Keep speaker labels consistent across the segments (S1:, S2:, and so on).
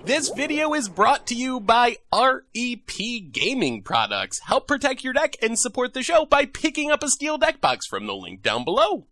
S1: This video is brought to you by REP Gaming Products. Help protect your deck and support the show by picking up a steel deck box from the link down below.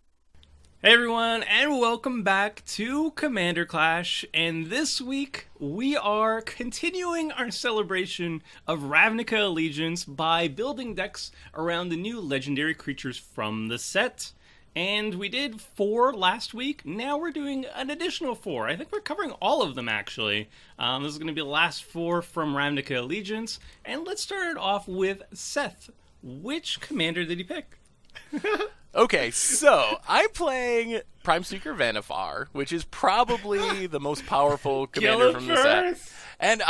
S2: Hey everyone, and welcome back to Commander Clash, and this week we are continuing our celebration of Ravnica Allegiance by building decks around the new legendary creatures from the set. And we did 4 last week. Now we're doing an additional 4. I think we're covering all of them, actually. This is going to be the last 4 from Ravnica Allegiance. And let's start it off with Seth. Which commander did he pick?
S1: Okay, so I'm playing Prime Speaker Vannifar, which is probably the most powerful commander from the set. And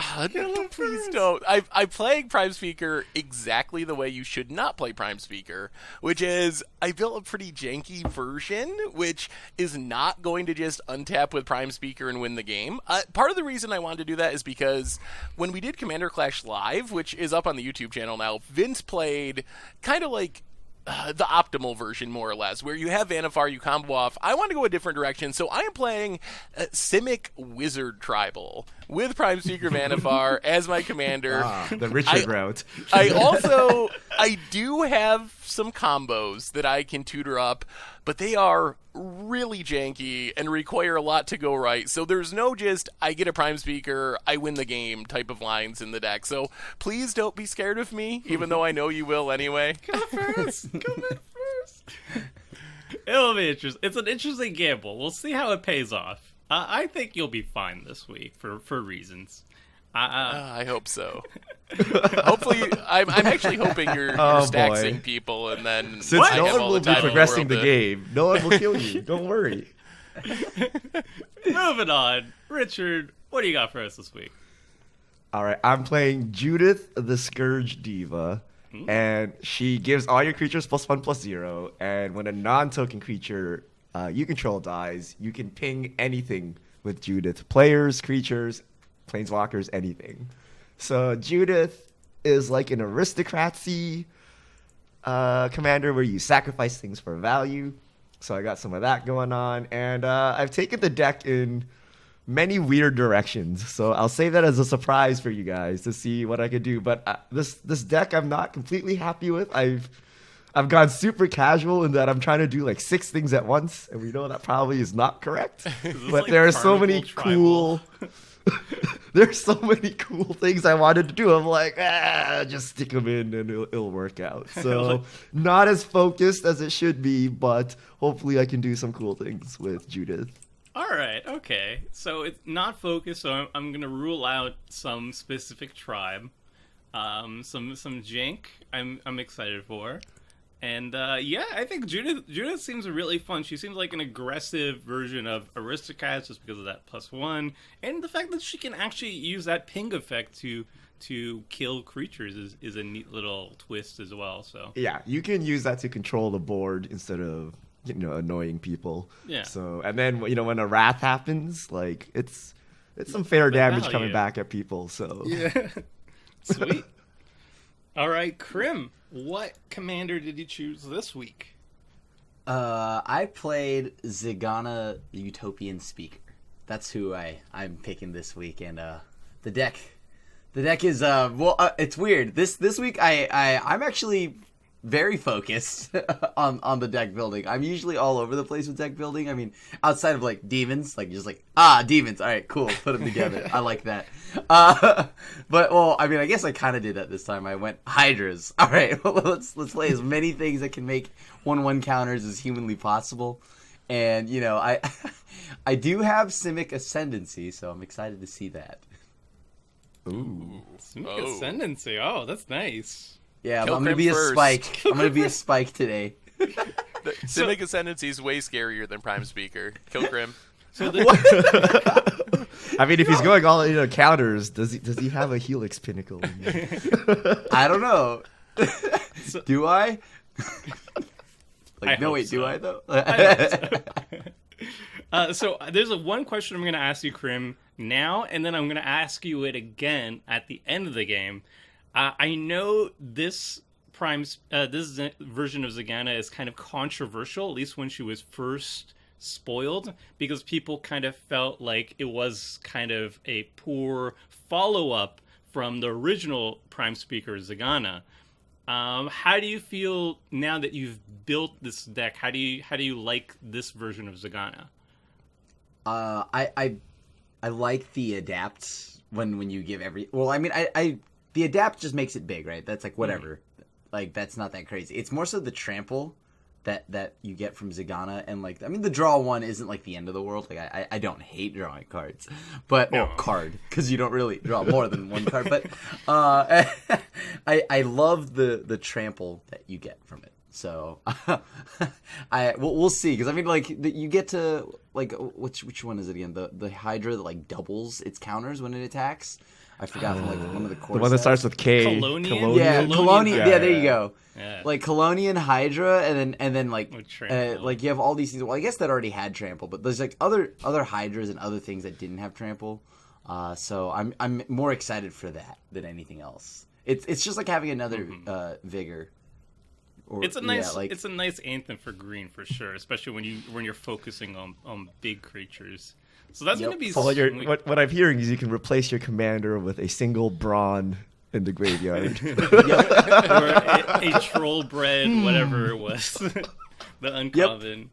S1: please don't. I'm playing Prime Speaker exactly the way you should not play Prime Speaker, which is I built a pretty janky version, which is not going to just untap with Prime Speaker and win the game. Part of the reason I wanted to do that is because when we did Commander Clash Live, which is up on the YouTube channel now, Vince played kind of like the optimal version, more or less, where you have Vannifar, you combo off. I want to go a different direction, so I am playing Simic Wizard Tribal with Prime Speaker Vannifar as my commander.
S3: The Richard route.
S1: I do have some combos that I can tutor up, but they are really janky and require a lot to go right. So there's no just, I get a Prime Speaker, I win the game type of lines in the deck. So please don't be scared of me, even though I know you will anyway.
S2: Come first! Come in first! It'll be interesting. It's an interesting gamble. We'll see how it pays off. I think you'll be fine this week for reasons.
S1: I hope so. Hopefully, I'm actually hoping you're staxing people, and then
S3: since no one will be progressing the game, no one will kill you. Don't worry.
S2: Moving on, Richard, what do you got for us this week?
S3: All right, I'm playing Judith, the Scourge Diva, and she gives all your creatures +1/+0, and when a non-token creature you control dies, you can ping anything with Judith. Players, creatures, planeswalkers, anything. So Judith is like an aristocracy commander where you sacrifice things for value. So I got some of that going on, and I've taken the deck in many weird directions. So I'll save that as a surprise for you guys to see what I could do. But this deck I'm not completely happy with. I've gone super casual in that I'm trying to do like 6 things at once, and we know that probably is not correct. But there are so many cool. There's so many cool things I wanted to do. I'm like, just stick them in and it'll work out. So not as focused as it should be, but hopefully I can do some cool things with Judith.
S2: All right, okay. So it's not focused, so I'm going to rule out some specific tribe. Some jank I'm excited for. And yeah, I think Judith seems really fun. She seems like an aggressive version of Aristocrats just because of that +1, and the fact that she can actually use that ping effect to kill creatures is a neat little twist as well. So
S3: yeah, you can use that to control the board instead of annoying people.
S2: Yeah.
S3: So and then when a wrath happens, like it's some fair damage coming back at people. So
S2: yeah, sweet. All right, Crim. What commander did you choose this week?
S4: I played Zegana, the Utopian Speaker. That's who I'm picking this week, and the deck is it's weird. This week I'm actually very focused on the deck building. I'm usually all over the place with deck building. I mean, outside of like demons, like just like demons. All right, cool. Put them together. I like that. I guess I kind of did that this time. I went hydras. All right, well, let's play as many things that can make 1/1 counters as humanly possible. And I do have Simic Ascendancy, so I'm excited to see that.
S2: Ooh, Simic Ascendancy. Oh, that's nice.
S4: Yeah, I'm going to be a spike. I'm going to be a spike today.
S1: Simic Ascendancy is way scarier than Prime Speaker. Kill Crim.
S3: I mean, if he's going all counters, does he have a Helix Pinnacle?
S4: I don't know. Do I?
S2: Do
S4: I though?
S2: So there's one question I'm going to ask you, Crim, now, and then I'm going to ask you it again at the end of the game. I know this version of Zegana is kind of controversial, at least when she was first spoiled because people kind of felt like it was kind of a poor follow-up from the original Prime Speaker Zegana. How do you feel now that you've built this deck? How do you like this version of Zegana?
S4: I like the adapt when you give every. Well, I mean, I the adapt just makes it big, right? That's like whatever. Like that's not that crazy. It's more so the trample that you get from Zegana, and like I mean the draw one isn't like the end of the world. Like I don't hate drawing cards, but card because you don't really draw more than one card. But I love the trample that you get from it. So we'll see, because I mean like you get to like which one is it again? The Hydra that like doubles its counters when it attacks. I forgot from like one of the core.
S3: The one that starts with K.
S2: Colonian?
S4: Yeah, Colonian. Yeah, there you go.
S2: Yeah.
S4: Like Colonian, Hydra, and then like
S2: trample.
S4: like you have all these things. Well, I guess that already had trample, but there's like other Hydras and other things that didn't have trample. So I'm more excited for that than anything else. It's just like having another vigor. Or,
S2: it's a nice anthem for green for sure, especially when you're focusing on big creatures. So that's going to be sweet.
S3: What I'm hearing is you can replace your commander with a single brawn in the graveyard.
S2: Or a troll bred, whatever it was. The uncommon.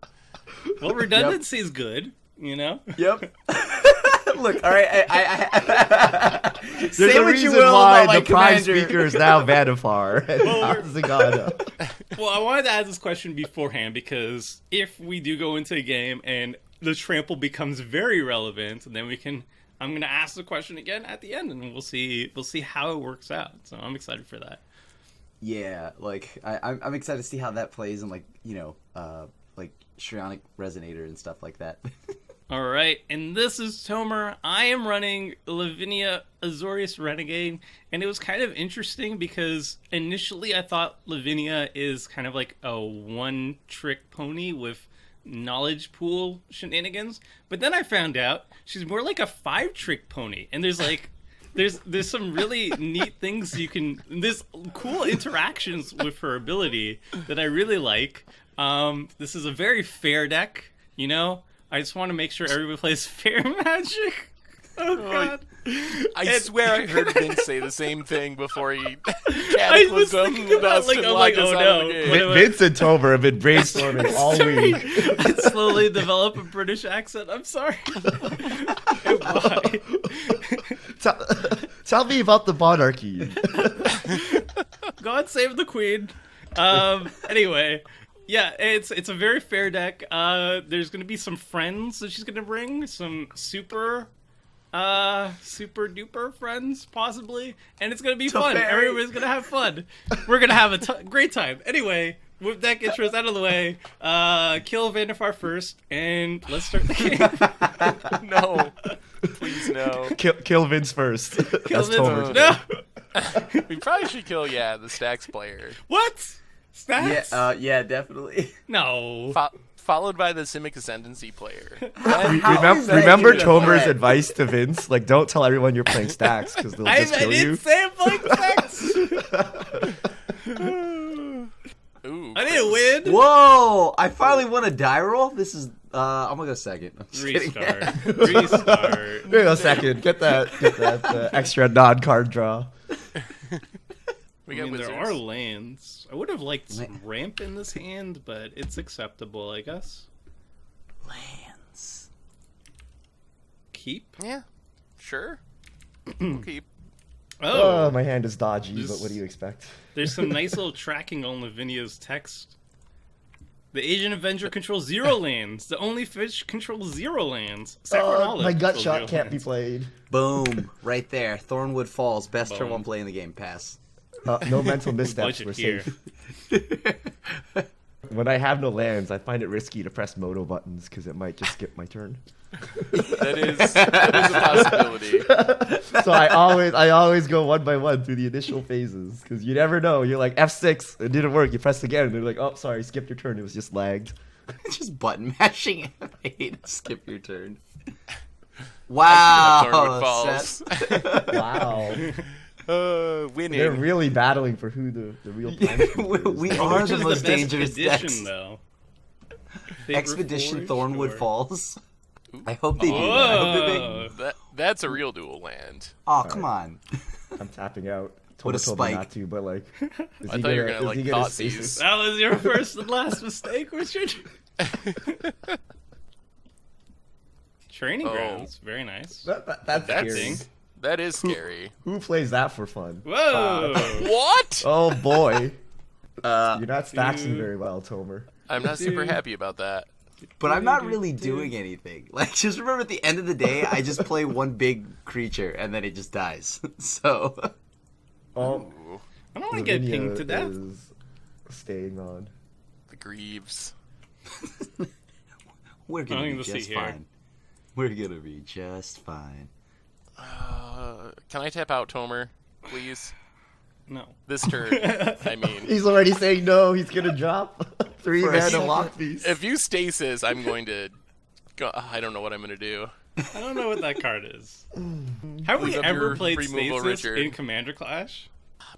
S2: Yep. Well, redundancy is good, you know?
S4: Yep. Look, all right,
S3: There's
S4: say
S3: a
S4: what
S3: reason
S4: you will
S3: why
S4: about my
S3: the Prime
S4: commander.
S3: Speaker is now Vannifar and not Zegana.
S2: Well, I wanted to ask this question beforehand because if we do go into a game and the trample becomes very relevant, and then I'm going to ask the question again at the end, and we'll see how it works out. So I'm excited for that.
S4: Yeah, like I'm excited to see how that plays in like like Shrionic Resonator and stuff like that.
S2: All right, and this is Tomer. I am running Lavinia Azorius Renegade, and it was kind of interesting because initially I thought Lavinia is kind of like a one-trick pony with knowledge pool shenanigans, but then I found out she's more like a 5-trick pony, and there's some really neat things there's cool interactions with her ability that I really like. This is a very fair deck, you know? I just want to make sure everybody plays fair Magic. Oh god!
S1: I swear I heard Vince say the same thing before he
S2: I was
S1: cataclysmed
S2: thinking about,
S1: us and
S2: I'm
S1: locked
S2: like,
S1: us
S2: oh
S1: out of the
S2: no.
S1: game.
S3: Vince and Tomer have been brainstorming all
S2: Sorry.
S3: week.
S2: I slowly develop a British accent. I'm sorry. Why?
S3: Tell me about the monarchy.
S2: God save the Queen. Anyway. Yeah, it's a very fair deck. There's gonna be some friends that she's gonna bring, some super duper friends possibly, and it's gonna be fun. Everybody's gonna have fun. We're gonna have a great time. Anyway, with deck intros out of the way, kill Vannifar first, and let's start the game.
S1: No, please no.
S3: Kill Vince first.
S2: Kill
S3: That's
S2: Vince
S3: Tomer.
S2: first. No.
S1: We probably should kill the Stax player.
S2: What? Stats?
S4: Yeah, definitely.
S2: No.
S1: Followed by the Simic Ascendancy player.
S3: Remember Tomer's advice to Vince? Like, don't tell everyone you're playing Stax because they'll just kill you.
S2: I didn't say I'm playing Stax.
S1: Ooh,
S2: I didn't win.
S4: Whoa! I finally won a die roll. This is I'm gonna go second. I'm just kidding.
S2: Restart.
S3: There you go, second. Get that extra non-card draw.
S1: we
S2: I
S1: got
S2: mean,
S1: wizards.
S2: there are lands. I would have liked some ramp in this hand, but it's acceptable, I guess.
S4: Lands.
S2: Keep?
S1: Yeah, sure. We'll keep.
S3: Oh, my hand is dodgy,
S2: This-
S3: but what do you expect?
S2: There's some nice little tracking on Lavinia's text. The Asian Avenger controls 0 lands. The Only Fish controls 0 lands. Saffron Olive
S3: My gut
S2: controls
S3: shot
S2: 0
S3: can't be
S2: lands.
S3: played.
S4: Boom! Right there. Thornwood Falls. Best turn
S2: Boom.
S4: 1 play in the game. Pass.
S3: No mental missteps.
S2: Budget
S3: We're
S2: here.
S3: safe. When I have no lands, I find it risky to press moto buttons because it might just skip my turn.
S1: That is a possibility.
S3: So I always go one by one through the initial phases because you never know. You're like F6, it didn't work. You press again, and they're like, oh, sorry, skipped your turn. It was just lagged.
S4: Just button mashing. I hate to skip your turn. Wow.
S1: Thornwood Falls.
S4: Seth.
S3: Wow.
S1: Winning.
S3: They're really battling for who the real Prime Speaker is.
S4: We
S2: Which
S4: are
S2: is
S4: the most
S2: best
S4: dangerous
S2: edition,
S4: decks.
S2: though. they
S4: Expedition
S2: were
S4: Thornwood
S2: sure.
S4: Falls. I hope they do that. I hope they make...
S1: That's a real dual land.
S4: Oh, come on.
S3: I'm tapping out.
S4: What a
S3: Told me
S4: spike.
S3: not to, but like,
S1: I thought you were gonna like Thoughtseize.
S2: That was your first and last mistake, Richard. Training grounds, very nice.
S3: That's scary.
S1: That is scary.
S3: Who plays that for fun?
S2: Whoa!
S1: What?
S3: Oh boy. You're not staxing very well, Tomer.
S1: I'm not super happy about that.
S4: But I'm not really doing anything. Like, just remember at the end of the day, I just play one big creature and then it just dies. So...
S3: Oh,
S2: I don't want to get
S3: Lavinia
S2: pinged to death.
S3: is staying on.
S1: The Greaves.
S4: We're gonna
S2: Nothing
S4: be
S2: to see
S4: just
S2: here.
S4: fine. We're gonna be just fine.
S1: Can I tap out Tomer, please?
S2: No.
S1: This turn. I mean,
S3: He's already saying no. He's gonna drop 3
S4: For a
S3: mana
S4: second.
S3: lock piece.
S1: if you stasis, I'm going to. I don't know what I'm going to do.
S2: I don't know what that card is. Have we
S1: Leave up
S2: ever
S1: your
S2: played
S1: removal,
S2: Stasis
S1: Richard.
S2: in Commander Clash?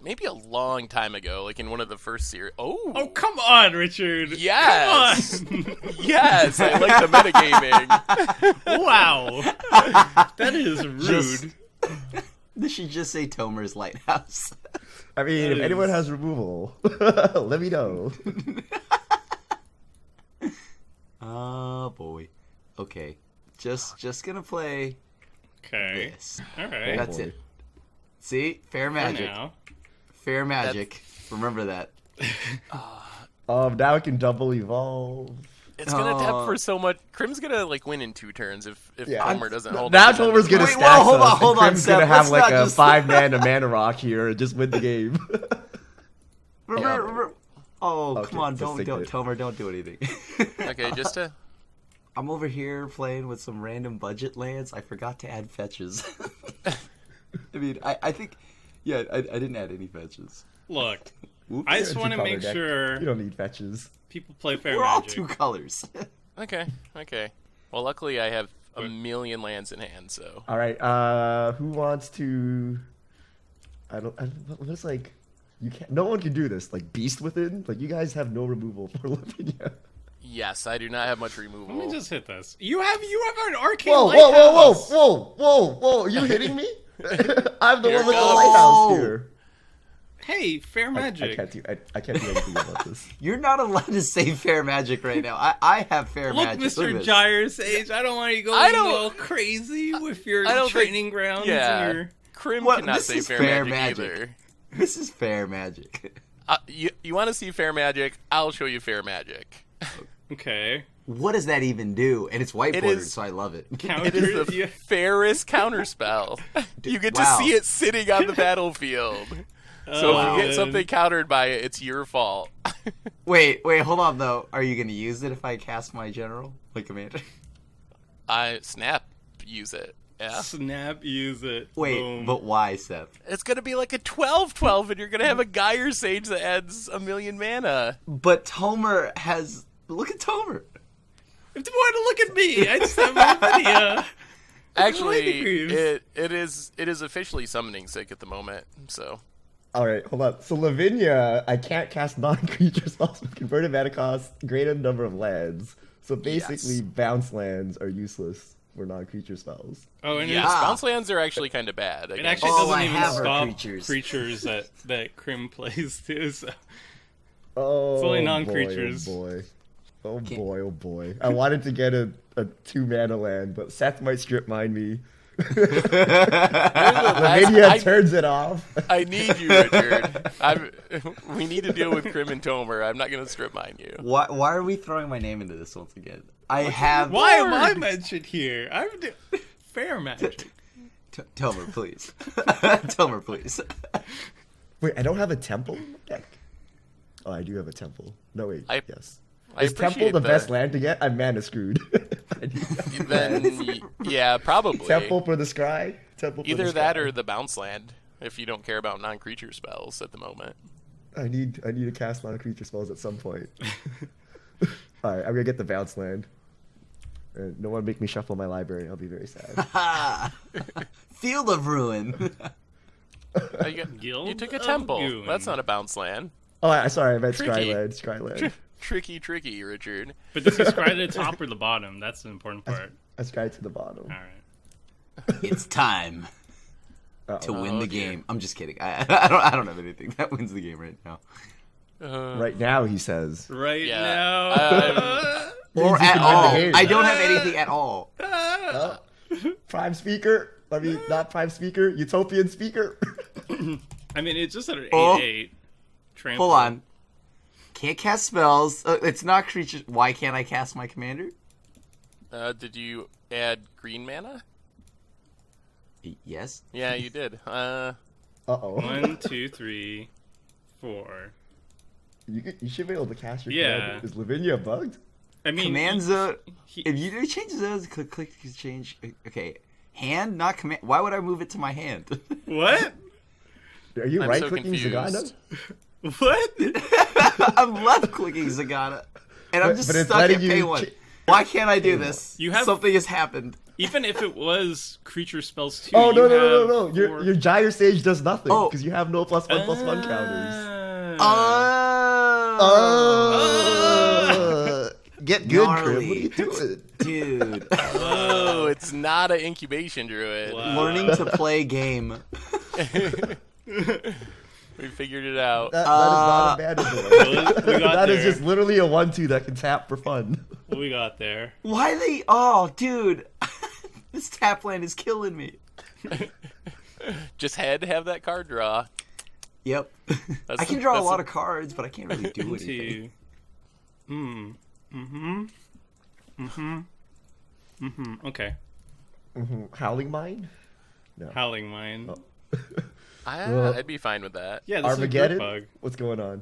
S1: Maybe a long time ago, like in one of the first series.
S2: Oh, come on, Richard.
S1: Yes.
S2: Come on.
S1: Yes, I like the metagaming.
S2: Wow. That is rude.
S4: Just- They should just say Tomer's Lighthouse.
S3: I mean,
S2: That
S3: if anyone
S2: is-
S3: has removal, let me know.
S4: Oh boy. Okay. Just gonna play
S2: Okay.
S4: this.
S2: All right.
S4: That's
S3: boy.
S4: it. See? Fair
S2: For
S4: magic.
S2: now.
S4: Fair magic. Remember that.
S3: Now it can double evolve.
S1: It's gonna tap for so much. Crim's gonna like win in 2 turns if
S3: Yeah.
S1: Tomer doesn't hold.
S3: Now
S1: up the
S3: Tomer's gonna
S4: Wait,
S3: stack
S4: whoa, hold
S3: us,
S4: on, hold
S3: and
S4: on,
S3: Crim's
S4: Seth,
S3: gonna have
S4: let's
S3: like
S4: not
S3: a
S4: just-
S3: 5 mana rock here and just win the game.
S4: Remember. Oh,
S3: Okay,
S4: come on!
S3: just
S4: Don't,
S3: take it.
S4: Tomer, don't do anything.
S1: Okay, just to.
S4: I'm over here playing with some random budget lands. I forgot to add fetches. I mean, I think, yeah, I didn't add any fetches.
S2: Look,
S4: Oops.
S2: I just
S3: Two
S2: want to
S3: color
S2: make
S3: deck.
S2: sure
S3: You don't need fetches.
S2: people play fair
S4: We're all
S2: magic.
S4: 2 colors.
S1: Okay. Well, luckily I have a million lands in hand, so.
S3: All right. Who wants to? What's like? You can't. No one can do this. Like Beast Within. Like you guys have no removal for Lavinia.
S1: Yes, I do not have much removal.
S2: Let me just hit this. You have an arcane
S3: Whoa!
S2: lighthouse.
S3: Whoa! Are you hitting me? I'm the
S1: Here
S3: one with the
S1: goes.
S3: lighthouse here.
S2: Hey, fair magic.
S3: I can't do anything about this.
S4: You're not allowed to say fair magic right now. I have fair
S2: Look,
S4: magic.
S2: Mr.
S4: at this.
S2: Gyre Sage, I don't want you to go
S1: I don't-
S2: all crazy with your
S1: I don't think-
S2: training grounds
S1: Yeah.
S2: and your...
S1: Crim
S4: What?
S1: cannot
S4: This
S1: say
S4: is
S1: fair,
S4: fair
S1: magic,
S4: magic.
S1: either.
S4: This is fair magic.
S1: You want to see fair magic? I'll show you fair magic.
S2: Okay.
S4: What does that even do? And it's white
S1: It
S4: bordered,
S1: is-
S4: so I love it.
S2: Counter,
S1: It is the
S2: you-
S1: fairest counterspell. You get
S4: wow.
S1: to see it sitting on the battlefield. So if you get something countered by it, it's your fault.
S4: Wait, hold on though. Are you gonna use it if I cast my general, like commander?
S1: I snap, use it. Yeah.
S2: Snap, use it.
S4: Wait,
S2: Boom.
S4: but why, Seth?
S1: It's gonna be like a 12/12, and you're gonna have a Gyre Sage that adds 1,000,000 mana.
S4: But Tomer has. Look at Tomer.
S2: If you want to look at me, I just have my video.
S1: Actually,
S2: Lightning
S1: it is officially summoning sick at the moment. So
S3: All right, hold on. So Lavinia, I can't cast non-creature spells with converted mana cost greater than number of lands. So basically,
S1: Yes.
S3: bounce lands are useless for non-creature spells.
S2: Oh, and
S1: yes,
S4: Ah.
S1: bounce lands are actually kind of bad.
S2: it
S1: against-
S2: actually
S4: All
S2: doesn't
S4: I
S2: even
S4: have are
S2: stop
S4: creatures.
S2: creatures that Crim plays too. So.
S3: Oh,
S2: only
S3: boy,
S2: non-creatures.
S3: Oh boy. Oh boy, oh boy. I wanted to get a 2-mana land, but Seth might strip mine me. Lavinia turns it off.
S1: I need you, Richard. We need to deal with Crim and Tomer. I'm not going to strip mine you.
S4: Why are we throwing my name into this once again? I have.
S2: Why am I mentioned here? Fair magic.
S4: Tomer, please. Tomer, please.
S3: Wait, I don't have a temple in my deck? Oh, I do have a temple. No, wait, yes.
S1: I
S3: Is temple
S1: appreciate
S3: the best land to get? I'm mana screwed. I need that.
S1: Then, yeah, probably.
S3: Temple for the scry? Temple for
S1: Either
S3: the
S1: that
S3: scry.
S1: or the bounce land, if you don't care about non-creature spells at the moment.
S3: I need to cast non-creature spells at some point. Alright, I'm gonna get the bounce land. And no one make me shuffle my library, I'll be very sad.
S4: Field of Ruin.
S1: You
S2: Guild
S1: took a
S2: of
S1: temple.
S2: Goon.
S1: That's not a bounce land.
S3: Oh, sorry, I meant
S1: Tricky.
S3: Scryland.
S1: tricky, Richard.
S2: But does he scry to the top or the bottom? That's the important part.
S3: I scry to the bottom.
S2: All right.
S4: It's time
S3: Uh-oh.
S4: to win the
S1: dear.
S4: game. I'm just kidding. I don't have anything that wins the game right now.
S3: Right now, he says.
S2: Right
S1: Yeah.
S2: now.
S4: Or
S3: you
S4: at
S3: can win the
S4: all.
S3: game.
S4: I don't have anything at all.
S3: Oh, Prime Speaker. I mean, not Prime Speaker. Utopian Speaker.
S2: I mean, it's just at an 8/8.
S4: Oh.
S2: Trample.
S4: Hold on. Can't cast spells. It's not creatures. Why can't I cast my commander?
S1: Did you add green mana?
S4: Yes.
S1: Yeah, you did.
S3: Uh-oh.
S2: 1, 2, 3, 4.
S3: You should be able to cast your
S2: Yeah.
S3: commander. Is Lavinia bugged?
S2: I mean,
S4: Command zone.
S2: he-
S4: If you do change those, click change. Okay. Hand, not command. Why would I move it to my hand?
S2: What?
S3: Are you
S1: I'm
S3: right-clicking
S1: so
S3: Zegana?
S1: confused.
S2: What?
S4: I'm left clicking Zegana. And I'm just
S3: but it's
S4: stuck
S3: letting
S4: at
S3: you
S4: pay one. Why can't I do this?
S2: You have-
S4: Something has happened.
S2: Even if it was creature spells too.
S3: Oh,
S2: you have
S3: no.
S2: four-
S3: Your Gyre Sage does nothing
S4: Oh.
S3: because you have no +1/+1 counters.
S4: Oh.
S3: Get good, Crim.
S4: Gnarly.
S3: What are you doing?
S4: Dude.
S1: Oh, it's not an incubation druid.
S2: Wow.
S4: Learning to play game.
S1: We figured it out.
S3: That is not a bad advantage.
S2: We got
S3: That is
S2: there.
S3: just literally a 1/2 that can tap for fun.
S2: What we got there?
S4: Why they? Oh, dude. This tap land is killing me.
S1: Just had to have that card draw.
S4: Yep.
S1: That's
S4: I can
S1: the-
S4: draw a
S1: that's
S4: lot
S1: the-
S4: of cards, but I can't really do anything.
S2: Okay.
S3: Howling Mine?
S2: Howling Mine.
S3: Oh. Well,
S1: I'd be fine with that.
S2: Yeah, this
S3: Armageddon?
S2: is a group hug.
S3: What's going on?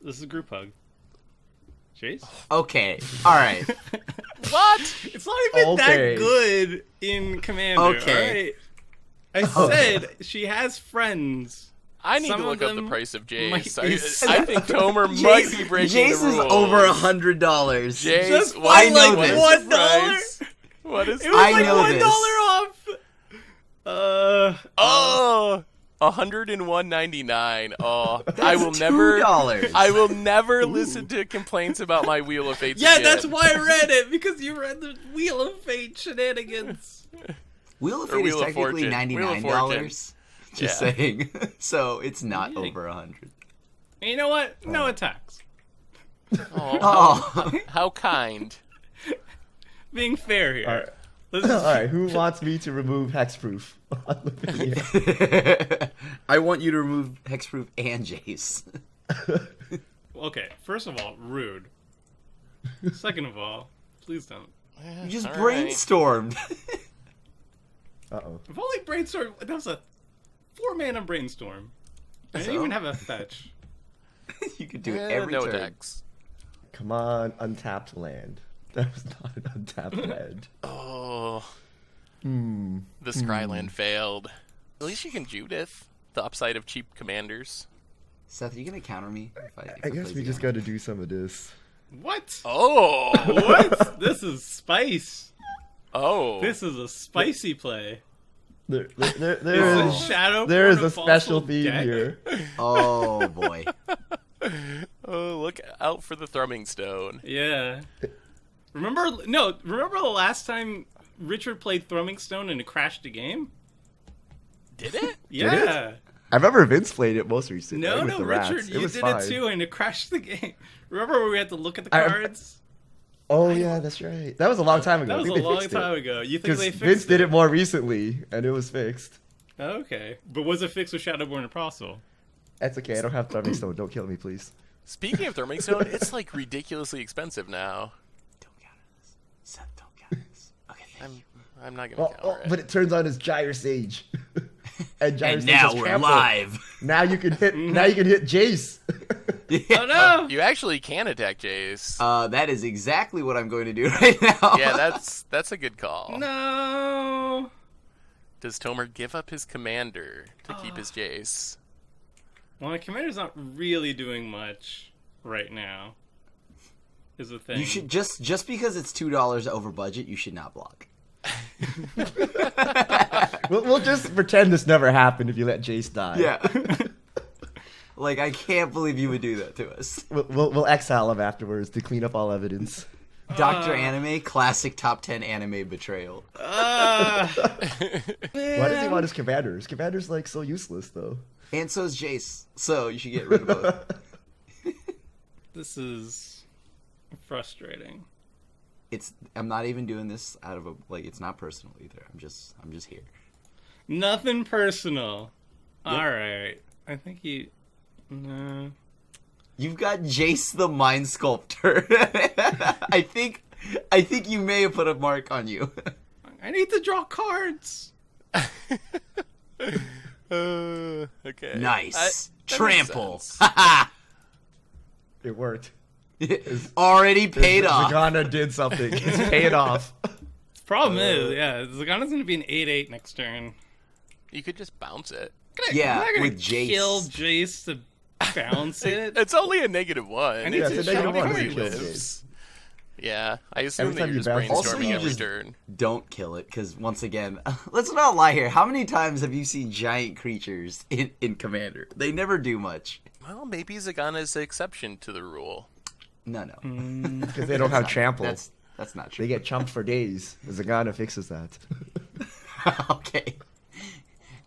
S2: This is a group hug. Chase?
S4: Okay. All right.
S1: What?
S2: It's not even
S3: Okay.
S2: that good in Commander.
S4: Okay.
S2: Alright? I said she has friends.
S1: I need
S2: Some
S1: to
S2: of
S1: look up the
S2: them
S1: price of Jace.
S2: might
S1: I,
S2: be
S1: I think Tomer might be breaking
S4: Jace
S1: the
S4: is
S1: rules.
S4: over $100.
S1: Jace,
S2: Just
S1: what
S4: I
S1: is-
S4: know
S1: what is
S4: this.
S1: the
S2: $1?
S1: price? What is
S2: It was
S4: I
S2: like
S4: know
S2: $1
S4: this.
S2: off.
S1: Oh, $101.99. Oh, I will never.
S4: $2.
S1: I will never listen to complaints about my Wheel of Fates.
S2: Yeah,
S1: again.
S2: that's why I read it, because you read the Wheel of Fate shenanigans.
S4: Wheel of
S1: Or
S4: Fate is
S1: Wheel of
S4: technically
S1: Fortune. Wheel of
S4: $99. Just
S1: Yeah.
S4: saying. So it's not
S2: Yeah.
S4: over 100.
S2: And you know what? No attacks.
S1: Oh,
S4: Oh.
S1: how kind.
S2: Being fair here.
S3: All right.
S2: Let's
S3: All
S2: just-
S3: right, who wants me to remove Hexproof? on Lavinia?
S4: I want you to remove Hexproof and Jace.
S2: Okay, first of all, rude. Second of all, please don't.
S4: You just
S1: All right.
S4: brainstormed.
S3: Uh-oh.
S2: If only brainstorm. That was a 4-mana brainstorm. I didn't
S4: So?
S2: even have a fetch.
S4: You could do it every
S1: no
S4: turn.
S1: attacks.
S3: Come on, untapped land. That was not an untapped land.
S1: Oh,
S3: Hmm.
S1: the Scryland failed. At least you can Judith. The upside of cheap commanders.
S4: Seth, are you gonna counter me? If
S3: I
S4: play
S3: guess we just
S4: Zegana?
S3: got to do some of this.
S2: What?
S1: Oh,
S2: What? This is spice.
S1: oh.
S2: This is a spicy play.
S3: There
S2: It's a
S3: is,
S2: shadow.
S3: there is a
S2: Portafossil
S3: special theme
S2: deck.
S3: here.
S4: Oh boy.
S1: Oh, look out for the Thrumming Stone.
S2: Yeah. Remember the last time Richard played Thrumming Stone and it crashed the game?
S1: Did it?
S2: Yeah.
S3: I remember Vince played it most recently.
S2: No,
S3: with
S2: no,
S3: the rats.
S2: Richard,
S3: It
S2: you
S3: was
S2: did
S3: fine.
S2: it too, and it crashed the game. Remember where we had to look at the
S3: I-
S2: cards?
S3: Oh yeah, that's right. That was a long time ago.
S2: That
S3: I
S2: was
S3: think
S2: a
S3: they
S2: long
S3: fixed
S2: time
S3: it.
S2: ago. You think
S3: Because
S2: they fixed
S3: Vince did it more recently, and it was fixed.
S2: Okay, but was it fixed with Shadowborn Apostle?
S3: That's okay. I don't have Thrumming Stone. Don't kill me, please.
S1: Speaking of Thrumming Stone, it's like ridiculously expensive now.
S4: Don't counter this. Seth, don't counter this. Okay, thank you.
S1: I'm not gonna counter it.
S3: But it turns on his Gyre Sage. And Gyre
S4: And
S3: Sage
S4: now
S3: has
S4: we're
S3: trample.
S4: live.
S3: Now you can hit. Now you can hit Jace.
S2: Oh no!
S1: You actually can attack Jace.
S4: That is exactly what I'm going to do right now.
S1: Yeah, that's a good call.
S2: No!
S1: Does Tomer give up his commander to keep his Jace?
S2: Well, my commander's not really doing much right now. Is the thing.
S4: You should just because it's $2 over budget, you should not block.
S3: We'll just pretend this never happened if you let Jace die.
S4: Yeah. Like, I can't believe you would do that to us.
S3: We'll exile him afterwards to clean up all evidence.
S4: Dr. Anime, classic top 10 anime betrayal.
S3: Why does he want his commander? His commander's like so useless though.
S4: And so's Jace, so you should get rid of both.
S2: This is frustrating.
S4: I'm not even doing this out of it's not personal either. I'm just here.
S2: Nothing personal. Yep. All right. I think you. No.
S4: You've got Jace the Mind Sculptor. I think you may have put a mark on you.
S2: I need to draw cards.
S1: Okay.
S4: Nice. Trample.
S3: It worked.
S4: Already paid off.
S3: Zegana did something. It's paid off.
S2: The problem is, Zegana's going to be an 8/8 next turn.
S1: You could just bounce it.
S4: Yeah,
S2: I'm not
S4: with Jace.
S2: Kill Jace to bounce it.
S1: It's only a -1.
S2: Yeah,
S3: it's a
S1: show me
S3: -1
S1: where he
S3: to kill
S1: lives. Yeah, I assume
S3: Every
S1: that
S3: time
S1: you're
S3: you
S1: just
S3: bounce it.
S4: Also,
S1: brainstorming
S4: you
S1: every
S4: just
S1: turn.
S4: don't kill it, because once again, let's not lie here. How many times have you seen giant creatures in Commander? They never do much.
S1: Well, maybe Zegana is the exception to the rule.
S4: No.
S3: Because they don't have trample.
S4: That's not true.
S3: They get chumped for days. Zegana fixes that.
S4: Okay.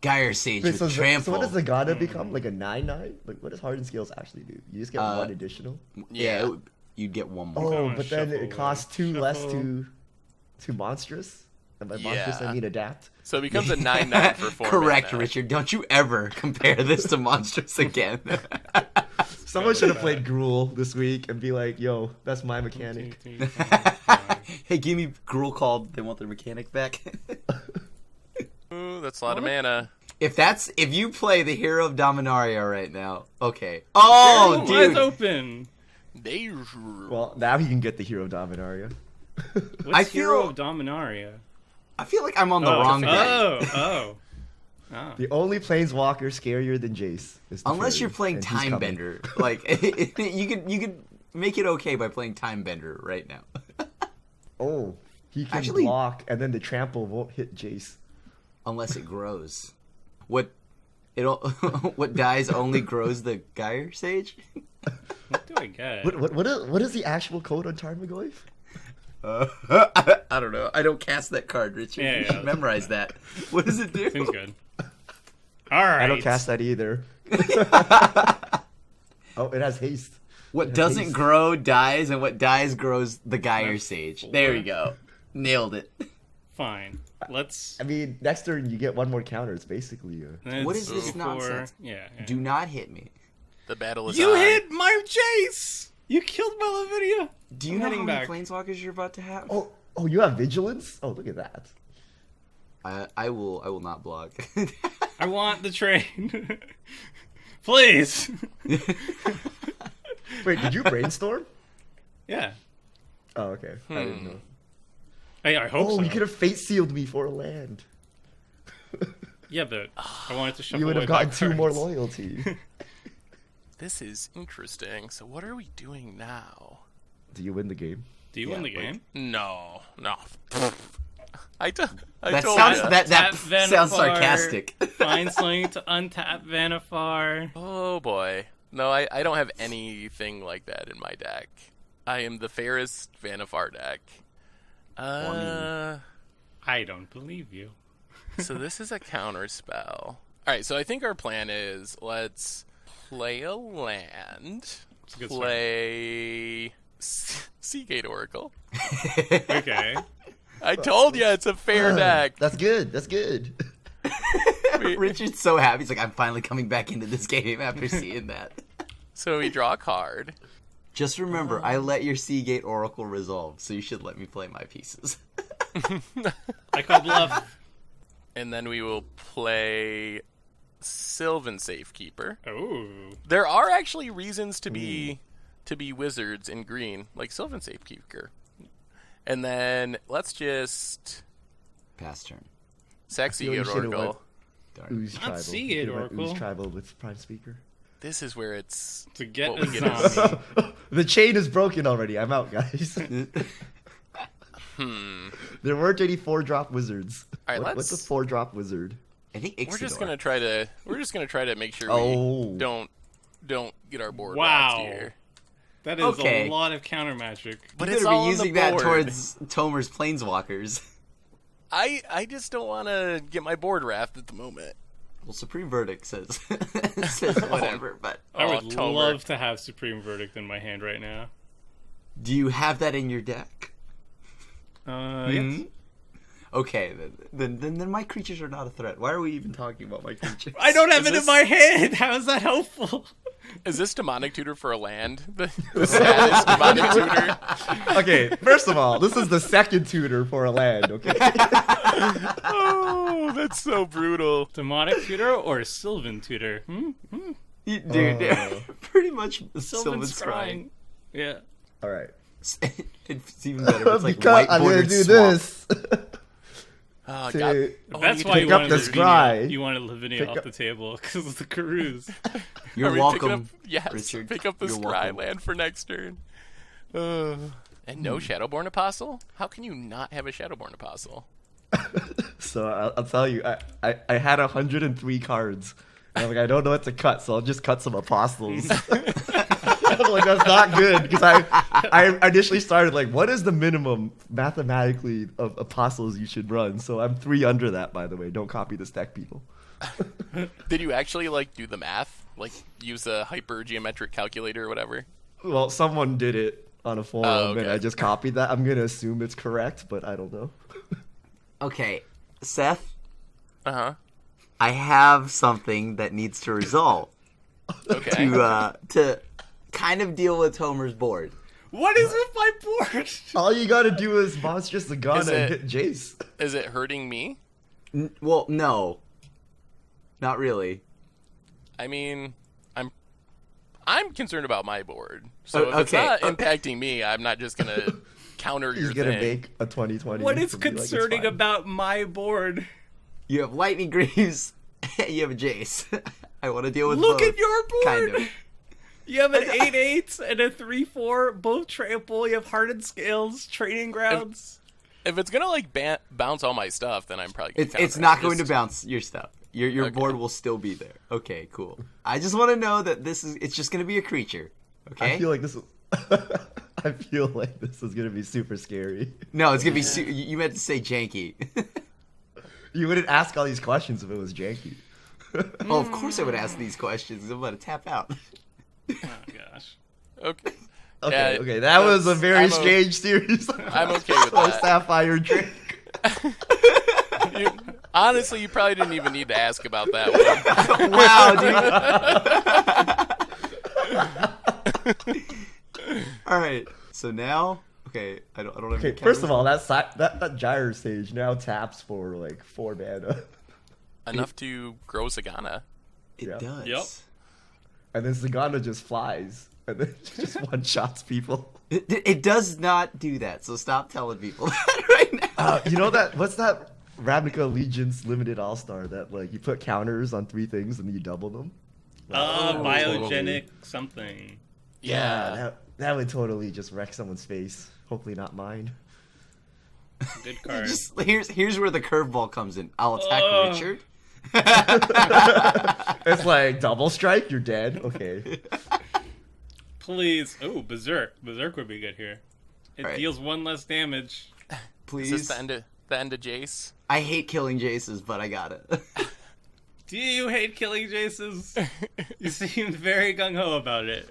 S4: Gyre Sage with trample.
S3: So what does Zegana become? Like a 9/9? Like what does Hardened Scales actually do? You just get one additional?
S4: Yeah, you'd get one more.
S3: Oh, but then
S2: shuffle
S3: it costs 2 less
S2: shuffle.
S3: to monstrous? And by monstrous I mean adapt.
S1: So it becomes a 9/9 for 4
S4: Correct,
S1: mana.
S4: Richard. Don't you ever compare this to Monstrous again.
S3: Someone should have played Gruul this week and be like, yo, that's my mechanic.
S4: Hey, give me Gruul called. They want their mechanic back.
S1: Ooh, that's a lot of mana.
S4: If you play the Hero of Dominaria right now, okay. Oh,
S2: Eyes
S4: dude.
S2: open.
S3: Well, now he can get the Hero Dominaria.
S2: What's Hero of Dominaria?
S4: I feel like I'm on the wrong guy.
S2: Oh.
S3: The only planeswalker scarier than Jace is the
S4: Unless
S3: Fairy,
S4: you're playing
S3: and he's coming.
S4: Timebender. Like, you could make it okay by playing Timebender right now.
S3: Oh, he can
S4: Actually-
S3: block, and then the trample won't hit Jace.
S4: Unless it grows. What dies only grows the Gyre Sage?
S2: What do I get?
S3: What is the actual code on Tarmogoyf?
S4: I don't know. I don't cast that card, Richard.
S2: Yeah,
S4: You
S2: yeah.
S4: should memorize that. What does it do?
S2: Seems good. All right.
S3: I don't cast that either. Oh, it has haste.
S4: What doesn't grow dies, and what dies grows the Gyre Sage. There we go. Nailed it.
S2: Fine. Let's.
S3: I mean, next turn you get one more counter. It's basically
S4: What is this
S2: before-
S4: nonsense?
S2: Yeah.
S4: Do not hit me.
S1: The battle is
S2: You
S1: on.
S2: hit my Jace. You killed my Lavinia.
S4: Do you
S2: I'm
S4: know
S2: heading
S4: how many
S2: back.
S4: planeswalkers you're about to have?
S3: Oh, you have vigilance? Oh, look at that.
S4: I will not block.
S2: I want the train. Please.
S3: Wait, did you brainstorm?
S2: Yeah.
S3: Oh, okay. I didn't know.
S2: I hope so.
S3: Oh, you could have fate sealed me for a land.
S2: Yeah, but I wanted to shuffle
S3: You would have
S2: away
S3: gotten
S2: back
S3: 2 more
S2: cards.
S3: loyalty.
S1: This is interesting. So what are we doing now?
S3: Do you win the game?
S2: Do you win the game?
S1: No. I
S4: That
S1: told
S4: sounds
S1: ya.
S4: that
S2: Tap
S4: sounds
S2: Vannifar.
S4: sarcastic.
S2: Find something to untap Vannifar.
S1: Oh boy. No, I don't have anything like that in my deck. I am the fairest Vannifar deck.
S2: I don't believe you.
S1: So this is a counter spell. Alright, so I think our plan is let's play a land.
S2: a good
S1: Play Seagate Oracle.
S2: Okay.
S1: I told you it's a fair deck.
S3: That's good. That's good.
S4: Richard's so happy. He's like, I'm finally coming back into this game after seeing that.
S1: So we draw a card.
S4: Just remember, I let your Seagate Oracle resolve, so you should let me play my pieces.
S2: I call bluff.
S1: And then we will play Sylvan Safekeeper.
S2: Oh.
S1: There are actually reasons to be wizards in green, like Sylvan Safekeeper. And then let's just
S4: Pass turn.
S1: Sexy
S3: I feel you should've
S1: Oracle.
S3: Ooze
S2: Not
S3: tribal.
S2: Seagate
S3: You could've went
S2: Oracle.
S3: Ooze tribal with Prime Speaker.
S1: This is where it's
S2: To get
S1: what
S2: a
S1: we get to
S2: zombie.
S3: The chain is broken already. I'm out, guys. There weren't any 4-drop wizards.
S1: All right,
S3: What's a
S1: let's-
S3: 4-drop wizard?
S4: I think
S1: We're just
S4: Ixidor.
S1: gonna try to make sure
S3: Oh.
S1: we don't don't get our board
S2: Wow.
S1: boxed here.
S2: That is a lot of counter magic.
S1: But
S4: You
S1: it's
S4: better
S1: all
S4: be
S1: on
S4: using
S1: the
S4: that
S1: board.
S4: towards Tomer's Planeswalkers.
S1: I just don't want to get my board raft at the moment.
S4: Well, Supreme Verdict says says whatever, but
S2: I would
S1: Tomer.
S2: love to have Supreme Verdict in my hand right now.
S4: do you have that in your deck?
S2: Yes.
S4: Okay, then my creatures are not a threat. Why are we even talking about my creatures?
S2: I don't have
S1: Is
S2: it in
S1: this-
S2: my hand. How is that helpful?
S1: Is this demonic tutor for a land? The saddest demonic tutor.
S3: Okay, first of all, this is the second tutor for a land, okay?
S1: Oh, that's so brutal.
S2: Demonic tutor or Sylvan tutor?
S4: Dude, pretty much
S2: Sylvan
S4: Sylvan
S2: scrying.
S4: Scrying.
S2: Yeah.
S3: Alright.
S4: It's even better. It's like
S3: Because
S4: white
S3: I'm gonna
S4: bordered
S3: do
S4: swamp.
S3: this.
S1: Oh,
S3: To-
S1: God. Oh,
S2: That's
S1: you
S2: why
S1: pick
S2: you
S3: up
S2: wanted
S3: the
S2: Lavinia.
S3: scry.
S2: You wanted Lavinia
S3: Pick
S2: off
S3: up-
S2: the table because of the Karuz.
S4: You're
S1: Are we picking
S4: welcome.
S1: Up, yes,
S4: Richard.
S1: pick up the
S4: You're
S1: scry
S4: welcome.
S1: land for next turn. And no Shadowborn Apostle? How can you not have a Shadowborn Apostle?
S3: So I'll tell you, I had 103 cards. And I'm like, I don't know what to cut, so I'll just cut some apostles. I'm like, that's not good, because I initially started like, what is the minimum mathematically of apostles you should run? So I'm 3 under that, by the way. Don't copy this deck, people.
S1: Did you actually like do the math? Like use a hyper geometric calculator or whatever?
S3: Well, someone did it on a forum,
S1: okay.
S3: and I just copied that. I'm gonna assume it's correct, but I don't know.
S4: Okay, Seth,
S1: Uh-huh.
S4: I have something that needs to resolve
S1: Okay.
S4: to kind of deal with Homer's board.
S2: What is with my board?
S3: All you gotta do is monstrous Zegana
S1: Is
S3: and
S1: it-
S3: hit Jace.
S1: Is it hurting me?
S4: Well, no, not really.
S1: I mean, I'm concerned about my board. So if it's
S4: Okay,
S1: not
S4: okay.
S1: impacting me, I'm not just gonna counter your
S3: He's gonna
S1: thing.
S3: make a 2020.
S2: What is
S3: and be like, it's
S2: concerning
S3: fine.
S2: about my board?
S4: You have Lightning Greaves, you have a Jace. I want to deal with
S2: Look
S4: both,
S2: at your board.
S4: kind of.
S2: You have an 8/8 and a 3/4, both trample. You have Hardened Scales, Training Grounds.
S1: If it's gonna like bounce all my stuff, then I'm probably gonna
S4: It's
S1: counter
S4: not
S1: it.
S4: going to
S1: Just-
S4: bounce your stuff. Your
S1: Okay.
S4: board will still be there. Okay, cool. I just want to know that it's just going to be a creature. Okay?
S3: I feel like this is. I feel like this is gonna be super scary.
S4: No, it's going to be you meant to say janky.
S3: You wouldn't ask all these questions if it was janky.
S4: Oh, of course I would ask these questions. I'm about to tap out.
S2: Oh gosh.
S1: Okay.
S3: Okay,
S1: Yeah,
S3: okay, that was a very
S1: I'm
S3: strange series.
S1: I'm okay with
S3: My
S1: that.
S3: Sapphire Drake.
S1: Honestly, you probably didn't even need to ask about that one.
S4: Wow, dude. All right. So now, okay, I don't have
S3: Okay,
S4: any
S3: first of
S4: counters.
S3: all, that gyre stage now taps for like 4 mana,
S1: Enough to grow Zegana.
S4: It
S3: Yeah.
S4: does.
S2: Yep.
S3: and then Zegana just flies and then just one shots people.
S4: It does not do that. So stop telling people that right now.
S3: You know that? What's that? Ravnica Allegiance limited All Star that like you put counters on 3 things and then you double them.
S2: Biogenic something.
S1: Yeah.
S3: that would totally just wreck someone's face. Hopefully not mine.
S2: Good card.
S4: Here's where the curveball comes in. I'll attack Richard.
S3: It's like double strike, you're dead. Okay.
S2: Please. Oh, Berserk. Berserk would be good here. It
S4: Alright.
S2: deals 1 less damage.
S4: Please.
S1: Is this the end of Jace?
S4: I hate killing Jaces, but I got it.
S2: Do you hate killing Jaces? You seem very gung-ho about it.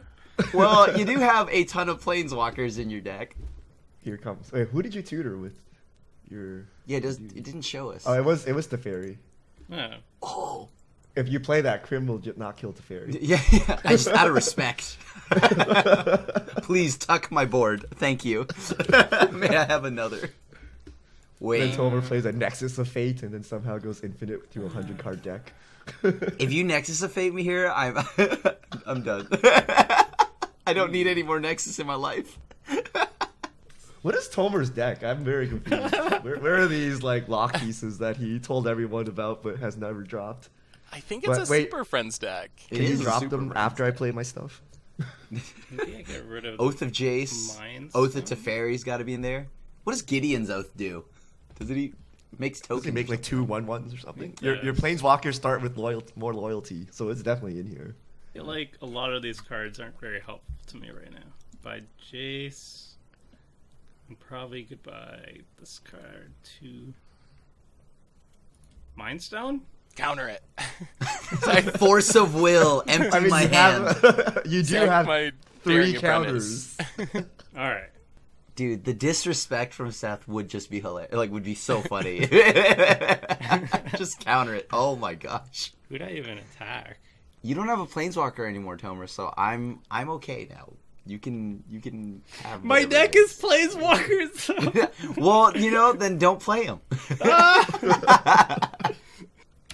S4: Well, you do have a ton of planeswalkers in your deck.
S3: Here comes. Wait, who did you tutor with? Your.
S4: Yeah, it didn't show us.
S3: Oh, it was Teferi.
S2: Oh.
S4: Oh.
S3: If you play that, Crim will not kill Teferi.
S4: Yeah, I just out of respect. Please tuck my board. Thank you. May I have another?
S3: Then
S4: Wait.
S3: Tomer plays a Nexus of Fate and then somehow goes infinite through a 100-card deck.
S4: If you Nexus of Fate me here, I'm I'm done. I don't need any more Nexus in my life.
S3: What is Tomer's deck? I'm very confused. Where are these like lock pieces that he told everyone about but has never dropped?
S1: I think it's
S3: But
S1: a
S3: wait.
S1: Super Friends deck.
S4: It
S3: Can you
S4: is a
S3: drop
S4: Super
S3: them
S4: Friends
S3: after I play my stuff?
S2: Maybe I get rid of
S4: Oath of Jace.
S2: Mines.
S4: Oath of Teferi's got to be in there. What does Gideon's Oath do? Doesn't he makes
S3: Does
S4: tokens?
S3: he make like 2/1/1s or something?
S2: Yeah.
S3: Your planeswalkers start with more loyalty, so it's definitely in here.
S2: feel like a lot of these cards aren't very helpful to me right now. Buy Jace. And probably goodbye this card to Mind Stone?
S1: Counter it.
S4: Force of will. Empty my hand.
S3: You do
S1: Sack
S3: have
S1: my
S3: 3
S1: daring
S3: counters.
S2: Alright.
S4: Dude, the disrespect from Seth would just be hilarious. Like, would be so funny. Just counter it. Oh my gosh.
S2: Who'd I even attack?
S4: You don't have a planeswalker anymore, Tomer, so I'm okay now. You can have
S2: My
S4: whatever
S2: deck
S4: it
S2: is Planeswalkers!
S4: Well, then don't play him.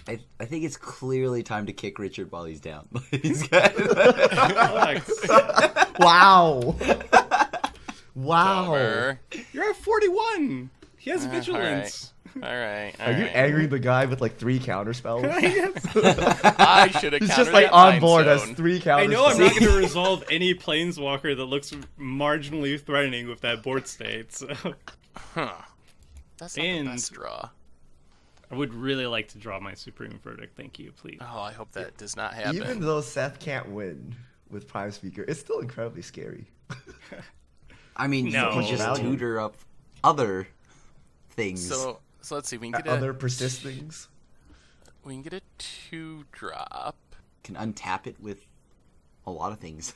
S4: I think it's clearly time to kick Richard while he's down. He's got...
S3: Wow. Wow.
S1: Tomer.
S2: You're at 41! He has Vigilance.
S1: All right.
S3: Are you angry the guy with like 3 counter spells?
S1: I should have.
S3: He's just like on board as 3 counter
S2: I know I'm
S3: spells.
S2: not going to resolve any Planeswalker that looks marginally threatening with that board state, so...
S1: Huh. That's not the best draw.
S2: I would really like to draw my Supreme Verdict. Thank you, please.
S1: Oh, I hope that does not happen.
S3: Even though Seth can't win with Prime Speaker, it's still incredibly scary.
S4: I mean,
S2: No.
S4: you can just tutor up other things.
S1: So let's see. We can get
S3: Other persist things.
S1: We can get a 2-drop.
S4: Can untap it with a lot of things.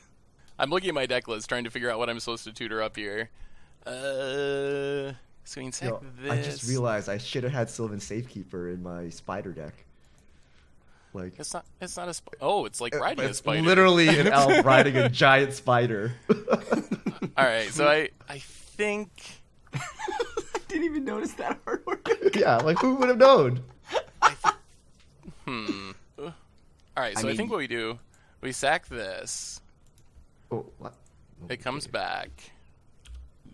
S1: I'm looking at my deck list, trying to figure out what I'm supposed to tutor up here. So we can sack this.
S3: I just realized I should have had Sylvan Safekeeper in my spider deck. Like
S1: It's not a oh, it's like riding a
S3: it's
S1: spider.
S3: literally an elf riding a giant spider.
S1: All right, so I think
S4: I didn't even notice that artwork.
S3: Yeah, like who would have known?
S1: All right, so I think what we do, we sack this.
S3: Oh, what?
S1: It comes back.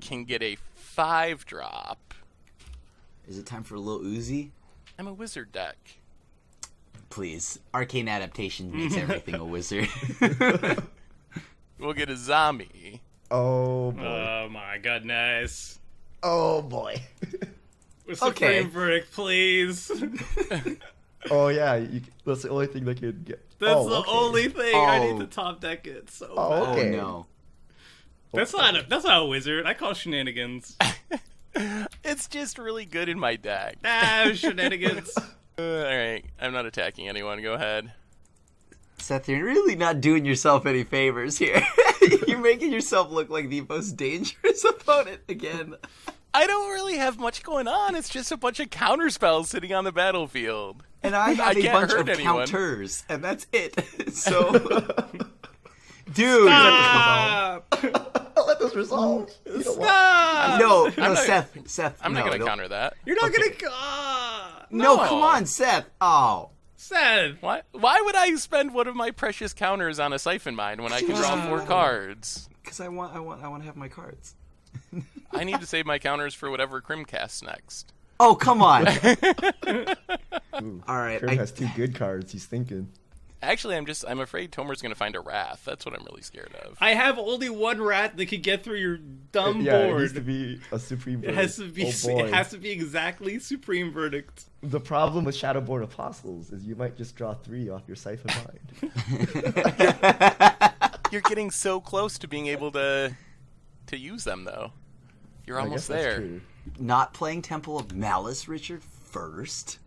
S1: Can get a 5-drop.
S4: Is it time for a little Uzi?
S1: I'm a wizard deck.
S4: Please. Arcane Adaptation makes everything a wizard.
S1: We'll get a zombie.
S3: Oh boy.
S2: Oh my goodness.
S3: Oh boy.
S2: With Supreme
S4: Okay.
S2: Verdict, please.
S3: Oh yeah, that's the only thing that could get.
S2: That's the only thing I need
S4: Oh.
S2: to top deck it so
S3: Oh,
S2: bad.
S3: okay.
S4: Oh no.
S2: That's not a wizard. I call shenanigans.
S1: It's just really good in my deck.
S2: Shenanigans.
S1: All right, I'm not attacking anyone. Go ahead.
S4: Seth, you're really not doing yourself any favors here. You're making yourself look like the most dangerous opponent again.
S1: I don't really have much going on. It's just a bunch of counter spells sitting on the battlefield.
S4: And I have a
S1: can't
S4: bunch
S1: hurt
S4: of
S1: anyone.
S4: counters, and that's it. So, dude,
S3: I'll let this resolve. You know what?
S2: Stop!
S4: no,
S1: not-
S4: Seth,
S1: I'm
S4: no,
S1: not going to
S4: don't-
S1: counter that.
S2: You're not
S4: Okay.
S2: gonna.
S4: No,
S1: No.
S4: come on, Seth. Oh,
S2: Seth.
S1: Why would I spend one of my precious counters on a Siphon Mine when I can draw 4 cards?
S4: because I want to have my cards.
S1: I need to save my counters for whatever Crim casts next.
S4: Oh, come on.
S3: Ooh,
S4: All right,
S3: Crim has 2 good cards. He's thinking.
S1: Actually, I'm afraid Tomer's going to find a Wrath. That's what I'm really scared of.
S2: I have only one rat that could get through your dumb
S3: Yeah, it needs
S2: board.
S3: to be a supreme.
S2: It has to be.
S3: Oh, boy.
S2: It has to be exactly Supreme Verdict.
S3: The problem with Shadowborn Apostles is you might just draw 3 off your Siphon Mind.
S1: You're getting so close to being able to use them, though. You're
S3: I
S1: almost
S3: guess that's
S1: there.
S3: true.
S4: Not playing Temple of Malice, Richard, first.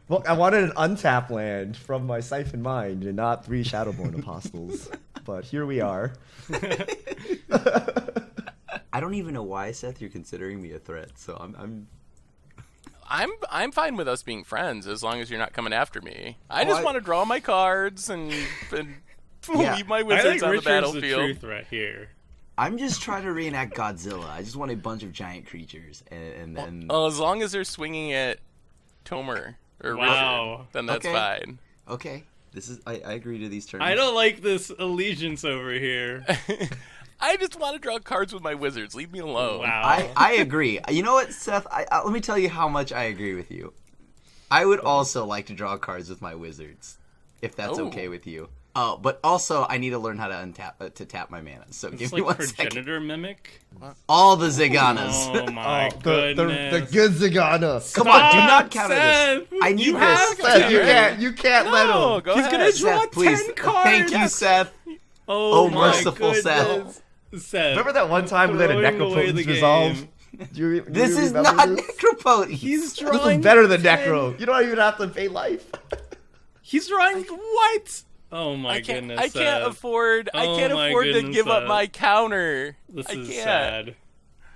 S3: Well, I wanted an untap land from my Siphon Mind and not 3 Shadowborn Apostles. But here we are.
S4: I don't even know why, Seth, you're considering me a threat. So
S1: I'm fine with us being friends as long as you're not coming after me. I
S4: Oh,
S1: just
S4: I-
S1: want to draw my cards and
S4: Yeah.
S1: leave my
S2: I
S1: wizards
S2: think
S1: on the
S2: Richard's the
S1: battlefield.
S2: true threat here.
S4: I'm just trying to reenact Godzilla. I just want a bunch of giant creatures, and then
S1: Well, as long as they're swinging at Tomer or
S2: Wow.
S1: Richard, then that's
S4: Okay.
S1: fine.
S4: okay, this is I agree to these terms.
S2: I don't like this allegiance over here.
S1: I just want to draw cards with my wizards. Leave me alone.
S2: Wow.
S4: I agree. You know what, Seth? Let me tell you how much I agree with you. I would also like to draw cards with my wizards, if that's
S1: Oh.
S4: okay with you. Oh, but also I need to learn how to untap to tap my mana. So
S2: It's
S4: give
S2: like
S4: me 1 second.
S2: progenitor mimic.
S4: All the Zeganas.
S2: Oh my
S3: the
S2: goodness.
S3: good Zegana.
S4: Come on, do not counter
S2: Seth.
S4: this. I need
S2: You
S4: this.
S2: have
S3: Seth, you can't let
S1: No,
S3: him.
S1: go
S2: He's
S1: ahead.
S2: gonna draw
S4: Seth, please.
S2: 10 cards.
S4: Thank you, Seth.
S2: Oh,
S4: Oh,
S2: my
S4: merciful
S2: goodness. Seth.
S3: Remember that one time we let a
S2: Throwing away the
S3: Necropotence resolve?
S2: game.
S4: This is
S3: remember
S4: not
S3: this?
S4: Necropotence.
S2: He's
S3: This
S2: drawing
S3: is better than
S2: 10.
S3: Necro. You don't even have to pay life.
S2: He's drawing what? Oh my
S1: I can't,
S2: goodness.
S1: I can't
S2: Seth.
S1: afford. I
S2: Oh
S1: can't
S2: my
S1: afford to
S2: goodness,
S1: give up
S2: Seth.
S1: my counter.
S2: This
S1: I
S2: is
S1: can't.
S2: sad.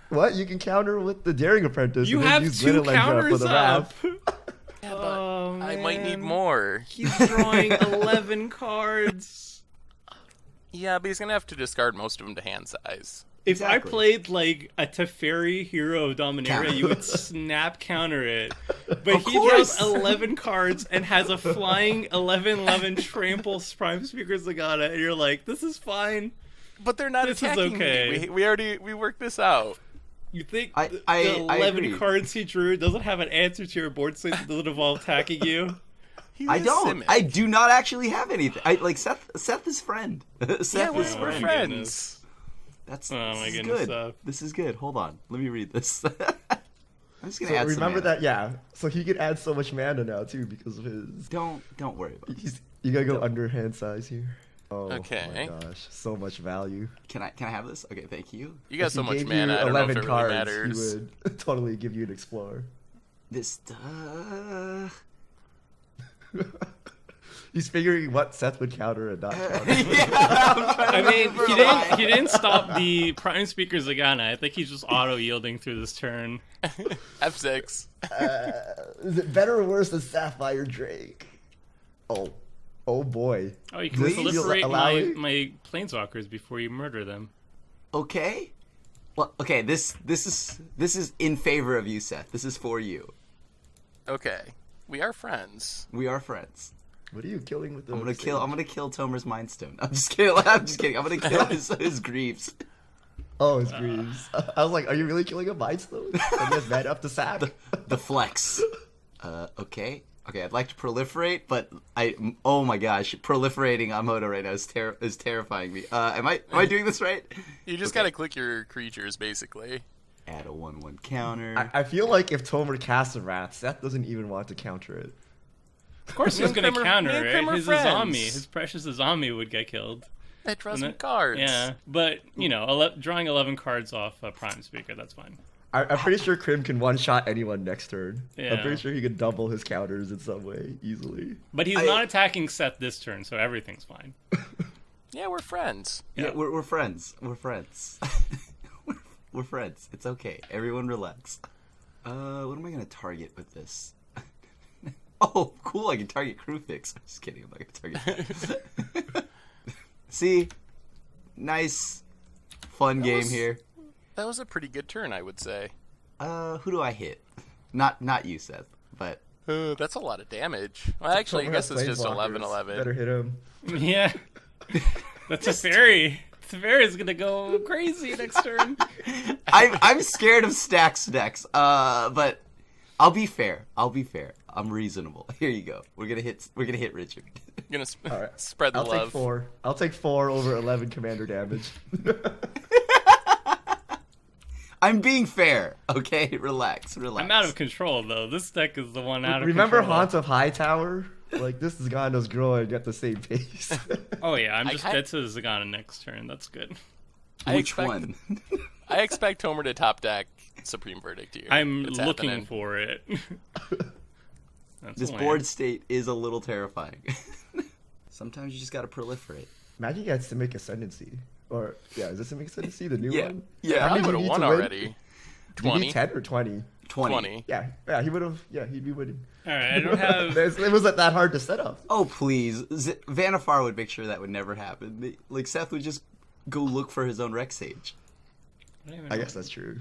S3: What? You can counter with the Daring Apprentice.
S2: You
S3: and then
S2: have
S3: use
S2: 2
S3: Glitter Ledger for
S2: counters
S3: the
S2: up.
S3: Wrath.
S1: Yeah, but
S2: Oh,
S1: I might need
S2: man.
S1: more.
S2: He's drawing 11 cards.
S1: Yeah, but he's gonna have to discard most of them to hand size.
S2: If I
S4: Exactly.
S2: played like a Teferi Hero of Dominaria,
S4: Counter.
S2: you would snap counter it. But
S4: Of
S2: he draws
S4: course.
S2: 11 cards and has a flying 11/11 trample Prime Speaker Zegana, and you're like, this is fine.
S1: But they're not
S2: This is
S1: attacking
S2: okay.
S1: me. We worked this out.
S2: You think
S4: I
S2: the 11
S4: agree.
S2: cards he drew doesn't have an answer to your board state that doesn't involve attacking you?
S1: He
S4: I
S1: was
S4: don't.
S1: Simic.
S4: I do not actually have anything. I like Seth is friend. Seth
S1: Yeah,
S4: is
S1: we're
S4: friend.
S1: friends.
S2: goodness.
S4: That's
S2: Oh
S4: this
S2: my
S4: is
S2: goodness,
S4: good.
S2: Seth.
S4: This is good. Hold on. Let me read this. I'm just gonna
S3: So
S4: add some
S3: remember
S4: mana.
S3: that, yeah. So he can add so much mana now too because of his.
S4: Don't worry about it.
S3: You gotta go under hand size here. Oh
S1: Okay.
S3: my gosh, so much value.
S4: Can I have this? Okay, thank you.
S1: You got
S3: If
S1: so
S3: he
S1: much
S3: gave
S1: mana.
S3: you
S1: I don't know if it
S3: 11
S1: really
S3: cards,
S1: matters.
S3: he would totally give you an Explorer.
S4: This
S3: He's figuring what Seth would counter and not counter.
S2: I mean, he didn't stop the Prime Speaker Zegana. I think he's just auto yielding through this turn.
S1: F6.
S3: Is it better or worse than Sapphire Drake? Oh boy.
S2: Oh, you can
S3: Please
S2: proliferate
S3: allow me?
S2: my planeswalkers before you murder them.
S4: Okay. Well, okay. This is in favor of you, Seth. This is for you.
S1: Okay. We are friends.
S4: We are friends.
S3: What are you killing with the?
S4: I'm gonna kill Tomer's Mind Stone. I'm just kidding. I'm gonna kill his Greaves.
S3: Oh, his Greaves. I was like, are you really killing a Mind Stone? I guess bad up to sack.
S4: The flex. Okay. I'd like to proliferate, but oh my gosh, proliferating on Moto right now is terrifying me. Am I doing this right?
S1: You just gotta click your creatures, basically.
S4: Add a 1/1 counter.
S3: I feel like if Tomer casts a Wrath, Seth doesn't even want to counter it.
S2: Of course
S1: Me
S2: he's
S1: and
S2: gonna
S1: Crim are-
S2: counter
S1: me and
S2: it.
S1: Crim are
S2: His
S1: friends.
S2: Azami, his precious Azami would get killed.
S1: I draw some
S2: Wouldn't it?
S1: cards.
S2: Yeah, but you know, drawing 11 cards off a Prime Speaker, that's fine.
S3: I'm pretty sure Crim can one-shot anyone next turn.
S2: Yeah.
S3: I'm pretty sure he could double his counters in some way easily.
S2: But he's not attacking Seth this turn, so everything's fine.
S1: Yeah, we're friends.
S4: Yeah, we're friends. We're friends. We're friends. It's okay. Everyone relax. What am I gonna target with this? Oh, cool! I can target Crewfix. I'm just kidding. I'm not gonna target that. See, nice, fun game here.
S1: That was a pretty good turn, I would say.
S4: Who do I hit? Not you, Seth, but
S1: That's a lot of damage. Well, actually, I
S3: Tomer
S1: guess
S3: has
S1: it's just
S3: Planeswalkers.
S1: 11/11.
S3: Better hit him.
S2: Yeah, that's a fairy. Teferi's gonna go crazy next turn.
S4: I'm scared of Stax decks. But I'll be fair. I'm reasonable. Here you go. We're gonna hit Richard.
S1: Gonna
S3: All right.
S1: spread the
S3: I'll
S1: love.
S3: take 4. I'll take 4 over 11 commander damage.
S4: I'm being fair. Okay, relax.
S2: I'm out of control though. This deck is the one out of
S3: Remember
S2: control.
S3: Haunt of Hightower? Like, this Zegana's growing at the same pace.
S2: Oh yeah, I'm
S1: I
S2: just
S1: kind-
S2: dead to Zegana next turn. That's good.
S4: Which one?
S1: I expect Tomer to top deck Supreme Verdict here.
S2: I'm
S1: It's
S2: looking
S1: happening.
S2: for it. That's
S4: This
S2: lame.
S4: board state is a little terrifying. Sometimes you just gotta proliferate.
S3: Magic gets to make Ascendancy. Or, yeah, is this a make Ascendancy, the new
S4: Yeah.
S3: one?
S4: Yeah.
S3: How
S1: I
S3: many
S1: would
S3: do
S1: have
S3: you need
S1: won
S3: to win?
S1: already.
S3: Do you
S1: 20.
S3: need 10 or 20?
S1: 20.
S3: Yeah, he would have. Yeah, he'd be winning.
S2: All right, I don't have.
S3: It wasn't that hard to set up.
S4: Oh please, Vannifar would make sure that would never happen. Like Seth would just go look for his own Rex Sage.
S3: I guess that's true.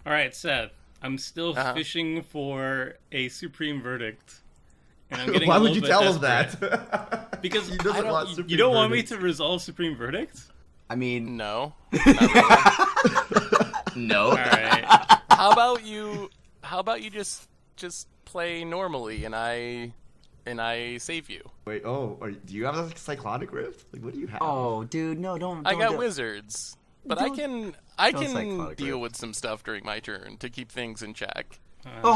S2: All right, Seth. I'm still
S1: Uh-huh.
S2: fishing for a Supreme Verdict, and I'm getting.
S3: Why
S2: a
S3: would
S2: little
S3: you
S2: bit
S3: tell him
S2: desperate.
S3: that?
S2: Because
S3: He doesn't want
S2: you
S3: Supreme
S2: don't want me
S3: Verdict.
S2: to resolve Supreme Verdict.
S4: I mean,
S1: No.
S4: no.
S2: All right.
S1: How about you just play normally and I and I save you.
S3: Wait, do you have a Cyclonic Rift? Like, what do you have?
S4: Oh, dude, no, don't.
S1: I got
S4: do-
S1: wizards, but I can
S4: Cyclonic
S1: deal
S4: Rift.
S1: with some stuff during my turn to keep things in check.
S4: Oh,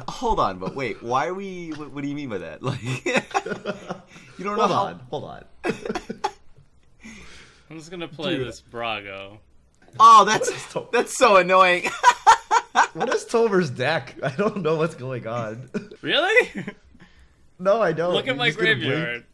S4: hold on, but wait, why are we? What do you mean by that? Like, you don't know
S3: Hold on.
S2: I'm just gonna play this Brago.
S4: Oh, that's so annoying.
S3: What is Tomer's deck? I don't know what's going on.
S2: Really?
S3: No, I don't.
S2: Look at
S3: You're
S2: my
S3: just gonna
S2: graveyard.
S3: blink?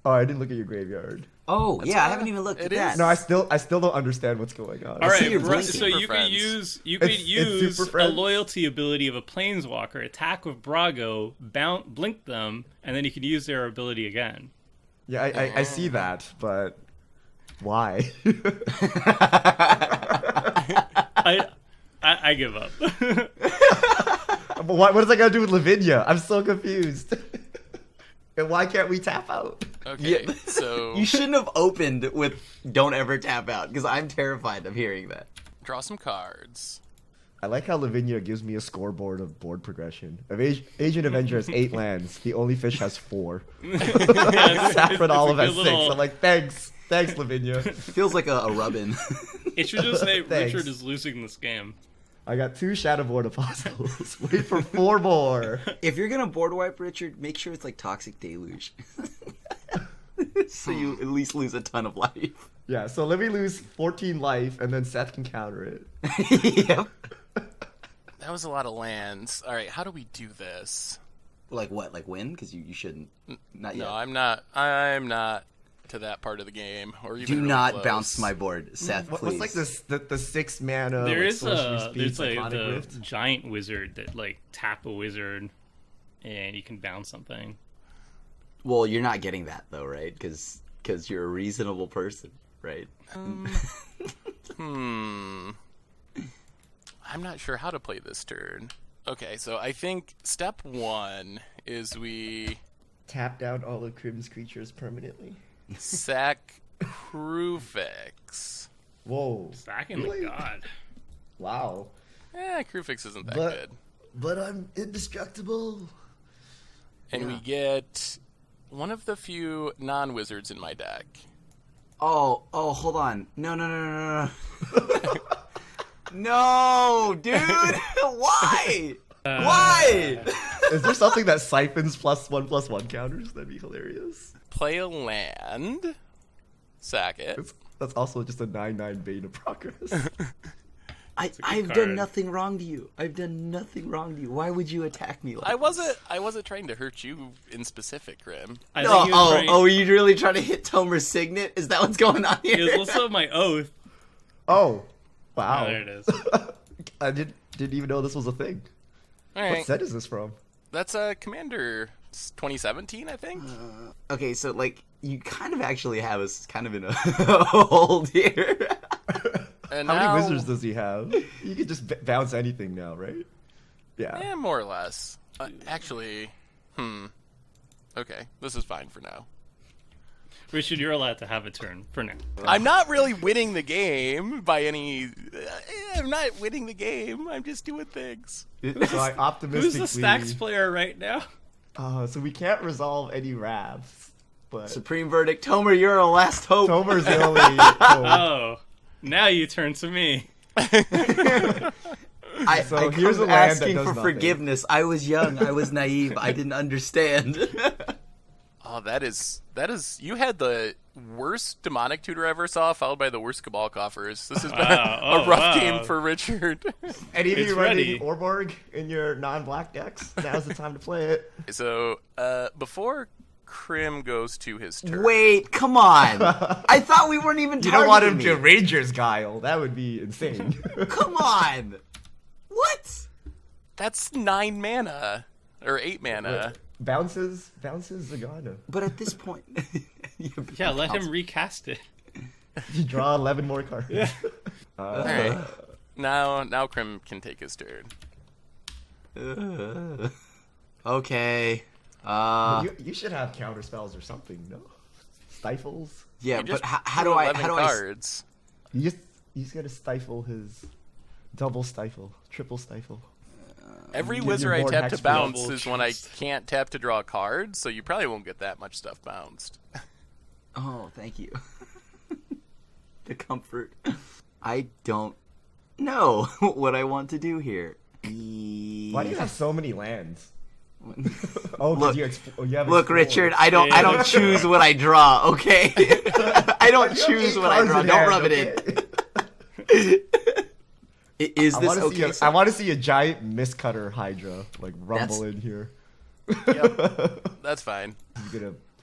S3: Oh, I didn't look at your graveyard.
S4: Oh, yeah, I haven't even looked at
S1: it
S4: that.
S1: is.
S3: No, I still don't understand what's going on.
S2: All right,
S4: you're blinking.
S2: so you
S1: Super
S2: could
S1: Friends.
S2: use
S3: It's Super
S2: a
S3: Friends.
S2: loyalty ability of a Planeswalker, attack with Brago, blink them, and then you can use their ability again.
S3: Yeah, I see that, but why?
S2: I give up.
S3: But what does that got to do with Lavinia? I'm so confused. And why can't we tap out?
S1: Okay,
S4: Yeah.
S1: so
S4: You shouldn't have opened with "Don't ever tap out" because I'm terrified of hearing that.
S1: draw some cards.
S3: I like how Lavinia gives me a scoreboard of board progression. Agent Avenger has 8 lands. The Only Fish has 4. Saffron Olive has 6. I'm like, thanks, Lavinia.
S4: Feels like a rubbin.
S2: It should just say
S3: Thanks.
S2: Richard is losing this game.
S3: I got 2 Shadowboard Apostles. Wait for 4 more.
S4: If you're gonna board wipe Richard, make sure it's like Toxic Deluge, so you at least lose a ton of life.
S3: Yeah, so let me lose 14 life, and then Seth can counter it.
S4: Yep.
S1: That was a lot of lands. All right, how do we do this?
S4: Like what? Like win? Because you shouldn't. Not yet.
S1: No, I'm not to that part of the game. Or even
S4: Do
S1: really
S4: not
S1: close.
S4: bounce my board, Seth.
S3: What's
S4: Please.
S3: like this? The 6 mana.
S2: There
S3: like,
S2: is
S3: sorcery speed,
S2: there's like
S3: Cyclonic
S2: the
S3: Rift?
S2: giant wizard that like tap a wizard, and you can bounce something.
S4: Well, you're not getting that though, right? Because you're a reasonable person, right?
S1: I'm not sure how to play this turn. Okay, so I think step 1 is we
S3: Tap down all of Crim's creatures permanently.
S1: sack Crufix.
S3: Whoa.
S2: Stacking
S3: Really?
S2: the god.
S3: Wow.
S1: Crufix isn't that
S3: But-
S1: good.
S3: But I'm indestructible.
S1: And we get one of the few non-wizards in my deck.
S4: Oh, hold on. No. No, dude. Why? Why?
S3: Is there something that siphons +1/+1 counters? That'd be hilarious.
S1: Play a land. Sack it.
S3: That's also just a 9/9 Bane of Progress.
S4: I've
S2: card.
S4: done nothing wrong to you. I've done nothing wrong to you. Why would you attack me like
S1: I
S4: this?
S1: wasn't trying to hurt you in specific, Crim.
S2: I
S4: No,
S2: think he was
S4: are you really trying to hit Tomer's signet? Is that what's going on
S2: It was
S4: here?
S2: also my oath.
S3: Oh,
S2: Oh,
S3: wow.
S2: there it is.
S3: I didn't even know this was a thing.
S1: All
S3: What
S1: right,
S3: set is this from?
S1: that's Commander 2017, I think.
S4: Okay, so like you kind of actually have us kind of in a hold here.
S1: And
S3: How
S1: now,
S3: many wizards does he have? You can just bounce anything now, right? Yeah.
S1: more or less. Actually, okay, this is fine for now.
S2: Richard, you're allowed to have a turn for now.
S1: I'm not really winning the game by any. I'm not winning the game. I'm just doing things.
S3: So I optimistically.
S2: Who's the Stax player right now?
S3: So we can't resolve any wraths, but
S4: Supreme verdict, Tomer, you're our last hope.
S3: Tomer's the only. hope.
S2: Oh, now you turn to me.
S4: I
S3: So
S4: come
S3: here's a land that
S4: asking
S3: does
S4: for
S3: nothing.
S4: forgiveness. I was young. I was naive. I didn't understand.
S1: Oh, that is. You had the worst demonic tutor I ever saw, followed by the worst cabal coffers. This has been
S2: Wow.
S1: a
S2: Oh,
S1: rough
S2: wow.
S1: game for Richard.
S3: Any of
S2: It's
S3: you running
S2: ready.
S3: Orborg in your non-black decks? Now's the time to play it.
S1: So before Crim goes to his turn,
S4: Wait, come on. I thought we weren't even
S3: You
S4: targeting
S3: don't want him
S4: me.
S3: to Ranger's Guile. That would be insane.
S4: Come on. What?
S1: that's 9 mana or 8 mana.
S3: Bounces Zegana.
S4: But at this point,
S2: Yeah, let him recast it.
S3: You draw 11 more cards.
S1: All right, now Crim can take his turn.
S4: Okay.
S3: You should have counter spells or something, no? Stifles?
S4: Yeah,
S1: You just
S4: but how do
S1: drew
S4: I?
S1: 11
S4: How do I?
S1: cards.
S3: You just gotta stifle his double stifle, triple stifle.
S1: Every
S3: Give
S1: wizard
S3: you
S1: I
S3: more
S1: tap
S3: hex
S1: to bounce
S2: double
S1: is when I
S2: chance.
S1: can't tap to draw a card, so you probably won't get that much stuff bounced.
S4: Oh, thank you. The comfort. I don't know what I want to do here.
S3: Why do you have so many lands? Oh,
S4: Look,
S3: you have
S4: Look,
S3: Explore.
S4: Richard, I don't choose what I draw, okay? I don't
S3: You have
S4: choose
S3: 8
S4: what I
S3: cards
S4: draw.
S3: in
S4: Don't
S3: hand,
S4: rub it in. Is this okay?
S3: I want to see a giant Mistcutter Hydra like rumble in here.
S1: Yep, that's fine.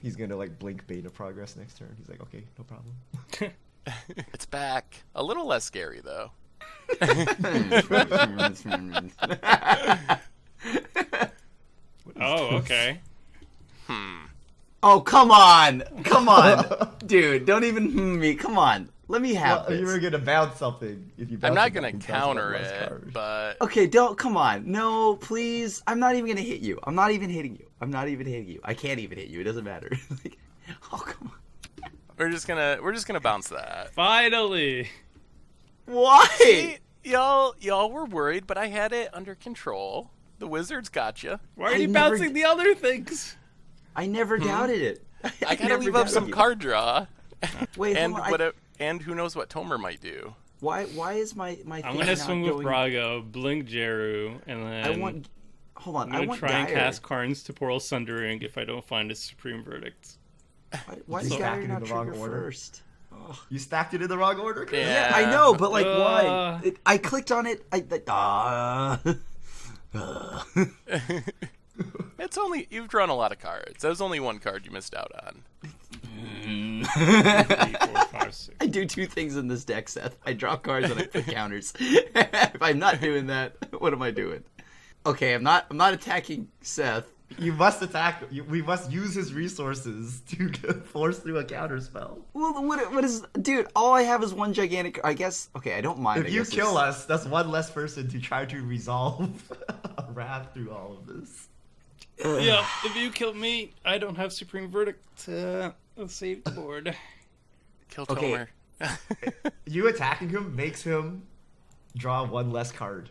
S3: He's gonna like blink Beta Progress next turn. He's like, okay, no problem.
S1: It's back. A little less scary though.
S2: Oh, okay.
S4: Oh, come on, dude! Don't even me. Come on, let me have
S3: Well, you
S4: this.
S3: were gonna bounce something if you.
S1: I'm
S3: bounce
S1: not
S3: it,
S1: gonna
S3: you can bounce
S1: counter
S3: one less
S1: it,
S3: card.
S1: but
S4: Okay, don't. Come on, no, please. I'm not even gonna hit you. I'm not even hitting you. I can't even hit you. It doesn't matter. Like, oh, come on.
S1: we're just gonna bounce that.
S2: Finally.
S4: Why?
S1: See, y'all were worried, but I had it under control. The wizards got you.
S2: Why are
S4: I
S2: you
S4: never
S2: bouncing
S4: d-
S2: the other things?
S4: I never doubted it.
S1: I gotta
S4: never
S1: leave up
S4: doubted
S1: some
S4: you.
S1: card draw,
S4: Wait,
S1: and
S4: hold on.
S1: and who knows what Tomer might do.
S4: Why is my
S2: I'm
S4: thing
S2: gonna
S4: not
S2: swing with
S4: going...
S2: Brago, blink Jeru, and then
S4: I want. Hold on.
S2: I'm
S4: I
S2: gonna
S4: want
S2: try and
S4: Geyer.
S2: cast Karn's Temporal Sundering if I don't find a Supreme Verdict.
S4: Why
S3: You
S4: does
S3: stacked
S4: Geyer
S3: it in
S4: not
S3: the wrong
S4: trigger
S3: order.
S4: first? Ugh.
S3: You stacked it in the wrong order. Chris?
S1: Yeah.
S4: Yeah, I know, but like, why?
S2: Uh.
S4: I clicked on it.
S1: It's only you've drawn a lot of cards. That was only one card you missed out on.
S2: 3, 4, 5, 6.
S4: I do 2 things in this deck, Seth. I draw cards and I put counters. If I'm not doing that, what am I doing? Okay, I'm not attacking Seth.
S3: You must attack. We must use his resources to force through a counter spell.
S4: Well, what is, dude? All I have is one gigantic. I guess. Okay, I don't mind.
S3: If
S4: I
S3: you
S4: guess
S3: kill
S4: it's-
S3: us, that's one less person to try to resolve a wrath through all of this.
S2: Yeah, if you kill me, I don't have Supreme Verdict. Let's save the board.
S1: Kill
S4: Okay.
S1: Tomer.
S3: You attacking him makes him draw one less card.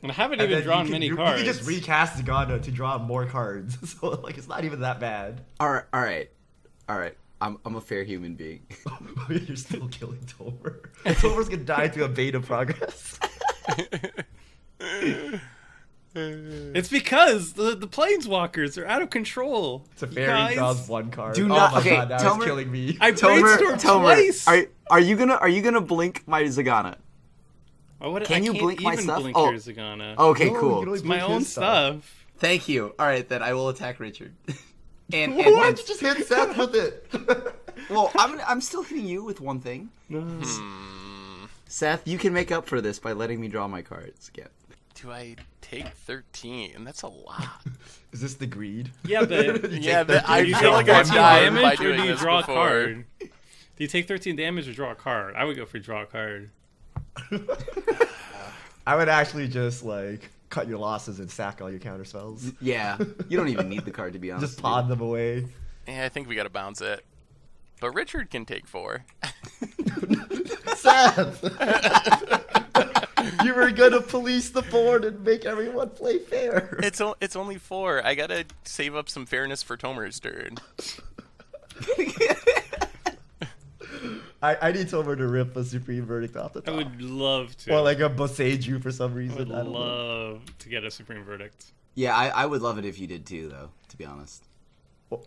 S2: And I haven't
S3: And
S2: even
S3: then
S2: drawn many cards.
S3: You can just recast Zegana to draw more cards. So like it's not even that bad.
S4: All right. I'm a fair human being.
S3: You're still killing Tomer. Tomer's gonna die to a Beta Progress.
S2: It's because the planeswalkers are out of control.
S3: It's a
S2: You
S3: fairy
S2: guys,
S3: draws one card.
S4: Do
S3: Oh
S4: not-
S3: my
S4: okay,
S3: god, now
S4: Tomer-
S3: it's killing me.
S2: I brainstormed twice.
S4: are you gonna blink my Zegana?
S2: Can
S4: you
S2: can't
S4: blink my
S2: even
S4: stuff?
S2: blink
S4: Oh.
S2: your Zegana.
S4: Okay,
S3: No, you
S4: cool.
S3: can only
S2: It's my
S3: blink
S2: own
S3: his
S2: stuff.
S4: Thank you. All right, then I will attack Richard. and
S3: Why don't you just hit Seth with it?
S4: well, I'm still hitting you with one thing. Seth, you can make up for this by letting me draw my cards again.
S1: Do I take 13? That's a lot.
S3: Is this the greed?
S2: Yeah, but
S3: You
S1: Yeah,
S3: take
S1: but I
S2: do you
S1: feel
S2: take
S1: like I've
S2: 13
S1: died by
S2: damage or
S1: doing
S2: do you
S1: this
S2: draw
S1: before.
S2: a card? Do you take 13 damage or draw a card? I would go for draw a card.
S3: I would actually just like cut your losses and sack all your counter spells.
S4: Yeah, you don't even need the card to be honest.
S3: Just pawn them away.
S1: Yeah, I think we gotta bounce it. But Richard can take 4.
S3: Seth! You were gonna police the board and make everyone play fair.
S1: It's only 4. I gotta save up some fairness for Tomer's turn.
S3: I need Tomer to rip a Supreme Verdict off the
S2: I
S3: top.
S2: would love to.
S3: Or like a Boseiju for some
S2: I
S3: reason.
S2: would
S3: I don't know.
S2: love to get a Supreme Verdict.
S4: Yeah, I would love it if you did too, though. To be honest.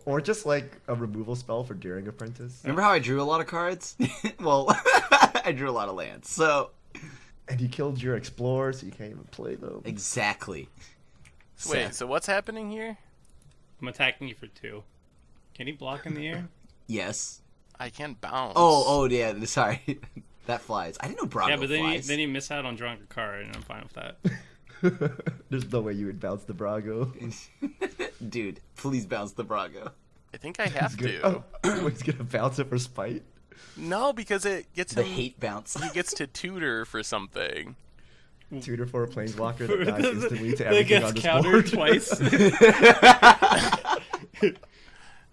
S3: Or just like a removal spell for Daring Apprentice.
S4: Remember how I drew a lot of cards? Well, I drew a lot of lands. So
S3: And you killed your Explorer, so you can't even play them.
S4: exactly.
S1: Wait,
S4: Seth.
S1: so what's happening here?
S2: I'm attacking you for 2. Can he block in the air?
S4: Yes.
S1: I can bounce.
S4: Oh yeah. Sorry, that flies. I didn't know Brago
S2: Yeah, but
S4: flies.
S2: then you miss out on drawing a card, and I'm fine with that.
S3: There's no way you would bounce the Brago.
S4: Dude, please bounce the Brago.
S1: I think I have
S3: He's
S1: to.
S3: gonna, he's gonna bounce it for spite.
S1: No, because it gets
S4: The
S1: him.
S4: hate bounce.
S1: He gets to tutor for something.
S3: Tutor for a Planeswalker that dies instantly to
S2: That
S3: everything
S2: gets
S3: on this
S2: countered
S3: board.
S2: twice.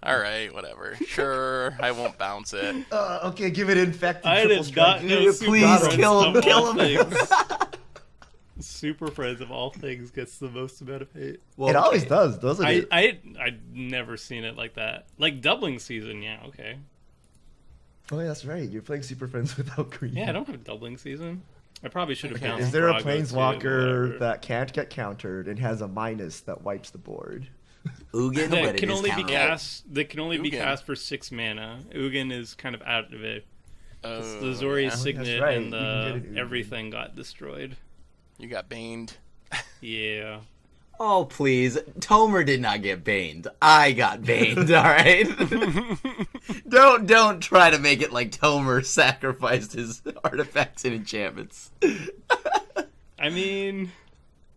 S1: Alright, whatever. Sure, I won't bounce it.
S3: Okay, give it infected
S2: I
S3: triple
S2: did not
S3: strike.
S2: know
S4: Please
S2: Super
S4: kill him,
S2: Friends
S4: kill
S2: of
S4: him.
S2: all things. Superfriends of all things gets the most amount of hate.
S3: Well, it always does, doesn't it?
S2: I've never seen it like that. Like doubling season, yeah, okay.
S3: Oh, yeah, that's right. You're playing Super Friends without green.
S2: Yeah, I don't have a doubling season. I probably should have bounced.
S3: Is there a
S2: Brago
S3: planeswalker that can't get countered and has a minus that wipes the board?
S4: Ugin,
S2: that
S4: but
S2: can
S4: it is
S2: only be
S4: counted.
S2: cast. That can only be
S1: Ugin.
S2: cast for 6 mana. Ugin is kind of out of it. It's the
S1: Oh,
S2: Azorius
S1: yeah.
S2: Signet
S3: right.
S2: and
S3: You can get an Ugin.
S2: everything got destroyed.
S1: You got baned.
S2: Yeah.
S4: Oh, please. Tomer did not get baned. I got baned, alright? Don't try to make it like Tomer sacrificed his artifacts and enchantments.
S2: I mean,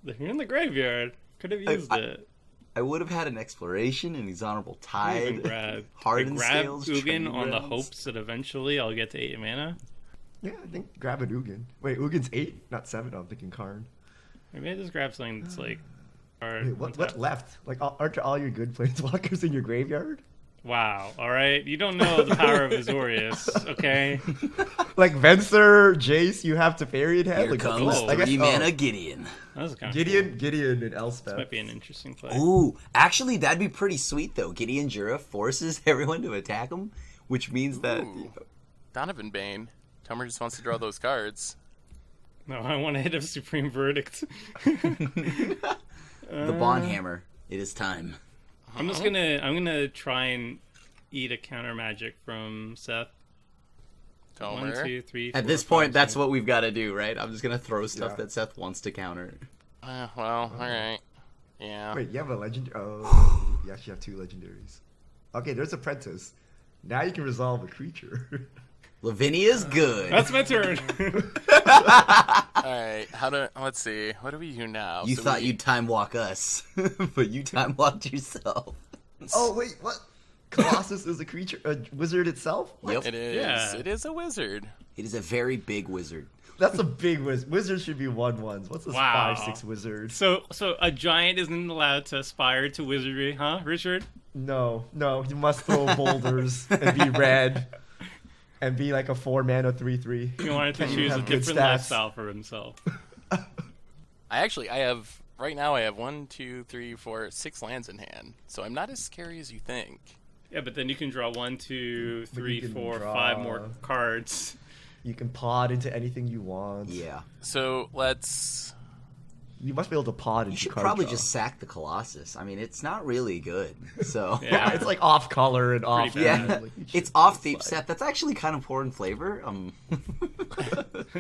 S2: they're in the graveyard. Could have used it.
S4: I would have had an exploration, an exorable
S2: Even
S4: tide,
S2: grab
S4: hardened
S2: grab
S4: scales,
S2: Ugin
S4: training
S2: on the
S4: grounds.
S2: hopes that eventually I'll get to 8 mana.
S3: Yeah, I think grab an Ugin. Wait, Ugin's 8, not 7. I'm thinking Karn.
S2: Maybe I just grab something that's like.
S3: Wait, what's left? Like, aren't all your good planeswalkers in your graveyard?
S2: Wow. All right. You don't know the power of Azorius, okay?
S3: Like Venser, Jace, you have to Teferi in hand.
S4: Here
S3: Like,
S4: comes
S3: what's left? I guess-
S4: 3 mana Gideon.
S2: That was kind of
S3: Gideon, and Elspeth.
S2: This might be an interesting play.
S4: Ooh, actually, that'd be pretty sweet, though. Gideon Jura forces everyone to attack him, which means that...
S1: Ooh. Donovan Bane. Tomer just wants to draw those cards.
S2: No, I want to hit a Supreme Verdict.
S4: The Bond Hammer. It is time.
S2: I'm gonna try and eat a counter magic from Seth.
S1: Tomer.
S2: 1, 2, 3,
S4: At
S2: 4,
S4: this
S2: 5,
S4: point, that's
S2: 6.
S4: what we've got to do, right? I'm just going to throw stuff
S3: Yeah.
S4: that Seth wants to counter.
S1: Well, alright. Yeah.
S3: Wait, you have a legend? Oh, you actually have 2 legendaries. Okay, there's Apprentice. Now you can resolve a creature.
S4: Lavinia's good.
S2: That's my turn.
S1: Alright, let's see. What do we do now?
S4: You
S1: So
S4: thought
S1: we-
S4: you'd time walk us, but you time walked yourself.
S3: Oh, wait, what? Colossus is a creature, a wizard itself? What?
S4: Yep.
S1: It is.
S2: Yeah.
S1: It is a wizard.
S4: It is a very big wizard.
S3: That's a big wizard. Wizards should be 1/1s. What's this
S2: Wow.
S3: 5/6 wizard?
S2: So a giant isn't allowed to aspire to wizardry, huh, Richard?
S3: No, you must throw boulders and be red. And be like a 4 mana 3/3.
S2: He wanted to
S3: And you
S2: choose a
S3: have good
S2: different
S3: stats.
S2: lifestyle for himself.
S1: Right now I have 1, 2, 3, 4, 6 lands in hand. So I'm not as scary as you think.
S2: Yeah, but then you can draw 1, 2,
S3: But you
S2: 3,
S3: can
S2: 4,
S3: draw-
S2: 5 more cards.
S3: You can pod into anything you want.
S4: Yeah.
S1: So let's.
S3: You must be able to pod into
S4: You should
S3: card
S4: probably
S3: draw.
S4: just sack the Colossus. I mean, it's not really good. So
S2: Yeah.
S3: It's like off color and off.
S2: Pretty bad.
S4: yeah,
S3: Like, you
S4: it's
S3: should
S4: off
S3: just,
S4: theme
S3: like-
S4: set. That's actually kind of poor in flavor.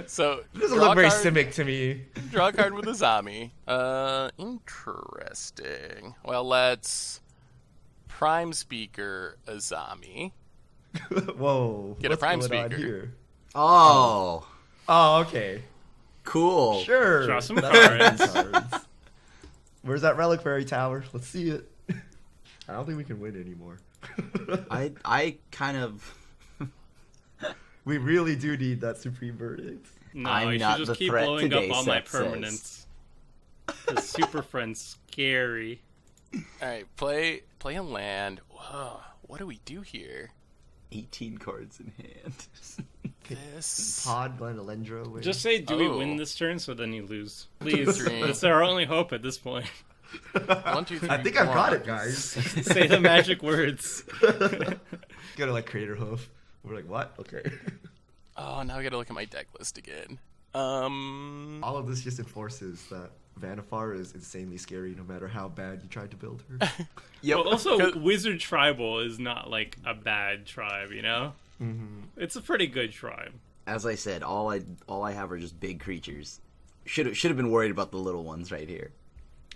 S1: So
S3: It doesn't
S1: draw
S3: look very
S1: card-
S3: Simic to me.
S1: Draw a card with a zombie. Interesting. Well, let's Prime Speaker Azami.
S3: Whoa.
S1: Get a
S3: what's
S1: Prime
S3: going on
S1: Speaker.
S3: here?
S4: Oh,
S3: Oh, okay.
S4: cool.
S3: Sure.
S2: Draw some
S3: That's cards. Where's that Reliquary Tower? Let's see it. I don't think we can win anymore.
S4: I kind of.
S3: We really do need that Supreme Verdict.
S2: No,
S4: I'm
S2: you
S4: not
S2: should
S4: the
S2: just keep
S4: threat
S2: blowing
S4: today,
S2: up all my
S4: Seth says.
S2: permanents. The Super Friend's scary.
S1: Alright, play a land. Whoa, what do we do here?
S4: 18 cards in hand.
S1: This.
S3: Pod Glenalendra. Wait.
S2: Just say, do we
S1: Oh.
S2: win this turn, so then you lose. Please.
S1: Three.
S2: It's our only hope at this point.
S1: 1, 2, 3.
S3: I think I've got
S1: 4.
S3: it, guys.
S2: Say the magic words.
S3: Go to like Crater Hoof. We're like, what? Okay.
S1: Oh, now I gotta look at my deck list again.
S3: All of this just enforces that Vannifar is insanely scary no matter how bad you tried to build her.
S4: Yep.
S2: But also, Wizard Tribal is not like a bad tribe, you know?
S3: Mm-hmm.
S2: It's a pretty good tribe.
S4: As I said, all I have are just big creatures. Should have been worried about the little ones right here.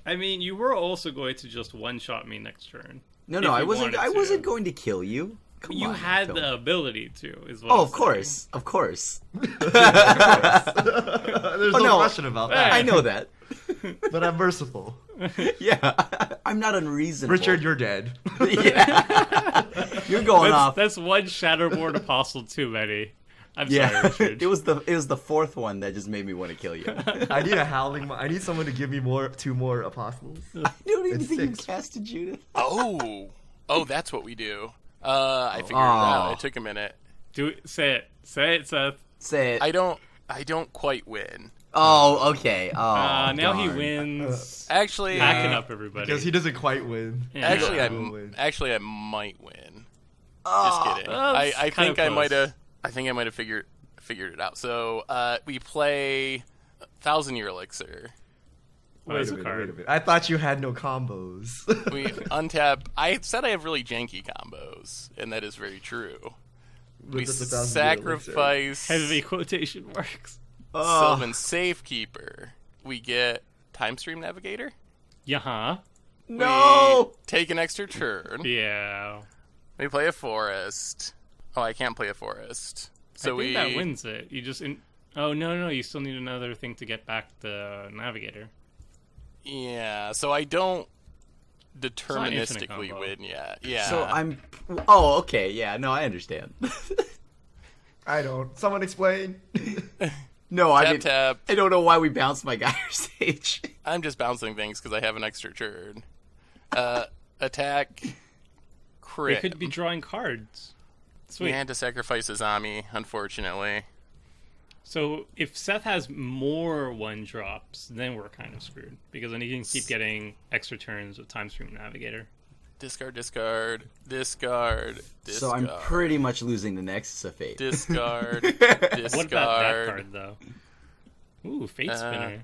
S2: I mean, you were also going to just one-shot me next turn.
S4: No,
S2: If
S4: I
S2: you
S4: wasn't.
S2: wanted
S4: I
S2: to.
S4: wasn't going to kill you. Come
S2: You
S4: on,
S2: had
S4: Tom.
S2: the ability to, is what
S4: Oh,
S2: I'm
S4: of
S2: saying.
S4: course, of course.
S3: There's
S4: Oh,
S3: no
S4: no.
S3: question about that.
S4: I know that.
S3: But I'm merciful.
S4: Yeah, I'm not unreasonable.
S3: Richard, you're dead.
S4: Yeah. You're going off.
S2: That's one Shadowboard Apostle too many. I'm
S4: Yeah,
S2: sorry, Richard.
S4: it was the fourth one that just made me want to kill you.
S3: I need a howling. I need someone to give me 2 more apostles.
S4: I don't even
S3: It's
S4: think
S3: 6.
S4: you casted Judith.
S1: Oh, that's what we do. I figured it out. It took a minute.
S2: Say it, Seth.
S4: Say it.
S1: I don't quite win.
S4: Oh, okay. Oh,
S2: now he
S4: darn.
S2: wins.
S1: Actually,
S2: Packing up everybody.
S3: Because he doesn't quite win.
S2: Yeah.
S1: Actually, I might win.
S4: Oh,
S1: Just kidding.
S2: well,
S1: I
S2: it's
S1: think
S2: kinda
S1: I
S2: close.
S1: might have. I think I might have figured it out. So we play 1,000-Year Elixir.
S2: Where's the
S3: Wait a
S2: card?
S3: minute. I thought you had no combos.
S1: We untap. I said I have really janky combos, and that is very true. We
S3: With the 1,000-year elixir.
S1: sacrifice
S2: Heavy quotation marks.
S1: Sylvan Safekeeper. We get Time Stream Navigator.
S2: Yeah.
S4: No!
S1: We take an extra turn.
S2: Yeah.
S1: We play a forest. Oh, I can't play a forest. So
S2: I think that wins it. You just oh no, you still need another thing to get back the navigator.
S1: Yeah, so I don't
S2: infinite
S1: deterministically
S2: combo.
S1: win yet. Yeah.
S4: So I'm. Oh, okay. Yeah, no, I understand.
S3: I don't. Someone explain.
S4: No, I mean,
S1: tap.
S4: I don't know why we bounced my Geyer Sage.
S1: I'm just bouncing things because I have an extra turn. Attack. Crim.
S2: They could be drawing cards.
S1: We
S2: Sweet.
S1: had to sacrifice a zombie, unfortunately.
S2: So if Seth has more 1-drops, then we're kind of screwed because then he can keep getting extra turns with Time Stream Navigator.
S1: Discard, discard, discard, discard.
S4: So I'm pretty much losing the Nexus of Fate.
S1: Discard, discard.
S2: What about that card though? Ooh, Fate Spinner.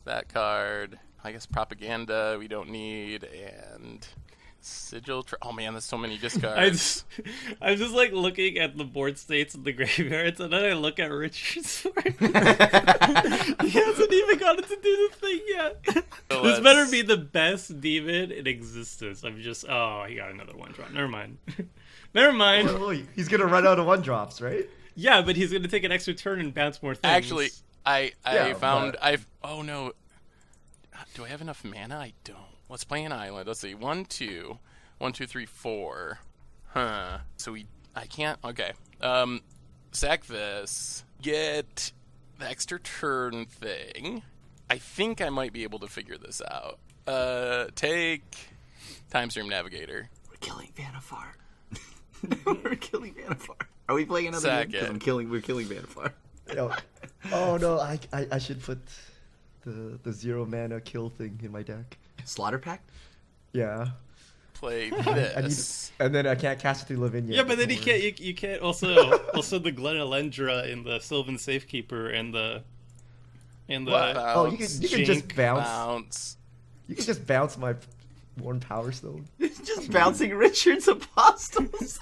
S1: That card. I guess Propaganda we don't need, and Sigil. Oh man, there's so many discards.
S2: I'm just like looking at the board states and the graveyards, and then I look at Richard's board. He hasn't even gotten to do the thing yet.
S1: So
S2: This better be the best demon in existence. I'm just, oh, he got another 1-drop. Never mind. Never mind.
S3: Oh, he's gonna run out of 1-drops, right?
S2: Yeah, but he's gonna take an extra turn and bounce more things.
S1: Actually, I
S3: Yeah,
S1: found
S3: but-
S1: I've. Oh no. Do I have enough mana? I don't. Let's play an island. Let's see. 1, 2, 1, 2, 3, 4. Huh. So I can't. Okay. Sack this. Get the extra turn thing. I think I might be able to figure this out. Take Time Stream Navigator.
S4: We're killing Vannifar. We're killing Vannifar. Are we playing another
S1: Sack
S4: game? 'Cause
S1: it.
S4: We're killing Vannifar.
S3: No. Oh no, I should put the 0 mana kill thing in my deck.
S4: Slaughter Pact?
S1: Play
S3: I need,
S1: this.
S3: and then I can't cast it through Lavinia.
S2: yeah, but then you can't also the Glen Elendra and the Sylvan Safekeeper and the
S3: Oh, you can just
S2: Jink.
S3: bounce. You can just bounce my Worn Power Stone.
S4: Just bouncing Richard's Apostles.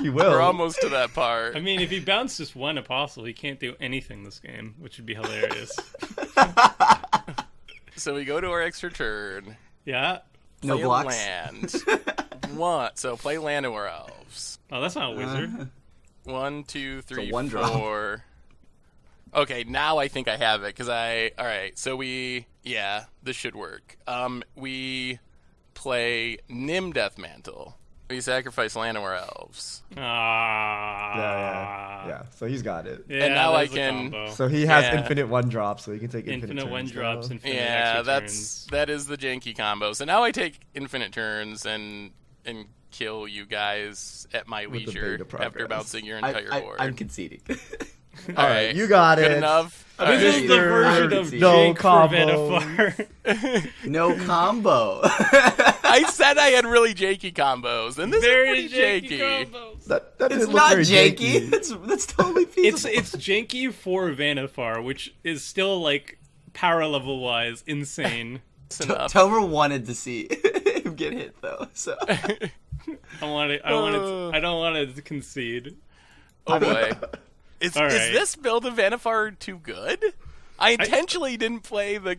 S3: You will.
S1: We're almost to that part.
S2: I mean, if he bounced just one apostle, he can't do anything this game, which would be hilarious.
S1: So we go to our extra turn.
S2: Yeah.
S4: No
S1: Play a
S4: blocks.
S1: land. So play land or elves.
S2: Oh, that's not a wizard.
S1: 1, 2, 3,
S4: 1-drop.
S1: 4. Okay, now I think I have it all right. So this should work. We play Nim Deathmantle. We sacrifice land or elves.
S3: Yeah. So he's got it.
S2: Yeah,
S1: And now I
S2: there's a
S1: can-
S2: combo.
S3: So he has
S1: Yeah.
S3: infinite 1-drops, so he can take
S2: Infinite
S3: turns
S2: 1-drops,
S3: now.
S2: infinite
S1: Yeah,
S2: extra turns.
S1: that is the janky combo. So now I take infinite turns and kill you guys at my
S3: With the
S1: leisure
S3: beta
S1: after
S3: progress.
S1: bouncing your entire board.
S4: I'm conceding.
S1: All
S3: Alright, you got
S1: Good
S3: it.
S1: enough. All
S2: This
S1: right.
S2: is the version of
S4: No
S2: Jake for
S3: combo.
S2: Vannifar.
S4: No combo.
S1: I said I had really janky combos, and this
S2: Very
S1: is pretty
S2: janky
S1: janky.
S2: combos.
S3: That
S4: It's
S3: didn't look
S4: not
S3: very
S4: janky. That's totally feasible.
S2: It's janky for Vannifar, which is still like power level wise insane.
S1: That's enough.
S4: Tomer wanted to see him get hit though, so
S2: I don't want to concede.
S1: Oh boy. Is
S2: All right.
S1: this build of Vannifar too good? I intentionally didn't play the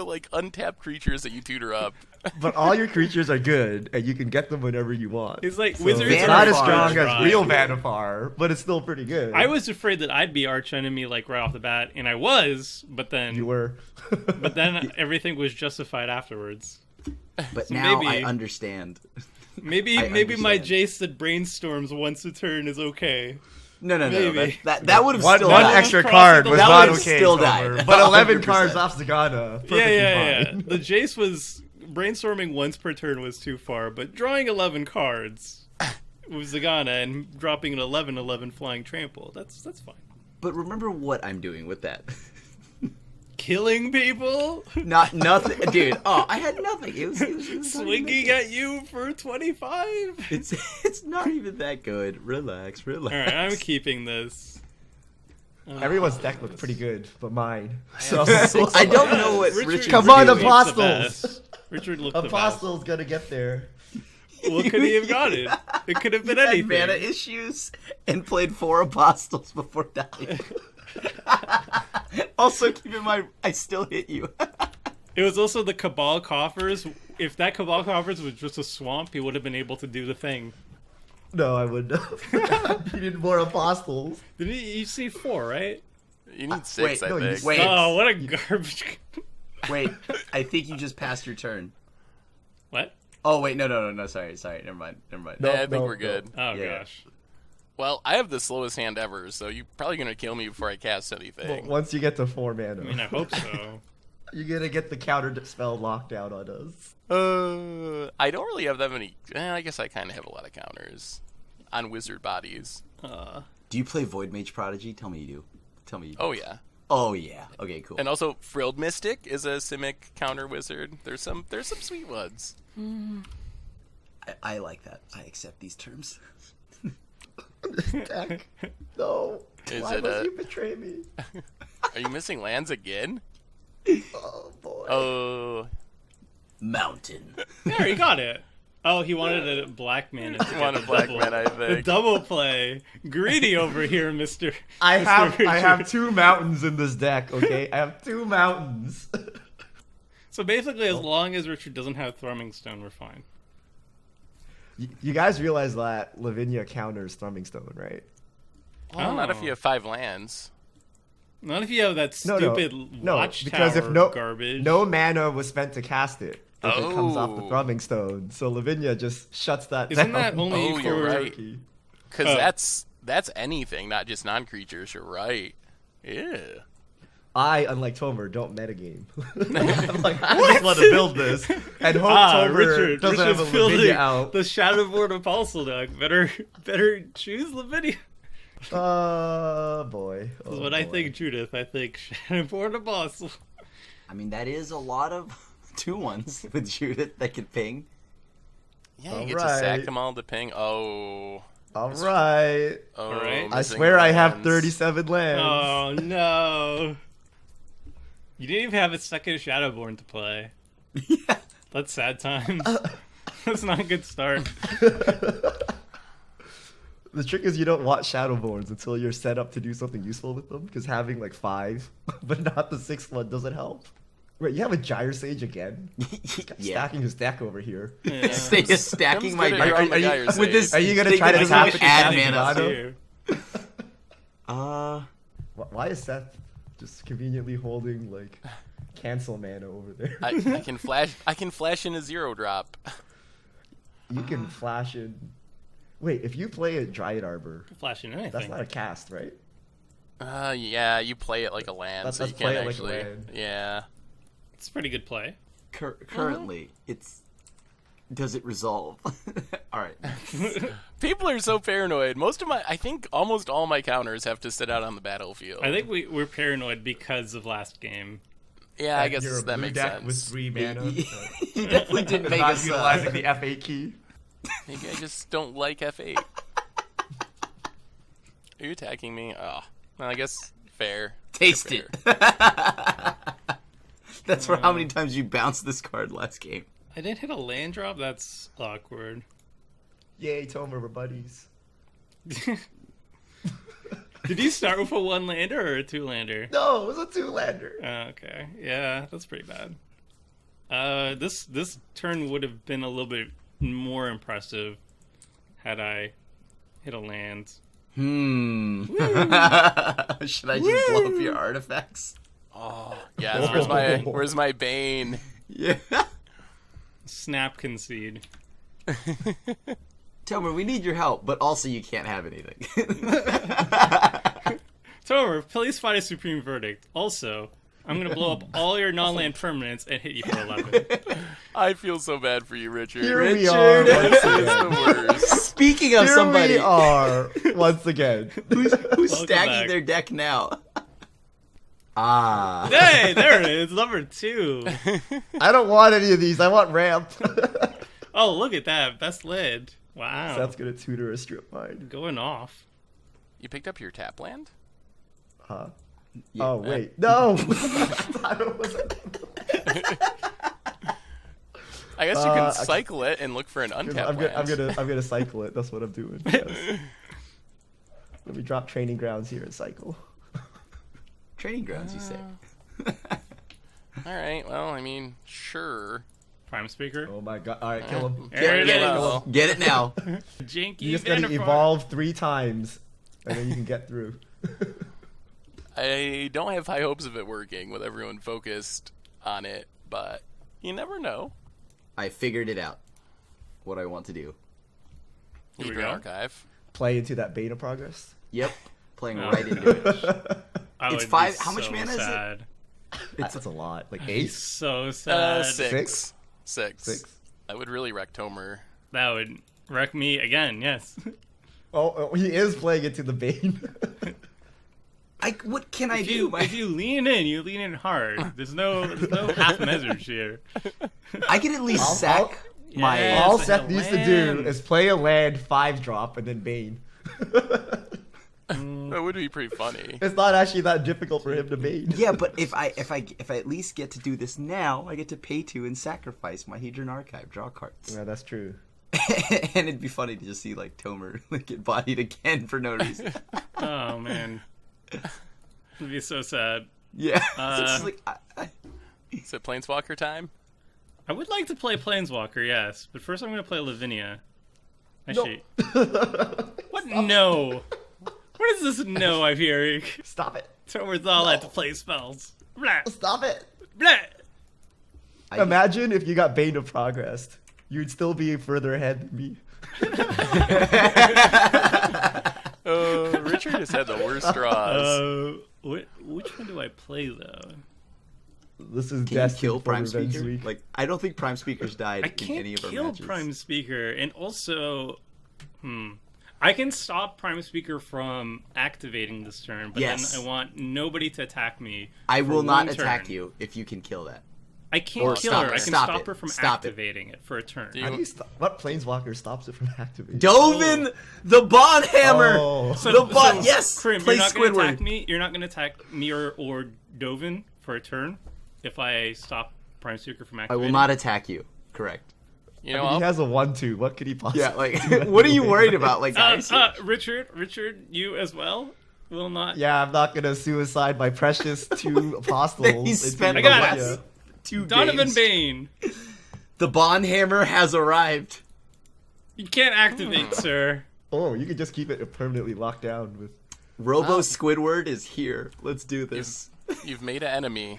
S1: like untapped creatures that you tutor up.
S3: But all your creatures are good, and you can get them whenever you want.
S2: It's like
S3: So
S2: wizards
S3: it's
S2: are
S3: not as
S4: Vannifar
S3: strong
S4: is
S3: as
S2: right.
S3: real Vannifar, but it's still pretty good.
S2: I was afraid that I'd be arch enemy like right off the bat, and I was, but then
S3: You were.
S2: but then everything was justified afterwards.
S4: but
S2: So
S4: now
S2: maybe-
S4: I understand.
S2: Maybe
S4: I
S2: my
S4: understand.
S2: Jace that brainstorms once a turn is okay.
S4: No.
S2: Maybe.
S4: That would have
S3: One
S4: still died.
S3: extra
S2: crossing
S3: card
S2: the
S3: was
S2: line.
S3: not
S4: That would've
S3: okay.
S4: still
S3: Summer,
S4: died.
S3: But 11
S4: 100%.
S3: cards off Zegana. Perfectly
S2: Yeah.
S3: fine.
S2: The Jace was brainstorming once per turn was too far, but drawing 11 cards with Zegana and dropping an 11/11 flying trample, that's fine.
S4: But remember what I'm doing with that.
S2: Killing people?
S4: Not nothing, dude. Oh, I had nothing. It was
S2: Swinging at you for 25?
S4: It's not even that good. Relax.
S2: Alright, I'm keeping this.
S3: Everyone's deck looked pretty good, but mine. So
S4: I don't know what Richard.
S3: Come on,
S2: looked the
S3: Apostles!
S2: best. Richard looked the best.
S3: Apostle's gonna get there.
S2: What could he have gotten? It could have been
S4: Had
S2: anything.
S4: mana issues and played 4 Apostles before dying. Also, keep in mind, I still hit you.
S2: It was also the Cabal Coffers. If that Cabal Coffers was just a swamp, he would have been able to do the thing.
S3: No, I wouldn't have. You need more Apostles.
S2: Did you see 4, right?
S1: You need 6,
S4: wait,
S1: I
S3: no, you-
S1: think.
S4: wait.
S2: Oh, what a garbage.
S4: Wait, I think you just passed your turn.
S2: What?
S4: Oh, wait, no, sorry, never mind.
S3: No.
S1: Yeah, I think we're good.
S2: Oh,
S4: Yeah.
S2: gosh.
S1: Well, I have the slowest hand ever, so you're probably going to kill me before I cast anything.
S3: Well, once you get to 4 mana,
S2: I mean, I hope so.
S3: you're gonna get the counter spell locked down on us.
S1: I don't really have that many. I guess I kind of have a lot of counters on wizard bodies.
S4: Do you play Void Mage Prodigy? Tell me you do.
S1: Oh, yeah.
S4: Oh, yeah. Okay, cool.
S1: And also, Frilled Mystic is a Simic counter wizard. There's some sweet ones.
S4: I like that. I accept these terms.
S3: Deck. No.
S1: Is
S3: Why
S1: it
S3: must
S1: a-
S3: you betray me?
S1: Are you missing lands again?
S3: Oh boy.
S1: Oh,
S4: Mountain.
S2: There, he got it. Oh, he wanted a black mana. To
S1: I want a
S2: get the
S1: black
S2: double-
S1: man, I
S2: The
S1: think.
S2: double play. Greedy over here, Mister.
S3: I have
S2: Richard.
S3: 2 mountains in this deck. Okay, I have 2 mountains.
S2: So basically, as long as Richard doesn't have Thrumming Stone, we're fine.
S3: You guys realize that Lavinia counters Thrumming Stone, right?
S1: Well, not if you have 5 lands.
S2: Not if you have that
S3: No,
S2: stupid
S3: no,
S2: watchtower
S3: because if
S2: garbage.
S3: no mana was spent to cast it if it comes off the
S1: Oh.
S3: Thrumming Stone, so Lavinia just shuts that
S2: Isn't
S3: down.
S2: that only
S1: Oh,
S2: for?
S1: you're right. Because
S2: Oh.
S1: that's anything, not just non-creatures. You're right. Yeah.
S3: I, unlike Tomer, don't metagame. I'm like, I just want to build this and hope Tomer
S2: Richard,
S3: doesn't
S2: Richard's
S3: have a
S2: building
S3: Lavinia out.
S2: the Shadowboard Apostle deck. Better choose Lavinia.
S3: Boy.
S2: That's what I think, Judith. I think Shadowboard Apostle.
S4: I mean, that is a lot of 2-1s with Judith that can ping.
S1: Yeah, you
S3: All
S1: get to sack
S3: right.
S1: them all to ping. Oh.
S3: All right.
S1: Oh,
S2: right.
S3: I
S1: missing
S3: swear I have
S1: lands.
S3: 37 lands.
S2: Oh no! You didn't even have a second Shadowborn to play.
S4: Yeah.
S2: That's sad times. That's not a good start.
S3: The trick is you don't want Shadowborns until you're set up to do something useful with them, because having like 5, but not the 6th one doesn't help. Wait, you have a Gyre Sage again?
S4: Yeah.
S3: Stacking his deck over here.
S2: Yeah.
S4: Stacking my
S1: Tim's good at
S4: deck.
S1: your own Gyre
S4: with this,
S1: Sage.
S3: Are you gonna
S4: thing
S3: try
S4: that
S3: to
S4: doesn't
S3: tap
S4: even
S3: it
S4: add
S3: to
S4: mana?
S3: Zegana?
S2: Here.
S3: Why is Seth just conveniently holding like cancel mana over there?
S1: I can flash in a 0-drop.
S3: You can flash in. Wait, if you play a Dryad Arbor,
S2: Flashing anything.
S3: that's not a cast, right?
S1: Yeah, you play it like a land,
S3: Let's
S1: so you
S3: play
S1: can't
S3: it like a
S1: actually.
S3: land.
S1: Yeah.
S2: It's a pretty good play.
S4: Currently, does it resolve? All right.
S1: People are so paranoid. I think almost all my counters have to sit out on the battlefield.
S2: I think we're paranoid because of last game.
S1: Yeah, I guess
S3: You're a
S1: that
S3: blue
S1: makes
S3: deck
S1: sense.
S3: with 3 mana.
S4: You definitely didn't make
S3: Not
S4: us.
S3: utilizing the F8 key.
S1: Maybe I just don't like F8. Are you attacking me? Oh, well, I guess fair.
S4: Taste
S1: Fair.
S4: it. That's for how many times you bounced this card last game.
S2: I didn't hit a land drop. That's awkward.
S3: Yay, Tomer, we're buddies.
S2: Did you start with a 1-lander or a 2-lander?
S3: No, it was a 2-lander.
S2: Okay, yeah, that's pretty bad. This turn would have been a little bit more impressive had I hit a land.
S4: Should I just blow up your artifacts?
S1: Oh, yes. Where's my Bane?
S4: Yeah.
S2: Snap concede.
S4: Tomer, we need your help, but also you can't have anything.
S2: Tomer, please find a supreme verdict. Also, I'm gonna blow up all your non-land permanents and hit you for 11.
S1: I feel so bad for you, Richard.
S3: Here we are once
S1: It's
S3: again.
S1: the worst.
S4: Speaking of
S3: Here
S4: somebody
S3: we are once again.
S4: who's
S2: Welcome
S4: stacking
S2: back.
S4: their deck now. Ah.
S2: Hey, there it is, number 2.
S3: I don't want any of these. I want ramp.
S2: Oh, look at that, best lid. Wow,
S3: Seth's gonna tutor a strip mine.
S2: going off.
S1: You picked up your tap land?
S3: Huh?
S4: Yeah.
S3: Oh wait, no. I don't want
S1: I guess you can
S3: I-
S1: cycle it and look for an untapped land.
S3: I'm gonna cycle it. That's what I'm doing. Yes. Let me drop training grounds here and cycle.
S4: Training grounds, you say?
S1: All right. Well, I mean, sure.
S2: Prime Speaker.
S3: Oh my god! All right, kill him.
S2: There it
S4: Get
S2: is.
S1: Well,
S4: Get it now.
S2: Janky
S3: You just gotta
S2: Vannifar.
S3: evolve 3 times, and then you can get through.
S1: I don't have high hopes of it working with everyone focused on it, but you never know.
S4: I figured it out. What I want to do.
S2: Here we
S1: Even
S2: go.
S1: archive.
S3: Play into that beta progress.
S4: Yep. Playing
S2: Oh.
S4: right into it.
S2: I
S4: It's
S2: would be
S4: 5 how much
S2: so
S4: mana is it?
S2: sad.
S3: That's a lot. Like
S2: He's
S3: ace,
S2: so sad.
S1: Six.
S3: 6.
S1: I would really wreck Tomer.
S2: That would wreck me again, yes.
S3: Oh, he is playing into the Bane.
S4: What can I
S2: If
S4: do?
S2: you, if you lean in hard. There's no half measures here.
S4: I can at least
S3: I'll-
S4: sack my.
S2: Yes.
S3: All
S2: a
S3: Seth needs to do
S2: land.
S3: is play a land 5-drop and then Bane.
S1: That would be pretty funny.
S3: It's not actually that difficult for him to Bane.
S4: Yeah, but if I at least get to do this now, I get to pay 2 and sacrifice my Hedron Archive, draw cards,
S3: Yeah, that's true.
S4: and it'd be funny to just see like Tomer like, get bodied again for no reason.
S2: Oh man, it'd be so sad.
S4: Yeah, it's just like
S1: Is it Planeswalker time?
S2: I would like to play Planeswalker, yes, but first I'm gonna play Lavinia. Actually, what? No. What is this no I'm hearing?
S3: Stop it.
S2: Tomer's all at to play spells. Blah,
S3: Stop it.
S2: blah.
S3: Imagine if you got Bane of Progress. You'd still be further ahead than me.
S1: Richard has had the worst draws.
S2: Which one do I play though?
S3: This is
S4: Can you
S3: destined
S4: kill
S3: for
S4: Prime
S3: Revenge
S4: Speaker?
S3: Week.
S4: Like, I don't think Prime Speaker's died
S2: I
S4: in
S2: can't
S4: any of our
S2: kill
S4: matches.
S2: Prime Speaker, and also, I can stop Prime Speaker from activating this turn, but
S4: Yes.
S2: then I want nobody to attack me.
S4: I
S2: for
S4: will not
S2: one
S4: attack
S2: turn.
S4: you if you can kill that.
S2: I can't
S4: Or
S2: kill
S4: stop
S2: her.
S4: it.
S2: I can
S4: Stop
S2: stop
S4: it.
S2: her from
S4: Stop it.
S2: activating it for a turn.
S1: Do you-
S3: How do you what Planeswalker stops it from activating?
S4: Dovin the Bond Hammer.
S3: Oh.
S4: The Bond. Yes.
S2: Crim,
S4: Play
S2: you're not going to attack
S4: Squidward.
S2: me. You're not going to attack me or Dovin for a turn if I stop Prime Speaker from
S4: I
S2: activating.
S4: will not attack you. Correct.
S1: You know,
S3: I mean, he
S1: I'll-
S3: has a 1/2. What could he possibly?
S4: Yeah. Like, what are you worried about? Like, guys.
S2: Richard, you as well will not.
S3: Yeah, I'm not gonna suicide my precious 2 apostles.
S4: He
S3: into
S4: spent
S2: I
S4: the
S2: got
S4: last
S2: it.
S4: 2
S2: Donovan
S4: games.
S2: Bane,
S4: The Bond Hammer has arrived.
S2: you can't activate, sir.
S3: Oh, you could just keep it permanently locked down with.
S4: Robo Squidward is here. Let's do this.
S1: you've made an enemy.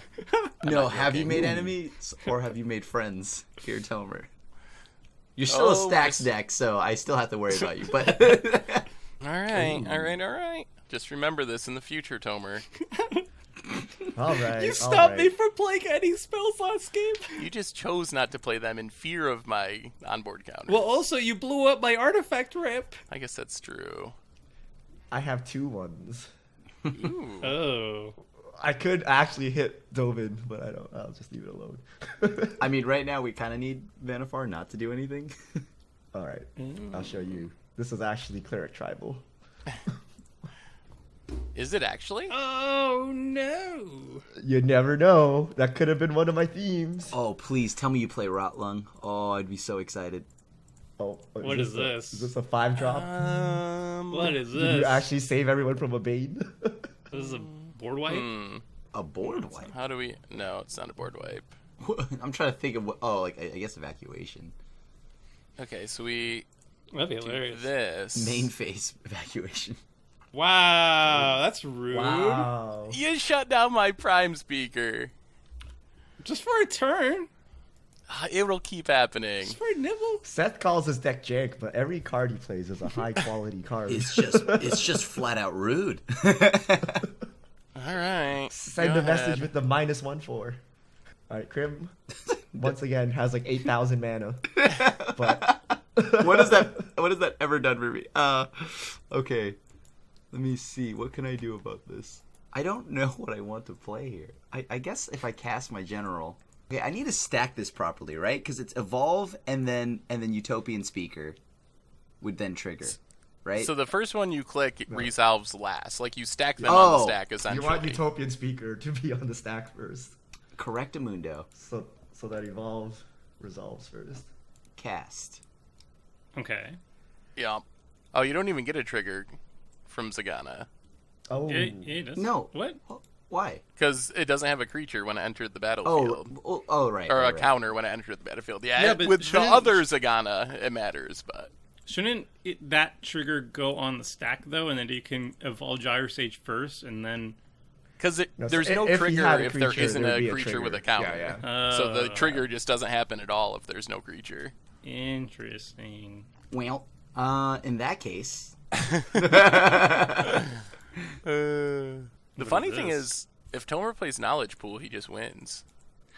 S4: No, have you made enemies or have you made friends here, Tomer? You're still a
S1: Oh,
S4: Stax
S1: I-
S4: deck, so I still have to worry about you. But
S1: All right. Just remember this in the future, Tomer.
S3: All right.
S2: You
S3: all
S2: stopped me
S3: right.
S2: from playing any spells last game.
S1: You just chose not to play them in fear of my onboard counter.
S2: Well, also you blew up my artifact ramp.
S1: I guess that's true.
S3: I have 2 ones.
S1: Ooh.
S2: Oh.
S3: I could actually hit Dovin, but I don't. I'll just leave it alone.
S4: I mean, right now we kind of need Vannifar not to do anything.
S3: All right, I'll show you. This is actually Cleric Tribal.
S1: Is it actually?
S2: Oh no.
S3: You never know. That could have been one of my themes.
S4: Oh, please tell me you play Rotlung. Oh, I'd be so excited.
S3: Oh,
S2: What is this?
S3: Is this a 5-drop?
S2: What is
S3: Did
S2: this?
S3: you actually save everyone from a Bane?
S2: This is a board wipe?
S4: A board wipe.
S1: How do we? No, it's not a board wipe.
S4: I'm trying to think of what. Oh, like I guess evacuation.
S1: Okay, so we
S2: That'd be
S1: do
S2: hilarious.
S1: this.
S4: Main phase evacuation.
S2: Wow, that's rude.
S3: Wow.
S1: You shut down my Prime Speaker.
S2: Just for a turn.
S1: It will keep happening.
S2: Just for a nibble.
S3: Seth calls his deck jank, but every card he plays is a high quality card.
S4: It's just flat out rude.
S1: All right.
S3: Send
S1: Go
S3: a message
S1: ahead.
S3: with the -1/4. All right, Crim. Once again, has like 8,000 mana. But
S4: What has that ever done for me? Okay. Let me see. What can I do about this? I don't know what I want to play here. I guess if I cast my general. Okay, I need to stack this properly, right? Because it's evolve and then Utopian Speaker would then trigger, right?
S1: So the first one you click it resolves last. Like you stack them on the stack
S3: you
S1: essentially.
S3: want Utopian Speaker to be on the stack first,
S4: Correctamundo.
S3: so that evolve resolves first.
S4: Cast.
S2: Okay.
S1: Yeah. Oh, you don't even get a trigger from Zegana
S3: Oh,
S2: It does.
S4: No.
S2: What?
S4: Why?
S1: because it doesn't have a creature when it entered the battlefield.
S4: Right.
S1: Or
S4: right,
S1: a counter when it entered the battlefield. Yeah,
S2: Yeah, but
S1: with the
S2: shouldn't-
S1: other Zegana, it matters, but...
S2: Shouldn't that trigger go on the stack though, and then you can evolve Gyro Sage first, and then?
S1: Because
S3: No, so
S1: there's no
S3: if you
S1: trigger
S3: had a
S1: if there
S3: creature,
S1: isn't
S3: there'd
S1: a
S3: be a
S1: creature with a
S3: trigger.
S1: counter.
S3: Yeah,
S1: So the trigger just doesn't happen at all if there's no creature.
S2: Interesting.
S4: Well, in that case,
S1: The funny thing is, if Tomer plays Knowledge Pool, he just wins.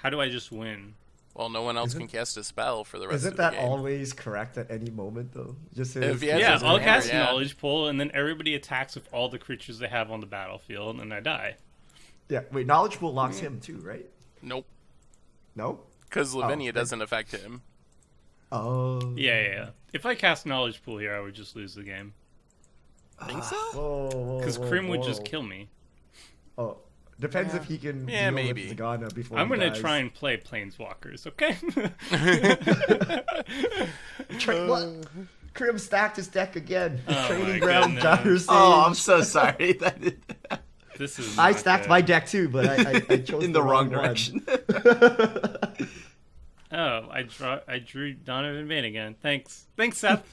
S2: How do I just win?
S1: Well, no one else can cast a spell for the rest
S3: isn't
S1: of the
S3: that
S1: game.
S3: always correct at any moment though? Just
S1: If he has
S2: Yeah,
S1: his
S2: I'll
S1: hammer,
S2: cast Knowledge Pull, and then everybody attacks with all the creatures they have on the battlefield, and I die.
S3: Yeah. Wait, Knowledge Pool locks him too, right?
S1: Nope.
S3: No.
S1: Because Lavinia
S3: then-
S1: doesn't affect him.
S3: Oh.
S2: Yeah. If I cast Knowledge Pool here, I would just lose the game.
S1: Think so?
S3: Whoa.
S2: Because Crim would just kill me.
S3: Oh, depends if he can.
S1: Yeah,
S3: deal with
S1: maybe.
S3: Zegana before.
S2: I'm
S3: he
S2: gonna
S3: dies.
S2: try and play Planeswalkers, okay?
S3: What? Crim stacked his deck again.
S2: Oh
S3: Training
S2: my
S3: ground,
S2: goodness.
S3: Gyro Sage.
S4: oh, I'm so sorry.
S2: This is.
S3: I
S2: not
S3: stacked
S2: good.
S3: my deck too, but I chose
S4: In the wrong
S3: one.
S4: direction.
S2: Oh, I drew Donovan Bane again. Thanks, Seth.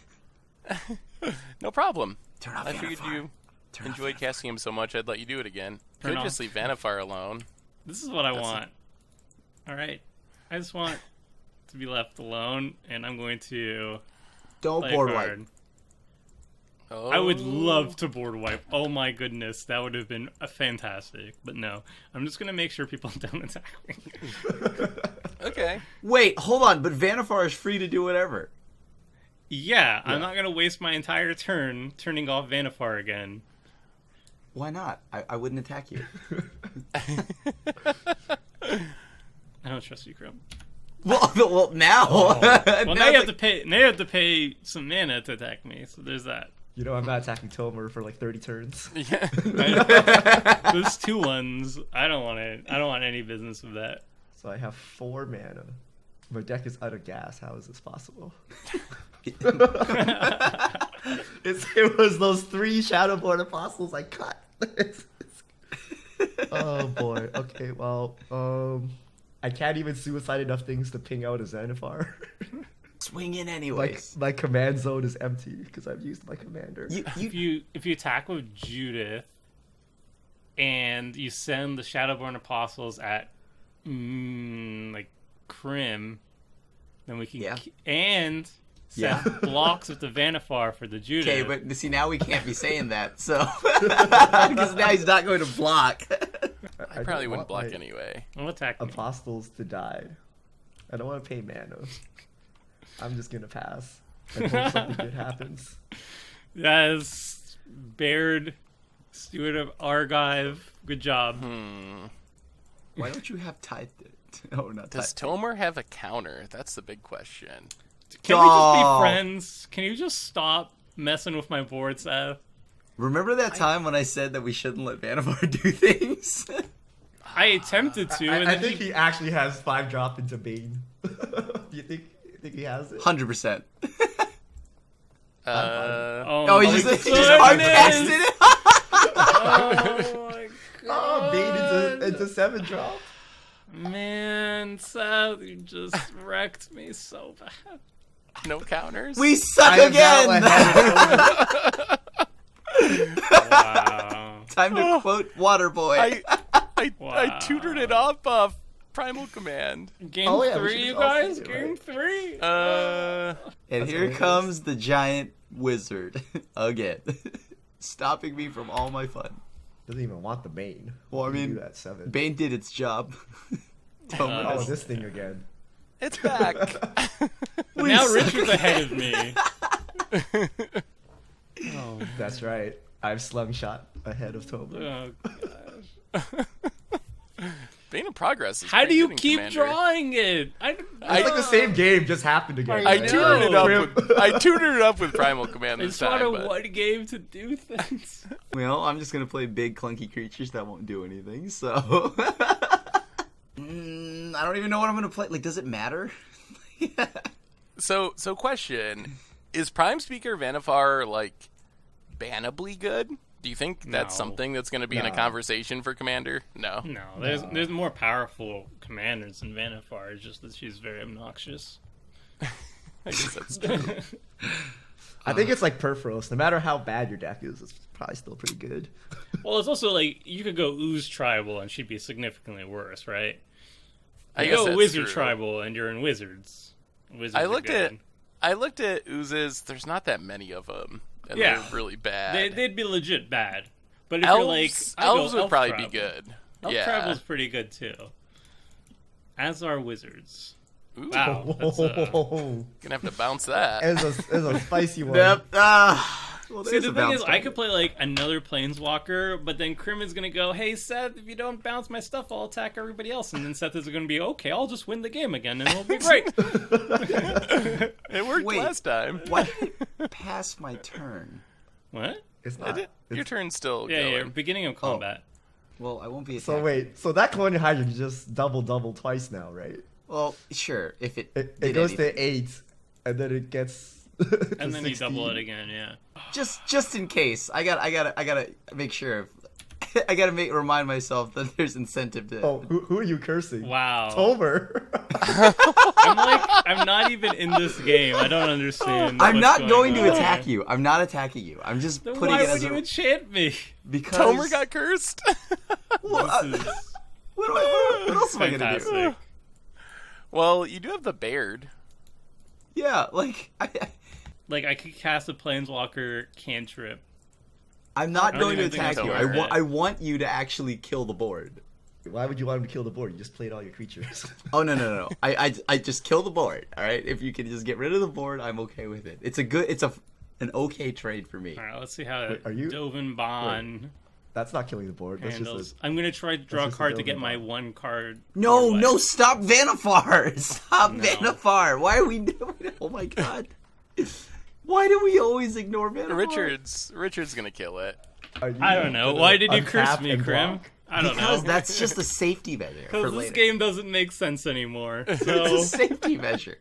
S1: No problem.
S4: Turn off
S1: I figured
S4: Vannifar.
S1: you
S4: Turn off
S1: enjoyed casting him so much, I'd let you do it again.
S2: Turn
S1: Could just
S2: off.
S1: leave Vannifar alone.
S2: This is what I want. All right, I just want to be left alone, and I'm going to
S4: Don't
S2: play a
S4: board
S2: card.
S4: wipe.
S1: Oh.
S2: I would love to board wipe. Oh my goodness, that would have been fantastic. But no, I'm just gonna make sure people don't attack me.
S1: Okay.
S4: Wait, hold on. But Vannifar is free to do whatever.
S2: Yeah, I'm not gonna waste my entire turn turning off Vannifar again.
S4: Why not? I wouldn't attack you.
S2: I don't trust you, Crim.
S4: well, now.
S2: Well, now you have to pay. Now you have to pay some mana to attack me. So there's that.
S3: You know, I'm not attacking Tomer for like 30 turns.
S1: Yeah.
S2: Those 2-1s. I don't want it. I don't want any business with that.
S3: So I have 4 mana. My deck is out of gas. How is this possible? It was those 3 Shadowborn Apostles I cut. Oh boy. Okay, well, I can't even suicide enough things to ping out a Vannifar.
S4: Swing in
S3: Like
S4: anyways.
S3: my command zone is empty because I've used my commander.
S2: If you attack with Judith, and you send the Shadowborn Apostles at like Crim, then we can
S4: Yeah.
S2: and Seth blocks with the Vannifar for the Judith.
S4: Okay, but see, now we can't be saying that, so because now he's not going to block.
S1: I
S3: don't
S1: probably wouldn't
S3: want
S1: block
S3: my
S1: anyway.
S2: I'll attack me.
S3: Apostles to die. I don't want to pay mana. I'm just gonna pass and hope something good happens.
S2: Yes, Baird, Steward of Argive. Good job.
S4: Why don't you have typed it? Oh, not
S1: Does
S4: typed.
S1: Tomer have a counter? That's the big question.
S2: Can we just be
S4: Oh.
S2: friends? Can you just stop messing with my board, Seth?
S4: Remember that time when I said that we shouldn't let Vannifar do things?
S2: I attempted to, and
S3: I
S2: then
S3: think he actually has 5 drop into Bane. Do you think he has it?
S4: 100%.
S2: Oh,
S4: he
S2: my
S4: just
S2: goodness.
S4: hard casted it.
S2: Oh my
S3: Oh,
S2: god.
S3: Bane into 7 drop.
S2: Man, Seth, you just wrecked me so bad.
S1: No counters?
S4: We suck
S3: I am now
S4: again.
S3: ahead of
S2: Wow.
S4: Time to quote Waterboy.
S1: I
S2: Wow.
S1: tutored it up Primal Command.
S2: Game
S3: Oh, yeah, we
S2: 3,
S3: should
S2: you
S3: all see
S2: guys?
S3: it,
S2: Game
S3: right?
S2: 3?
S4: And
S3: That's
S4: here
S3: hilarious.
S4: comes the giant wizard again, stopping me from all my fun.
S3: Doesn't even want the Bane.
S4: Well, I
S3: You can
S4: mean,
S3: do that 7.
S4: Bane did its job.
S3: Oh, this thing again.
S1: It's back.
S2: Now Richard's ahead of me.
S3: Oh, that's right. I've slungshot ahead of Tomer.
S2: Oh gosh.
S1: Bane of Progress is
S2: How do
S1: pretty
S2: you
S1: good in
S2: keep
S1: Commander.
S2: drawing it?
S3: It's like the same game just happened again.
S1: I
S3: right?
S1: tutored it up
S3: Crim.
S1: with Primal Command
S2: I
S1: this
S2: just want
S1: time.
S2: a
S1: But
S2: one game to do things.
S4: Well, I'm just gonna play big clunky creatures that won't do anything. So I don't even know what I'm gonna play. Like, does it matter?
S1: so question: is Prime Speaker Vannifar like bannably good? Do you think that's
S2: No.
S1: something that's going to be in a
S3: No.
S1: conversation for Commander? No.
S2: No, there's more powerful commanders than Vannifar. It's just that she's very obnoxious.
S1: I guess that's true.
S3: I think it's like Perforos. No matter how bad your deck is, it's probably still pretty good.
S2: Well, it's also like you could go Ooze Tribal and she'd be significantly worse, right?
S1: I
S2: You
S1: guess
S2: go
S1: that's
S2: Wizard
S1: true.
S2: Tribal and you're in Wizards. Wizards
S1: I
S2: are
S1: looked
S2: good.
S1: at oozes. There's not that many of them, and
S2: Yeah.
S1: they're really bad.
S2: They'd be legit bad. But if
S1: elves,
S2: you're like, I'll go
S1: elves would
S2: Elf
S1: probably
S2: Tribal.
S1: be good.
S2: Elf
S1: yeah.
S2: Tribal's pretty good too. As are Wizards.
S1: Ooh,
S2: Wow, that's
S3: Oh,
S1: gonna have to bounce that.
S3: it's a spicy one.
S4: Yep. Well,
S2: See,
S4: there's
S2: the
S4: a
S2: thing
S4: bounce
S2: is, I
S4: back.
S2: could play like another Planeswalker, but then Crim is gonna go, "Hey Seth, if you don't bounce my stuff, I'll attack everybody else." And then Seth is gonna be, "Okay, I'll just win the game again, and it'll be great."
S1: It worked
S4: Wait.
S1: last time.
S4: Why did it pass my turn?
S2: What?
S3: It's
S1: It
S3: not.
S1: did- Your
S3: It's,
S1: turn's still
S2: Yeah,
S1: going.
S2: yeah. Beginning of combat.
S4: Well, I won't be
S3: so
S4: attacking.
S3: wait, so that Colonial Hydra you just double twice now, right?
S4: Well, sure. If it
S3: It
S4: did
S3: goes
S4: anything.
S3: to 8, and then it gets.
S2: And then you double it again, yeah.
S4: just in case, I gotta make sure. I gotta remind myself that there's incentive to.
S3: Oh, who are you cursing?
S2: Wow.
S3: Tomer.
S2: I'm not even in this game. I don't understand.
S4: I'm
S2: what's
S4: not going to
S2: on
S4: attack
S2: here.
S4: you. I'm not attacking you. I'm just
S2: Then
S4: putting
S2: why
S4: it
S2: would
S4: as
S2: you
S4: a
S2: enchant me?
S4: because
S1: Tomer got cursed.
S4: Well,
S2: This is
S4: what else am I gonna do?
S2: fantastic.
S1: Well, you do have the Baird.
S4: Yeah, like
S2: Like, I could cast a Planeswalker cantrip.
S4: I'm not
S2: I don't
S4: going to
S2: even think
S4: attack
S2: that's
S4: you.
S2: a word.
S4: I want you to actually kill the board.
S3: Why would you want him to kill the board? You just played all your creatures.
S4: Oh no. I just kill the board. All right. If you can just get rid of the board, I'm okay with it. It's an okay trade for me.
S2: All right, let's see how
S3: Wait, are you-
S2: Dovin Bond
S3: That's not killing the board. That's
S2: handles.
S3: just
S2: I'm gonna try to draw a
S3: just a
S2: card to
S3: Dovin
S2: get my
S3: Bond.
S2: one card.
S4: No,
S2: or
S4: no,
S2: less.
S4: stop Vannifar! Stop
S2: No.
S4: Vannifar! Why are we doing it? Oh my god. Why do we always ignore Vannifar?
S1: Richard's gonna kill it.
S3: Are you
S2: I don't know.
S3: gonna
S2: Why did you curse
S3: untap
S2: me,
S3: and
S2: Crim?
S3: block?
S2: I don't
S4: Because
S2: know.
S4: that's just a safety measure for
S2: Because this
S4: later.
S2: game doesn't make sense anymore.
S4: It's
S2: So
S4: a safety measure.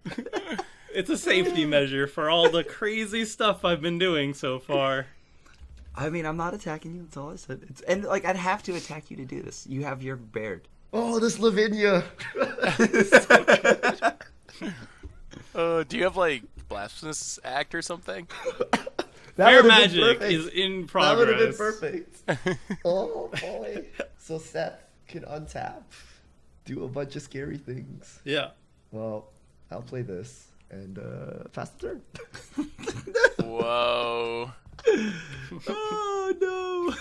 S2: it's a safety measure for all the crazy stuff I've been doing so far.
S4: I mean, I'm not attacking you. That's all I said. And like, I'd have to attack you to do this. You have your Baird.
S3: Oh, this Lavinia.
S1: Do you have like Blasphemous Act or something?
S3: That
S2: Fair
S3: would've been
S2: magic
S3: perfect.
S2: is in
S3: That would have been
S2: progress.
S3: perfect. Oh boy. So Seth can untap, do a bunch of scary things.
S2: Yeah.
S3: Well, I'll play this and pass the turn.
S1: Whoa.
S4: Oh no.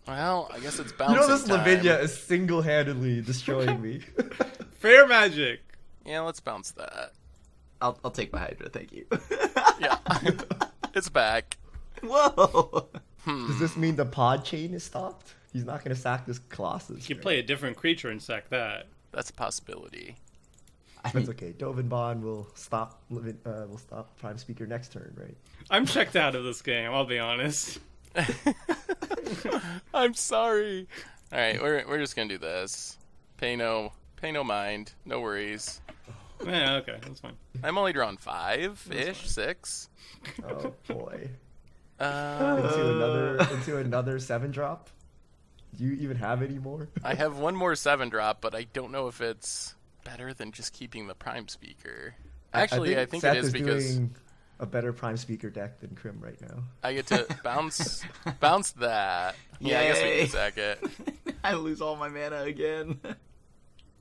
S1: Well, I guess it's
S3: You
S1: bouncing
S3: know this
S1: time.
S3: Lavinia is single-handedly destroying me.
S2: Fair magic.
S1: Yeah, let's bounce that.
S4: I'll take my Hydra. Thank you.
S1: Yeah. It's back.
S4: Whoa.
S3: Does this mean the pod chain is stopped? He's not gonna sack this Colossus.
S2: You could play a different creature and sack that.
S1: That's a possibility.
S3: That's okay. Dovin Bond will stop. Will stop Prime Speaker next turn, right?
S2: I'm checked out of this game, I'll be honest.
S1: I'm sorry. All right, we're just gonna do this. Pay no mind. No worries.
S2: Yeah, okay, that's fine.
S1: I'm only drawing 5-ish, 6.
S3: Oh boy.
S1: Uh,
S3: Into another 7-drop. Do you even have any more?
S1: I have one more 7-drop, but I don't know if it's better than just keeping the Prime Speaker. Actually, I think
S3: Seth
S1: it is because
S3: doing a better Prime Speaker deck than Crim right now.
S1: I get to bounce that. Yeah, I guess we
S4: Yay.
S1: can sack it.
S4: I lose all my mana again.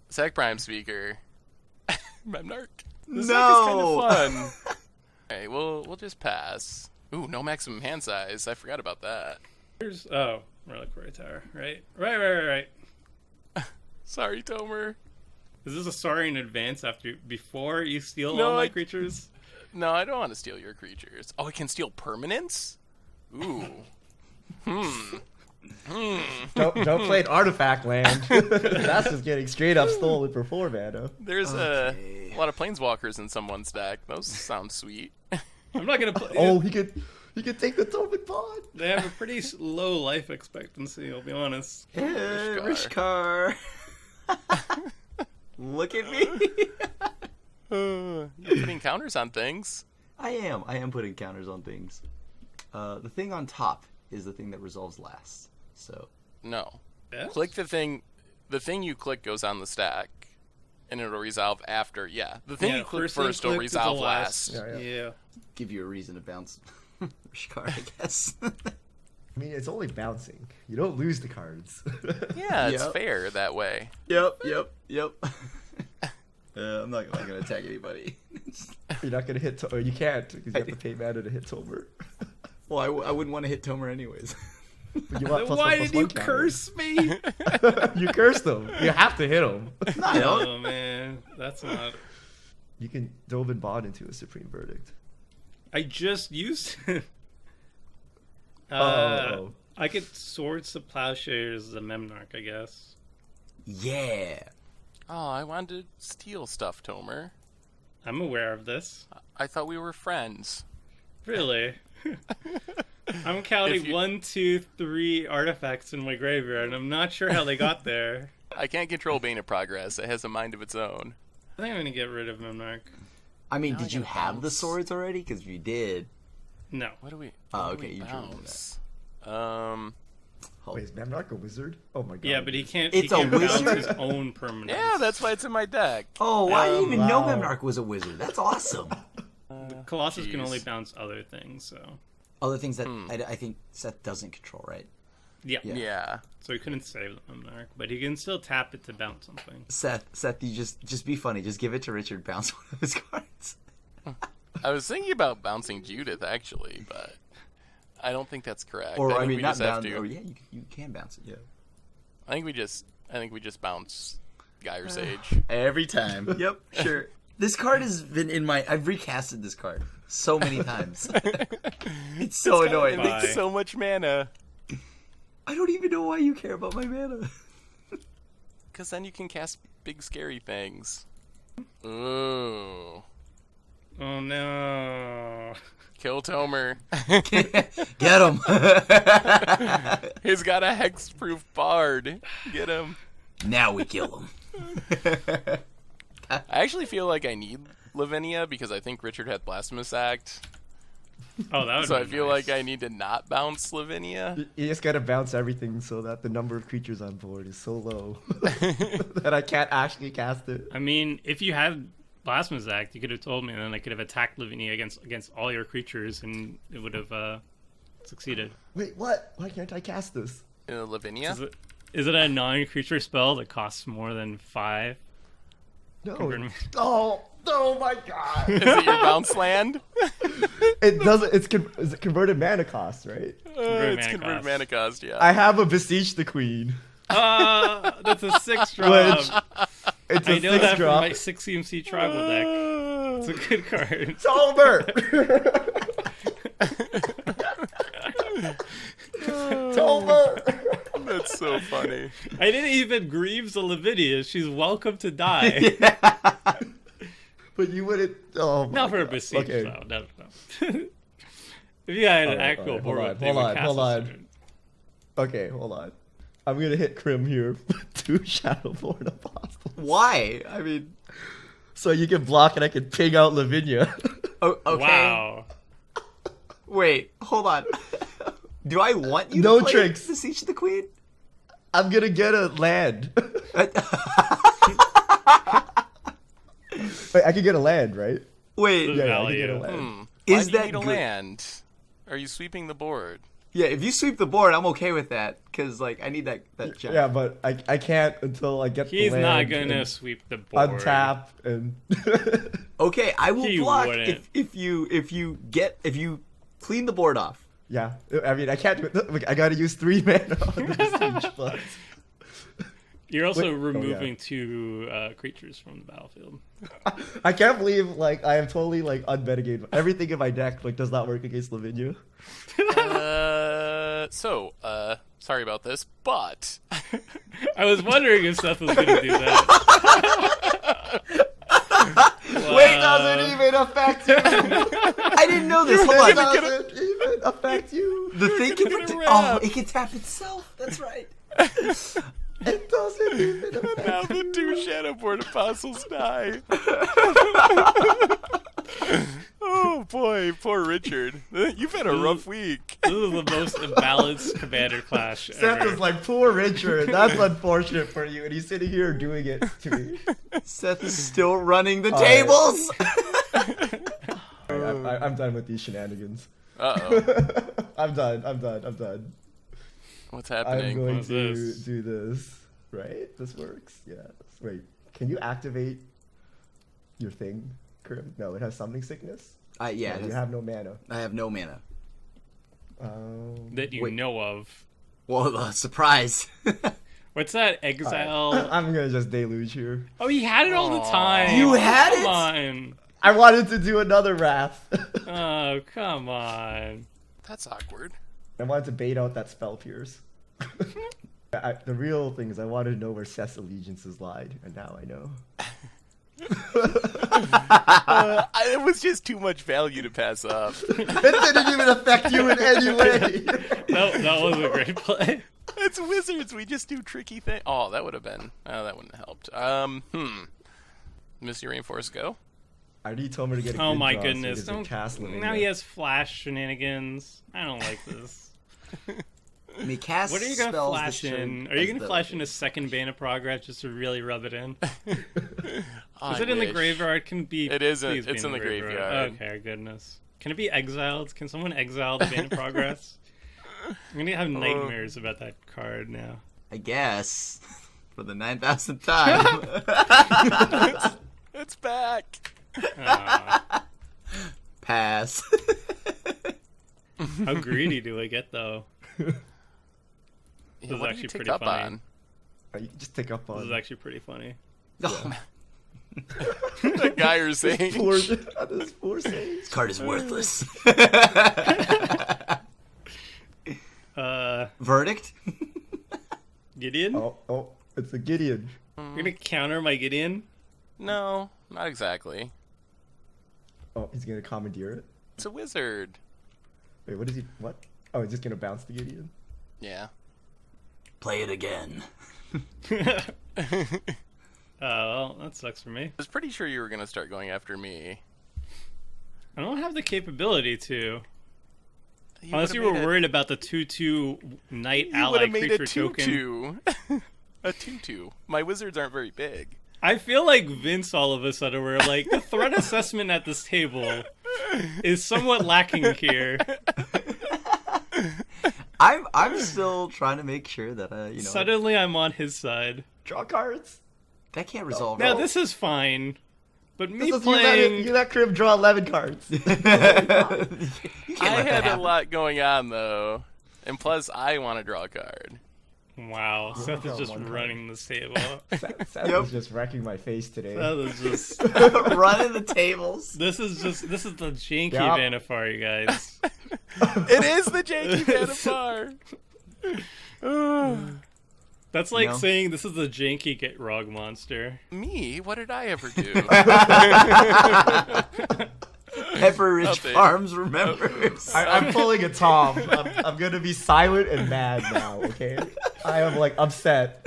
S1: Sack Prime Speaker. Memnarch. This
S4: No.
S1: deck is kind of fun. Alright, we'll just pass. Ooh, no maximum hand size. I forgot about that.
S2: Here's Reliquary Tower, right? Right.
S1: Sorry, Tomer.
S2: Is this a sorry in advance before you steal
S1: No,
S2: all my
S1: I-
S2: creatures?
S1: No, I don't want to steal your creatures. Oh, I can steal permanents? Ooh.
S3: Don't play an artifact land. That's just getting straight up stolen for 4 mana.
S1: There's a lot of planeswalkers in someone's deck. Those sound sweet.
S2: I'm not gonna play.
S3: Oh, he could take the Tobin Bond.
S2: They have a pretty low life expectancy. I'll be honest.
S4: Rishkar. Look at me.
S1: You're putting counters on things.
S4: I am putting counters on things. The thing on top is the thing that resolves last. So
S1: No.
S2: Yeah?
S1: Click the thing. The thing you click goes on the stack, and it'll resolve after. Yeah, the thing you click
S2: thing
S1: first will
S2: clicked is the
S1: resolve
S2: last.
S1: last.
S2: Yeah.
S4: give you a reason to bounce Rishkar, I guess.
S3: I mean, it's only bouncing. You don't lose the cards.
S1: Yeah, it's
S4: Yep.
S1: fair that way.
S4: Yep. I'm not gonna attack anybody.
S3: You're not gonna hit. Or you can't because you have to pay mana to hit Tomer.
S4: Well, I wouldn't want to hit Tomer anyways.
S3: But you want
S2: Then
S3: plus
S2: why
S3: one, plus
S2: did you
S3: one counter.
S2: curse me?
S3: You cursed him. You have to hit him.
S4: I don't.
S2: Oh man, that's not.
S3: You can Tobin Bond into a Supreme Verdict.
S2: I just used.
S3: Oh.
S2: I could Swords to Plowshares the Memnarch, I guess.
S4: Yeah.
S1: Oh, I wanted to steal stuff, Tomer.
S2: I'm aware of this.
S1: I thought we were friends.
S2: Really? I'm counting
S1: If you-
S2: 1, 2, 3 artifacts in my graveyard, and I'm not sure how they got there.
S1: I can't control Bane of Progress. It has a mind of its own.
S2: I think I'm gonna get rid of Memnarch.
S4: I mean,
S1: Now I
S4: did you
S1: gotta
S4: have the
S1: bounce.
S4: swords already? Because if you did,
S2: No.
S1: What do we?
S4: Oh,
S1: what do
S4: okay,
S1: we
S4: you drew
S1: bounce?
S3: Wait, is Memnarch a wizard? Oh my god.
S2: Yeah, but he can't.
S4: It's
S2: he
S4: a
S2: can't bounce
S4: wizard?
S2: his own permanents.
S1: Yeah, that's why it's in my deck.
S4: oh, I didn't even know
S3: wow.
S4: Memnarch was a wizard. That's awesome.
S2: Colossus can
S1: Jeez.
S2: only bounce other things, so
S4: Other things that I think Seth doesn't control, right?
S2: yeah.
S1: Yeah.
S2: So he couldn't save the Memnarch, but he can still tap it to bounce something.
S4: Seth, you just be funny. Just give it to Richard. Bounce one of his cards.
S1: I was thinking about bouncing Judith actually, but I don't think that's correct.
S4: Or I
S1: think
S4: mean,
S1: we
S4: not
S1: just have
S4: bounce.
S1: to.
S4: Or yeah, you can bounce it. Yeah.
S1: I think we just bounce Gyre Sage.
S4: Every time. Yep. Sure. This card has been in my. I've recasted this card so many times. It's so annoying.
S1: It makes so much mana.
S4: I don't even know why you care about my mana.
S1: Because then you can cast big scary things. Ooh.
S2: Oh no.
S1: Kill Tomer.
S4: Get him.
S1: He's got a hexproof bard. Get him.
S4: Now we kill him.
S1: I actually feel like I need Lavinia because I think Richard had Blasphemous Act.
S2: Oh, that would
S1: So
S2: be
S1: I feel
S2: nice.
S1: like I need to not bounce Lavinia.
S3: You just gotta bounce everything so that the number of creatures on board is so low that I can't actually cast it.
S2: I mean, if you had Blasphemous Act, you could have told me, and then I could have attacked Lavinia against all your creatures, and it would have succeeded.
S3: Wait, what? Why can't I cast this?
S1: Lavinia?
S2: Is it a non-creature spell that costs more than 5?
S3: No.
S2: Convert-
S3: Oh my god.
S1: Is it your bounce land?
S3: It doesn't. Is it converted mana cost, right?
S2: Convert
S1: It's
S2: mana
S1: converted
S2: cost.
S1: mana cost, yeah.
S3: I have a Beseech the Queen.
S2: That's a 6 drop.
S3: Which it's
S2: I
S3: a
S2: know
S3: 6
S2: that
S3: drop.
S2: from my 6 CMC tribal deck. It's a good card.
S3: It's over. It's over.
S1: That's so funny.
S2: I didn't even Greaves the Lavinia. She's welcome to die.
S3: But you wouldn't. Oh my
S2: Not for a
S3: God.
S2: besiege,
S3: Okay.
S2: though. No. If you had an
S3: Alright,
S2: actual
S3: alright,
S2: board,
S3: hold
S2: with,
S3: on,
S2: they
S3: hold
S2: would
S3: on,
S2: cast
S3: hold
S2: a
S3: on.
S2: certain-
S3: Okay, hold on. I'm gonna hit Crim here with 2 Shadowborn Apostles.
S4: Why? I mean,
S3: So you can block and I can ping out Lavinia.
S4: okay.
S2: Wow.
S4: Wait, hold on. Do I want you
S3: No
S4: to play
S3: tricks.
S4: Beseech the Queen?
S3: I'm gonna get a land. Wait, I can get a land, right?
S4: Wait,
S3: Yeah, I can
S2: Value.
S3: get a land.
S1: Why
S4: Is
S1: do you
S4: that
S1: need a
S4: good?
S1: land? Are you sweeping the board?
S4: yeah, if you sweep the board, I'm okay with that, because, like, I need that gem.
S3: Yeah, but I can't until I get
S2: He's
S3: the land.
S2: not gonna
S3: and
S2: sweep the board.
S3: untap and.
S4: Okay, I will
S2: He
S4: block
S2: wouldn't.
S4: if you clean the board off.
S3: Yeah, I mean, I can't do it. Look, I gotta use 3 mana on the Besiege, but...
S2: You're also
S3: Wait,
S2: removing 2 creatures from the battlefield.
S3: I can't believe, like, I am totally, like, unmitigated. Everything in my deck, like, does not work against Lavinia.
S1: Sorry about this, but...
S2: I was wondering if Seth was going to do that.
S3: Wait, doesn't even affect you!
S4: I didn't know this. Hold
S3: It
S4: on.
S3: doesn't even affect you!
S4: The thing it can tap itself. That's right.
S3: It doesn't even affect
S1: Now the 2 Shadowboard Apostles die. Oh boy, poor Richard. You've had a rough week.
S2: This is the most imbalanced Commander Clash
S3: Seth
S2: ever.
S3: was like, poor Richard, that's unfortunate for you, and he's sitting here doing it to me.
S4: Seth is still running the tables.
S3: Alright, I'm done with these shenanigans.
S1: Uh-oh.
S3: I'm done.
S1: What's
S3: I'm
S1: happening?
S3: going
S2: What's
S3: to
S2: this?
S3: do this. Right? This works? Yes. Wait, can you activate your thing, Crim? No, it has summoning sickness?
S4: Yeah.
S3: No, you have no mana.
S4: I have no mana.
S2: That you
S4: Wait.
S2: know of.
S4: Well, surprise.
S2: What's that? Exile?
S3: I'm gonna just deluge here.
S2: Oh, he had it all the time.
S4: You had
S2: Come
S4: it?
S2: on.
S3: I wanted to do another Wrath.
S2: Oh, come on.
S1: That's awkward.
S3: I wanted to bait out that Spell Pierce. The real thing is I wanted to know where Seth's allegiances lied, and now I know.
S1: It was just too much value to pass up.
S3: It didn't even affect you in any way.
S2: That was a great play.
S1: It's Wizards. We just do tricky things. Oh, that would have been. Oh, that wouldn't have helped. Misty Rainforest, go.
S3: I already told me to get a
S2: Oh
S3: good
S2: my
S3: draw so he
S2: goodness.
S3: doesn't cast Lavinia.
S2: Now he has flash shenanigans. I don't like this.
S4: I mean, cast
S2: What are you going to
S4: spells
S2: flash
S4: this turn
S2: in? Are you
S4: as
S2: going to
S4: the-
S2: flash in a second Bane of Progress just to really rub it in?
S1: I
S2: Is it in the
S1: wish.
S2: graveyard? Can it be?
S1: It isn't.
S2: please be
S1: It's in the graveyard.
S2: Okay, goodness. Can it be exiled? Can someone exile the Bane of Progress? I'm going to have nightmares about that card now.
S4: I guess. For the 9,000th time.
S1: It's back.
S4: Pass.
S2: How greedy do I get, though?
S1: Yeah,
S2: is
S1: what did
S2: actually
S1: you take
S2: pretty
S1: up
S2: funny.
S1: on?
S3: You just take up
S2: This
S3: on
S2: is actually pretty funny.
S4: Oh,
S1: The guy you're saying.
S3: this poor Sage.
S4: this card is worthless. Verdict?
S2: Gideon?
S3: Oh, it's a Gideon.
S2: You're going to counter my Gideon?
S1: No, not exactly.
S3: Oh, he's gonna commandeer it.
S1: It's a wizard.
S3: Wait, what is he? What? Oh, he's just gonna bounce the Gideon.
S1: Yeah.
S4: Play it again.
S2: Well, that sucks for me.
S1: I was pretty sure you were going to start going after me.
S2: I don't have the capability to.
S1: You
S2: Unless you
S1: would've
S2: were
S1: made
S2: worried about the 2/2 Knight
S1: You
S2: ally
S1: would have made
S2: creature
S1: a
S2: token.
S1: 2/2. A 2/2. My wizards aren't very big.
S2: I feel like Vince all of a sudden, where like the threat assessment at this table is somewhat lacking here.
S4: I'm still trying to make sure that
S2: Suddenly I'm on his side.
S3: Draw cards.
S4: that can't resolve.
S2: Now
S4: it.
S2: this is fine, but me
S3: This is,
S2: playing.
S3: you let Crim draw 11 cards.
S4: You can't let
S1: I
S4: that
S1: had a
S4: happen.
S1: lot going on, though. And plus, I want to draw a card.
S2: Wow, Seth is
S3: got
S2: just
S3: one card.
S2: running this table.
S3: Seth
S4: Yep.
S3: is just wrecking my face today.
S2: Seth is just.
S4: Running the tables.
S2: This is the janky
S3: Yup.
S2: Vannifar, you guys.
S1: It is the janky Vannifar.
S2: That's like
S4: No.
S2: saying this is the janky Get Rog monster.
S1: Me? What did I ever do?
S4: Pepper Ridge
S1: Nothing.
S4: Farms remembers.
S3: I'm pulling a Tom. I'm gonna be silent and mad now. Okay, I am like upset.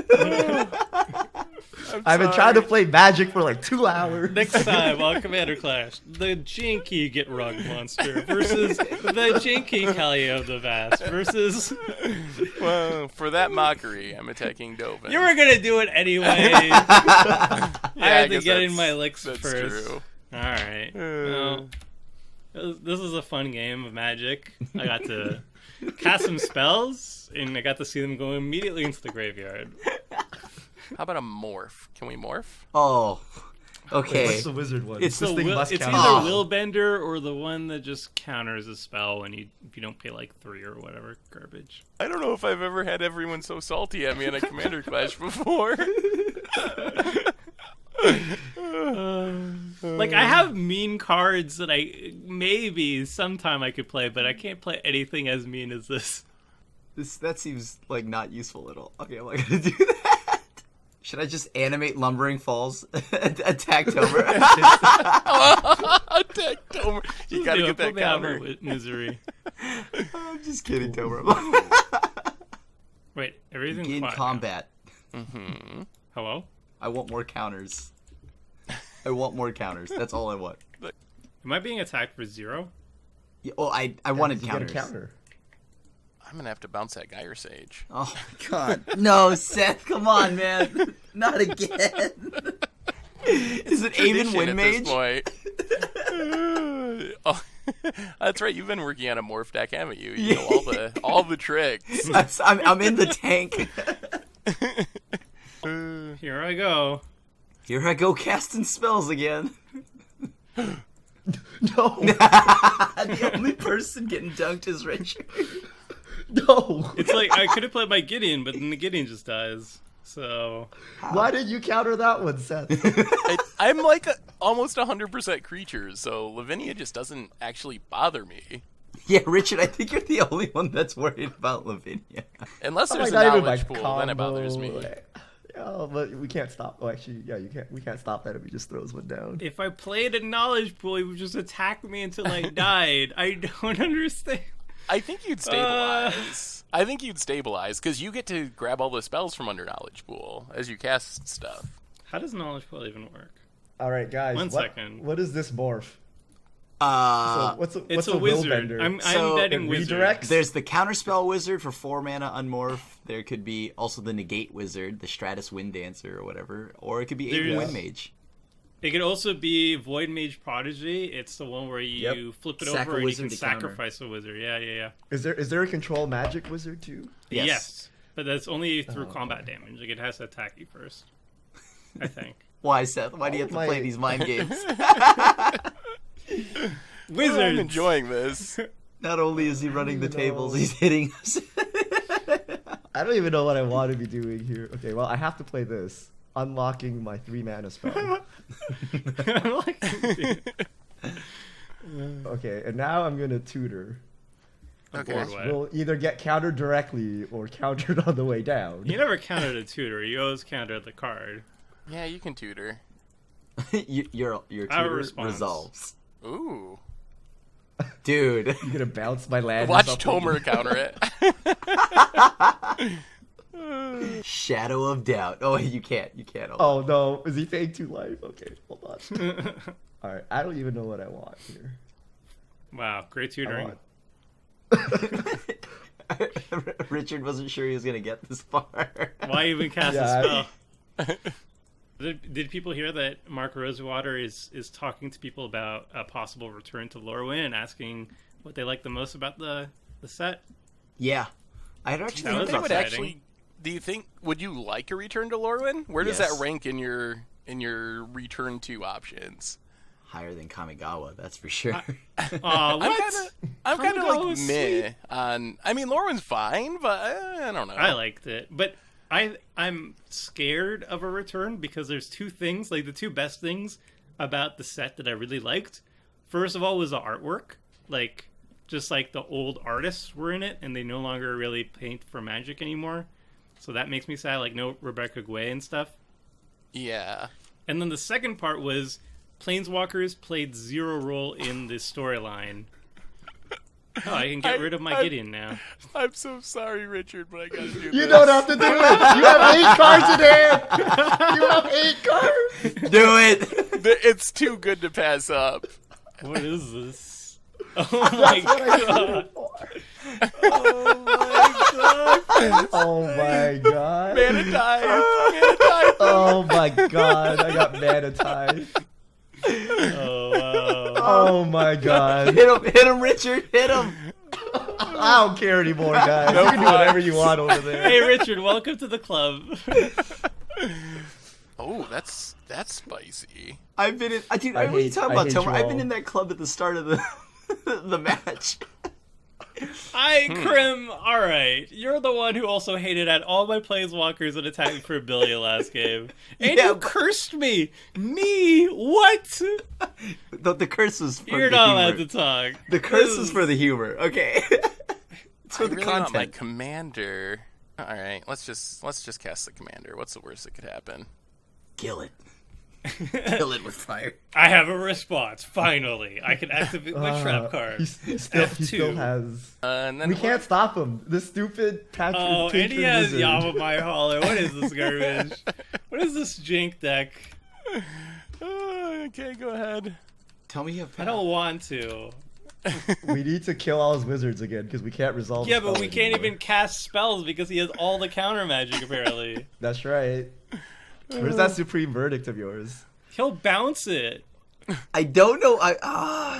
S3: I've been trying to play Magic for like 2 hours.
S2: Next time on Commander Clash, the janky Get Rug monster versus the janky Kalia of the Vast versus.
S1: Well, for that mockery, I'm attacking Dovin.
S2: You were gonna do it anyway. I had to
S1: guess
S2: get in
S1: that's-
S2: my licks
S1: that's
S2: first.
S1: true.
S2: All right. Well, this is a fun game of Magic. I got to cast some spells, and I got to see them go immediately into the graveyard.
S1: How about a morph? Can we morph?
S4: Oh, Okay.
S3: What's the wizard one?
S4: It's
S3: this
S2: So
S3: thing must
S2: it's
S3: count.
S2: either Willbender or the one that just counters a spell when if you don't pay like 3 or whatever garbage.
S1: I don't know if I've ever had everyone so salty at me in a Commander Clash before.
S2: Like I have mean cards that I maybe sometime I could play, but I can't play anything as mean as this.
S4: That seems like not useful at all. Okay, I'm not gonna do that. Should I just animate Lumbering Falls? Attack Tomer.
S1: Attack Tomer. You gotta get that
S2: Put me out of
S1: counter.
S2: my misery.
S4: I'm just kidding, Tomer.
S2: Wait, everything's
S4: In
S2: quiet now.
S4: combat,
S2: Hello?
S4: I want more counters. I want more counters. That's all I want.
S2: Am I being attacked for 0?
S4: Yeah, oh, I wanted
S3: You get a
S4: counters.
S3: counter.
S1: I'm gonna have to bounce that Gyre Sage.
S4: Oh my god. No, Seth, come on, man. Not again. Is it Aven
S1: Tradition at this
S4: Windmage?
S1: point. Oh, that's right. You've been working on a morph deck, haven't you? You know all the tricks.
S4: I'm in the tank.
S2: Here I go.
S4: Here I go casting spells again.
S3: No.
S4: The only person getting dunked is Richard.
S3: No.
S2: It's like I could have played my Gideon, but then the Gideon just dies. So
S3: Why did you counter that one, Seth?
S1: I'm like almost 100% creatures, so Lavinia just doesn't actually bother me.
S4: Yeah, Richard, I think you're the only one that's worried about Lavinia.
S1: Unless there's
S3: Not
S1: a
S3: even
S1: knowledge
S3: my
S1: pool, then it bothers
S3: combo.
S1: me.
S3: Oh, but we can't stop. Oh, actually, yeah, you can't. We can't stop that if he just throws one down.
S2: if I played a knowledge pool, he would just attack me until I died. I don't understand.
S1: I think you'd stabilize. I think you'd stabilize, because you get to grab all the spells from under knowledge pool as you cast stuff.
S2: How does knowledge pool even work?
S3: All right, guys.
S2: One second.
S3: What is this morph? What's
S2: It's
S3: a
S2: a wizard.
S3: Willbender?
S2: I'm
S4: So,
S2: betting
S3: it
S2: wizard.
S3: redirects?
S4: There's the Counterspell Wizard for 4 mana Unmorph. There could be also the Negate Wizard, the Stratus Wind Dancer or whatever. Or it could be Aven
S2: There's-
S4: Windmage.
S2: It could also be Void Mage Prodigy. It's the one where you flip it
S4: Sack a
S2: over and you
S4: wizard
S2: can
S4: to counter.
S2: sacrifice a wizard. Yeah.
S3: Is there a control magic wizard too?
S4: Yes.
S2: But that's only through combat damage. Like it has to attack you first. I think.
S4: Why, Seth? Why do you have to
S3: my-
S4: play these mind games?
S2: Wizards.
S1: I'm enjoying this.
S4: Not only is he running the tables, he's hitting us.
S3: I don't even know what I want to be doing here. Okay, well, I have to play this. Unlocking my 3 mana spell. Okay, and now I'm gonna tutor.
S1: Okay.
S2: Bored way.
S3: We'll either get countered directly or countered on the way down.
S2: You never countered a tutor. You always countered the card.
S1: Yeah, you can tutor.
S4: your
S2: Our
S4: tutor
S2: response.
S4: resolves.
S1: Ooh.
S4: Dude.
S3: You gonna bounce my land? or
S1: Watch
S3: something?
S1: Tomer counter it.
S4: Shadow of Doubt. Oh, you can't.
S3: Oh no, is he paying 2 life? Okay, hold on. Alright, I don't even know what I want here.
S2: Wow, great
S3: I
S2: tutoring.
S3: want...
S4: Richard wasn't sure he was going to get this far.
S2: Why even cast
S3: Yeah,
S2: a spell? Did people hear that Mark Rosewater is talking to people about a possible return to Lorwyn and asking what they like the most about the set?
S4: Yeah. I had actually
S2: That
S1: Do you
S2: was
S1: think
S2: exciting.
S1: do you think, would you like a return to Lorwyn? Where does
S4: Yes.
S1: that rank in your return to options?
S4: higher than Kamigawa, that's for sure.
S2: Aw, what?
S1: I'm kind of
S2: Kamigawa
S1: like
S2: was
S1: meh
S2: sweet.
S1: on. I mean, Lorwyn's fine, but I don't know.
S2: I liked it, but I'm scared of a return because there's 2 things, like the 2 best things about the set that I really liked. First of all was the artwork, like just like the old artists were in it and they no longer really paint for Magic anymore. So that makes me sad, like no Rebecca Guay and stuff.
S1: Yeah.
S2: And then the second part was Planeswalkers played 0 role in the storyline. Oh, I can get rid of my Gideon now.
S1: I'm so sorry, Richard, but I gotta do this.
S3: You don't have to do it. You have 8 cards in hand. You have 8 cards.
S4: Do it!
S1: It's too good to pass up.
S2: What is this? Oh my god.
S3: Oh my god.
S1: Mana Tithe. Mana Tithe.
S3: Oh my god. I got mana tithe.
S2: Oh wow.
S3: Oh my god.
S4: Hit him, Richard, hit him!
S3: I don't care anymore, guys.
S1: No
S3: You can do whatever
S1: vibes.
S3: you want over there.
S2: Hey Richard, welcome to the club.
S1: Oh, that's spicy.
S4: I've been in. Dude,
S3: I
S4: what are you
S3: hate-
S4: talking
S3: I
S4: about,
S3: hate
S4: Tomer?
S3: you
S4: I've been
S3: all.
S4: in that club at the start of the match.
S2: Crim, alright. You're the one who also hated at all my planeswalkers and attacked me for Abilia last game. And
S4: Yeah,
S2: you
S4: but-
S2: cursed me! Me? What?
S4: The curse was for
S2: You're
S4: the
S2: not
S4: humor.
S2: allowed to talk.
S4: The curse is for the humor, okay? It's for
S1: I
S4: the
S1: really want my
S4: content.
S1: commander. All right, let's just cast the commander. What's the worst that could happen?
S4: Kill it. Kill it with fire.
S2: I have a response, finally. I can activate my trap card.
S3: He still
S2: F2.
S3: has.
S1: And then
S3: We can't stop him. This stupid patron.
S2: Oh, and he has
S3: wizard.
S2: Yavimaya Hollow. What is this garbage? What is this jank deck?
S1: Okay, go ahead.
S4: Tell me you have
S2: I don't want to.
S3: We need to kill all his wizards again because we can't resolve.
S2: Yeah,
S3: the
S2: but
S3: spell
S2: we can't
S3: anymore.
S2: even cast spells because he has all the counter magic, apparently.
S3: That's right. Where's that supreme verdict of yours?
S2: He'll bounce it.
S4: I don't know.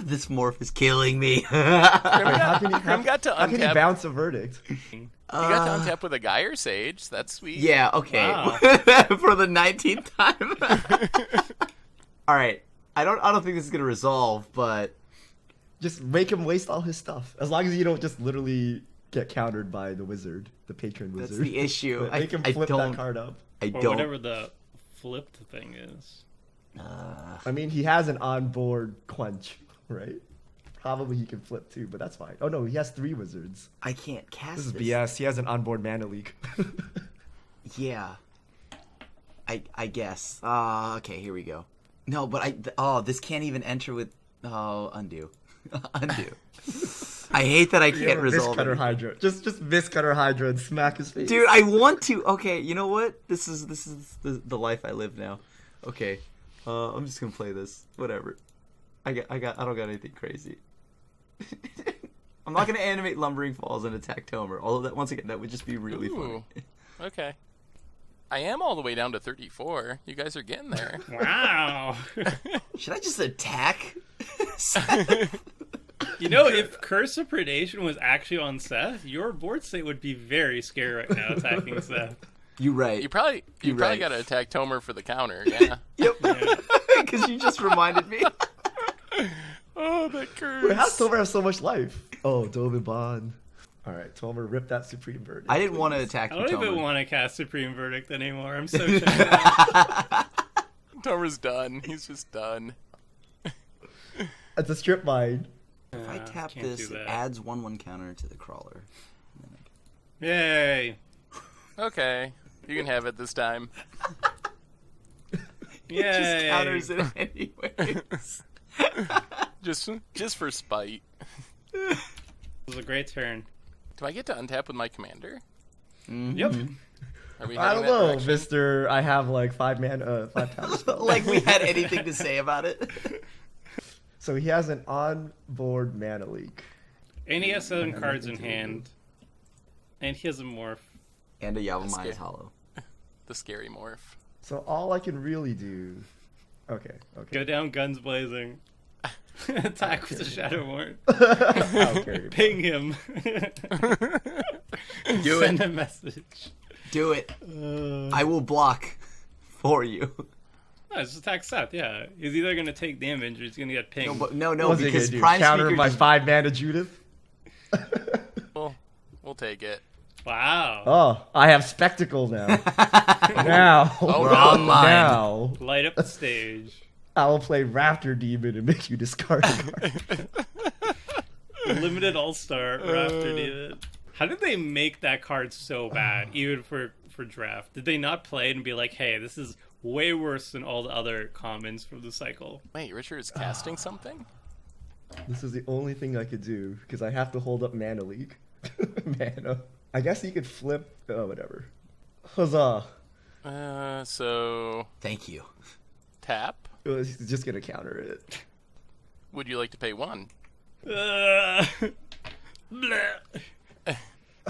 S4: This morph is killing me.
S3: How can he,
S1: Crim got to
S3: how can he
S1: untap.
S3: bounce a verdict?
S1: You got to untap with a Gyre Sage. That's sweet.
S4: Yeah, okay.
S2: Wow.
S4: For the 19th time. All right. I don't think this is gonna resolve, but
S3: Just make him waste all his stuff. As long as you don't just literally get countered by the wizard, the patron
S4: that's
S3: wizard.
S4: the issue.
S3: But make him flip that card up.
S4: I
S2: Or
S4: don't.
S2: whatever the flipped thing is.
S3: I mean, he has an onboard quench, right? Probably he can flip too, but that's fine. Oh no, he has 3 wizards.
S4: I can't cast
S3: This is
S4: this.
S3: BS. He has an onboard mana leak.
S4: Yeah. I guess. Okay, here we go. No, but this can't even enter with undo. Undo. I hate that I can't resolve
S3: Cutter
S4: it.
S3: Hydra. Just miss Cutter Hydra and smack his face.
S4: Dude, I want to. Okay, you know what? This is the life I live now. Okay. I'm just gonna play this. Whatever. I don't got anything crazy. I'm not gonna animate Lumbering Falls and attack Tomer. Although that once again that would just be really
S1: Ooh.
S4: funny.
S1: Okay. I am all the way down to 34. You guys are getting there.
S2: Wow.
S4: Should I just attack?
S2: You know, if Curse of Predation was actually on Seth, your board state would be very scary right now attacking Seth.
S4: You right.
S1: You probably
S4: right.
S1: got to attack Tomer for the counter. Yeah.
S4: Yep. Because you just reminded me.
S1: Oh, that curse.
S3: Wait, how does Tomer have so much life? Oh, Dove Bond. Alright, Tomer, rip that supreme verdict.
S4: I didn't want to attack
S2: I
S4: you,
S2: don't even
S4: Tomer.
S2: want to cast Supreme Verdict anymore. I'm so sure.
S1: Tomer's done. He's just done.
S3: It's a strip mine.
S4: If I tap
S2: can't
S4: this,
S2: do
S4: it
S2: that.
S4: adds 1/1 counter to the crawler.
S2: Yay.
S1: Okay. You can have it this time.
S2: Yay.
S4: Just counters it anyways.
S1: Just for spite.
S2: This was a great turn.
S1: Do I get to untap with my commander?
S2: Yep.
S1: Are we
S3: I
S1: heading
S3: don't know,
S1: that direction?
S3: Mister. I have like 5 times spell.
S4: Like we had anything to say about it.
S3: So he has an onboard mana leak.
S2: And he has 7
S3: have
S2: cards in
S3: nothing to do.
S2: hand. And he has a morph.
S4: And a Yavimaya
S1: That's
S4: is hollow.
S1: The scary morph.
S3: So all I can really do. Okay.
S2: Go down guns blazing. Attack with the Shadow Ward.
S3: I'll carry it.
S2: Ping him.
S4: Do
S2: Send
S4: it.
S2: a message.
S4: Do it. I will block for you.
S2: No, just attack Seth, yeah. He's either going to take damage or he's going to get pinged.
S4: No,
S3: What's he
S4: because
S3: gonna do?
S4: Prime
S3: Counter
S4: Speaker
S3: my
S4: just-
S3: 5 mana Judith.
S1: We'll take it.
S2: Wow.
S3: Oh, I have spectacle now. Now,
S1: Oh,
S4: online.
S3: now
S2: Light up the stage.
S3: I will play Raptor Demon and make you discard a card.
S2: Limited All-Star Raptor Diva. How did they make that card so bad, even for draft? Did they not play it and be like, hey, this is way worse than all the other commons from the cycle?
S1: Wait, Richard's casting something?
S3: This is the only thing I could do because I have to hold up Mana League. Mana. I guess you could flip. Oh, whatever. Huzzah!
S1: So
S4: Thank you.
S1: tap.
S3: He's just gonna counter it.
S1: Would you like to pay 1?
S2: Bleh.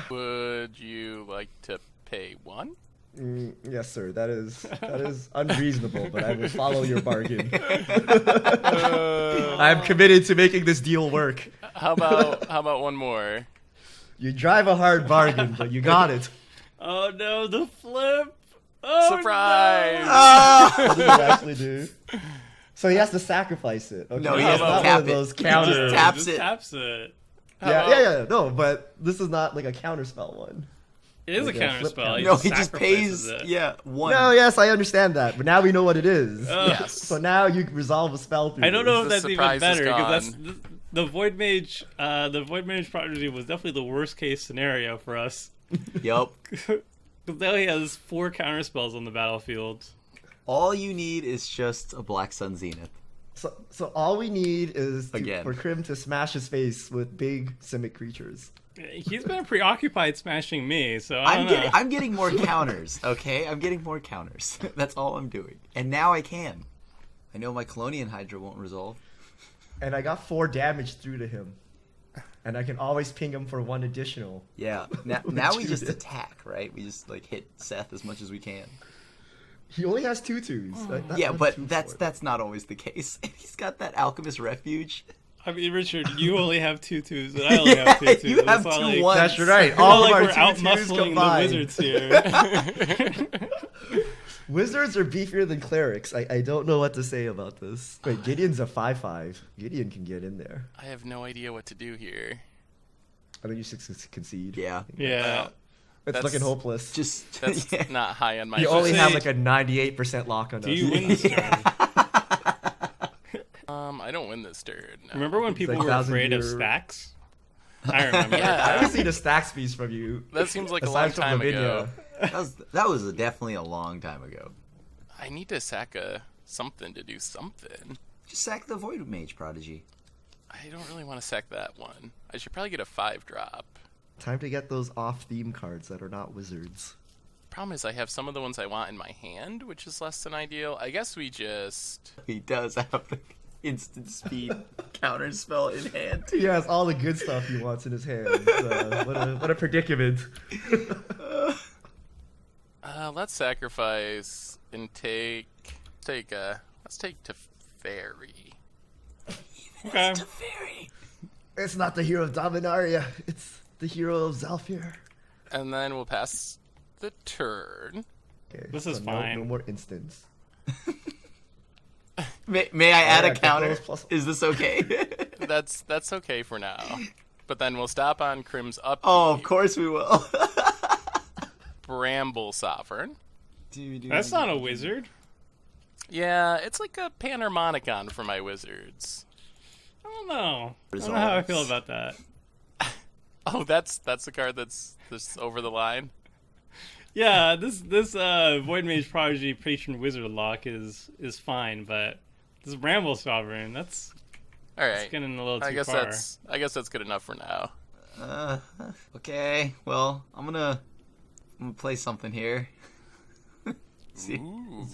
S1: Would you like to pay 1?
S3: Yes, sir. That is unreasonable, but I will follow your bargain. I'm committed to making this deal work.
S1: How about one more?
S3: You drive a hard bargain, but you got it.
S2: Oh no, the flip! Oh,
S1: Surprise!
S3: What does it actually do? So he has to sacrifice it. Okay.
S4: No, he
S3: It's
S4: has to
S3: not
S4: tap
S3: one of
S4: it.
S3: those
S4: He
S3: counter.
S4: just taps
S2: Just
S4: it.
S2: taps it.
S3: Yeah. No, but this is not like a counter spell one.
S2: It is
S3: Like
S2: a
S3: a
S2: counter
S3: flip
S2: spell.
S3: counter.
S4: No, he just
S2: sacrifices
S4: pays.
S2: it.
S4: Yeah, one.
S3: No, yes, I understand that, but now we know what it is.
S1: Yes.
S3: So now you resolve a spell through
S2: I don't know if
S3: this.
S1: The
S2: that's even
S1: surprise is
S2: better because
S1: gone.
S2: that's the Void Mage. The Void Mage prodigy was definitely the worst case scenario for us.
S4: Yup.
S2: Because now he has 4 counter spells on the battlefield.
S4: All you need is just a Black Sun Zenith.
S3: So all we need is
S4: Again.
S3: for Crim to smash his face with big simic creatures.
S2: He's been preoccupied smashing me, so I don't know.
S4: I'm getting more counters, okay? I'm getting more counters. That's all I'm doing. And now I can. I know my Colonian Hydra won't resolve.
S3: And I got 4 damage through to him. And I can always ping him for 1 additional.
S4: Yeah. Now we just attack, right? We just like hit Seth as much as we can.
S3: He only has 2/2s.
S4: Yeah, but that's not always the case. And he's got that Alchemist Refuge.
S2: I mean, Richard, you only have 2/2s, and I only have 2/2s.
S4: you have
S2: It's not
S4: 2
S2: like,
S4: ones.
S3: That's right.
S2: It's not
S3: All of
S2: like
S3: our
S2: we're out
S3: 2/2s
S2: muscling
S3: combined.
S2: the wizards here.
S3: Wizards are beefier than clerics. I don't know what to say about this. Wait, Gideon's a 5/5. Gideon can get in there.
S1: I have no idea what to do here.
S3: I think you should concede.
S4: Yeah.
S2: Yeah.
S3: It's
S1: That's-
S3: looking hopeless.
S4: Just
S1: That's
S4: yeah.
S1: not high on my
S3: You
S1: list.
S3: only
S2: say-
S3: have like a 98% lock on
S2: Do
S3: us.
S2: you win this turn?
S1: I don't win this turn. No.
S2: Remember when people
S3: like
S2: were
S3: 1,000
S2: afraid of
S3: year-
S2: stacks? I remember.
S3: I
S1: Yeah,
S3: haven't seen a Stax piece from you.
S1: that seems like a
S3: aside
S1: long
S3: from
S1: time
S3: Lavinia.
S1: ago.
S4: that was definitely a long time ago.
S1: I need to sack something to do something.
S4: Just sack the Void Mage Prodigy.
S1: I don't really want to sack that one. I should probably get a 5-drop.
S3: Time to get those off-theme cards that are not wizards.
S1: Problem is, I have some of the ones I want in my hand, which is less than ideal. I guess we just...
S4: He does have the instant speed counter spell in hand.
S3: He has all the good stuff he wants in his hand. What a predicament.
S1: Let's sacrifice and let's take Teferi.
S2: Okay.
S4: Very.
S3: It's not the hero of Dominaria. It's the hero of Zalfir.
S1: And then we'll pass the turn.
S3: Okay,
S2: This is
S3: so
S2: fine.
S3: No more instants.
S4: May I add a
S3: Alright,
S4: counter?
S3: that goes plus-
S4: Is this okay?
S1: That's okay for now. But then we'll stop on Crim's up.
S4: Oh, of course we will.
S1: Bramble Sovereign.
S2: That's not a wizard.
S1: Yeah, it's like a Panharmonicon for my wizards.
S2: I don't know. I don't know how I feel about that.
S1: Oh, that's the card that's over the line.
S2: Yeah, this Void Mage Prodigy Patron Wizard lock is fine, but this Bramble Sovereign, that's
S1: All right.
S2: getting a little too
S1: I guess
S2: far.
S1: that's good enough for now.
S4: Okay, well, I'm gonna play something here. See,
S1: Ooh.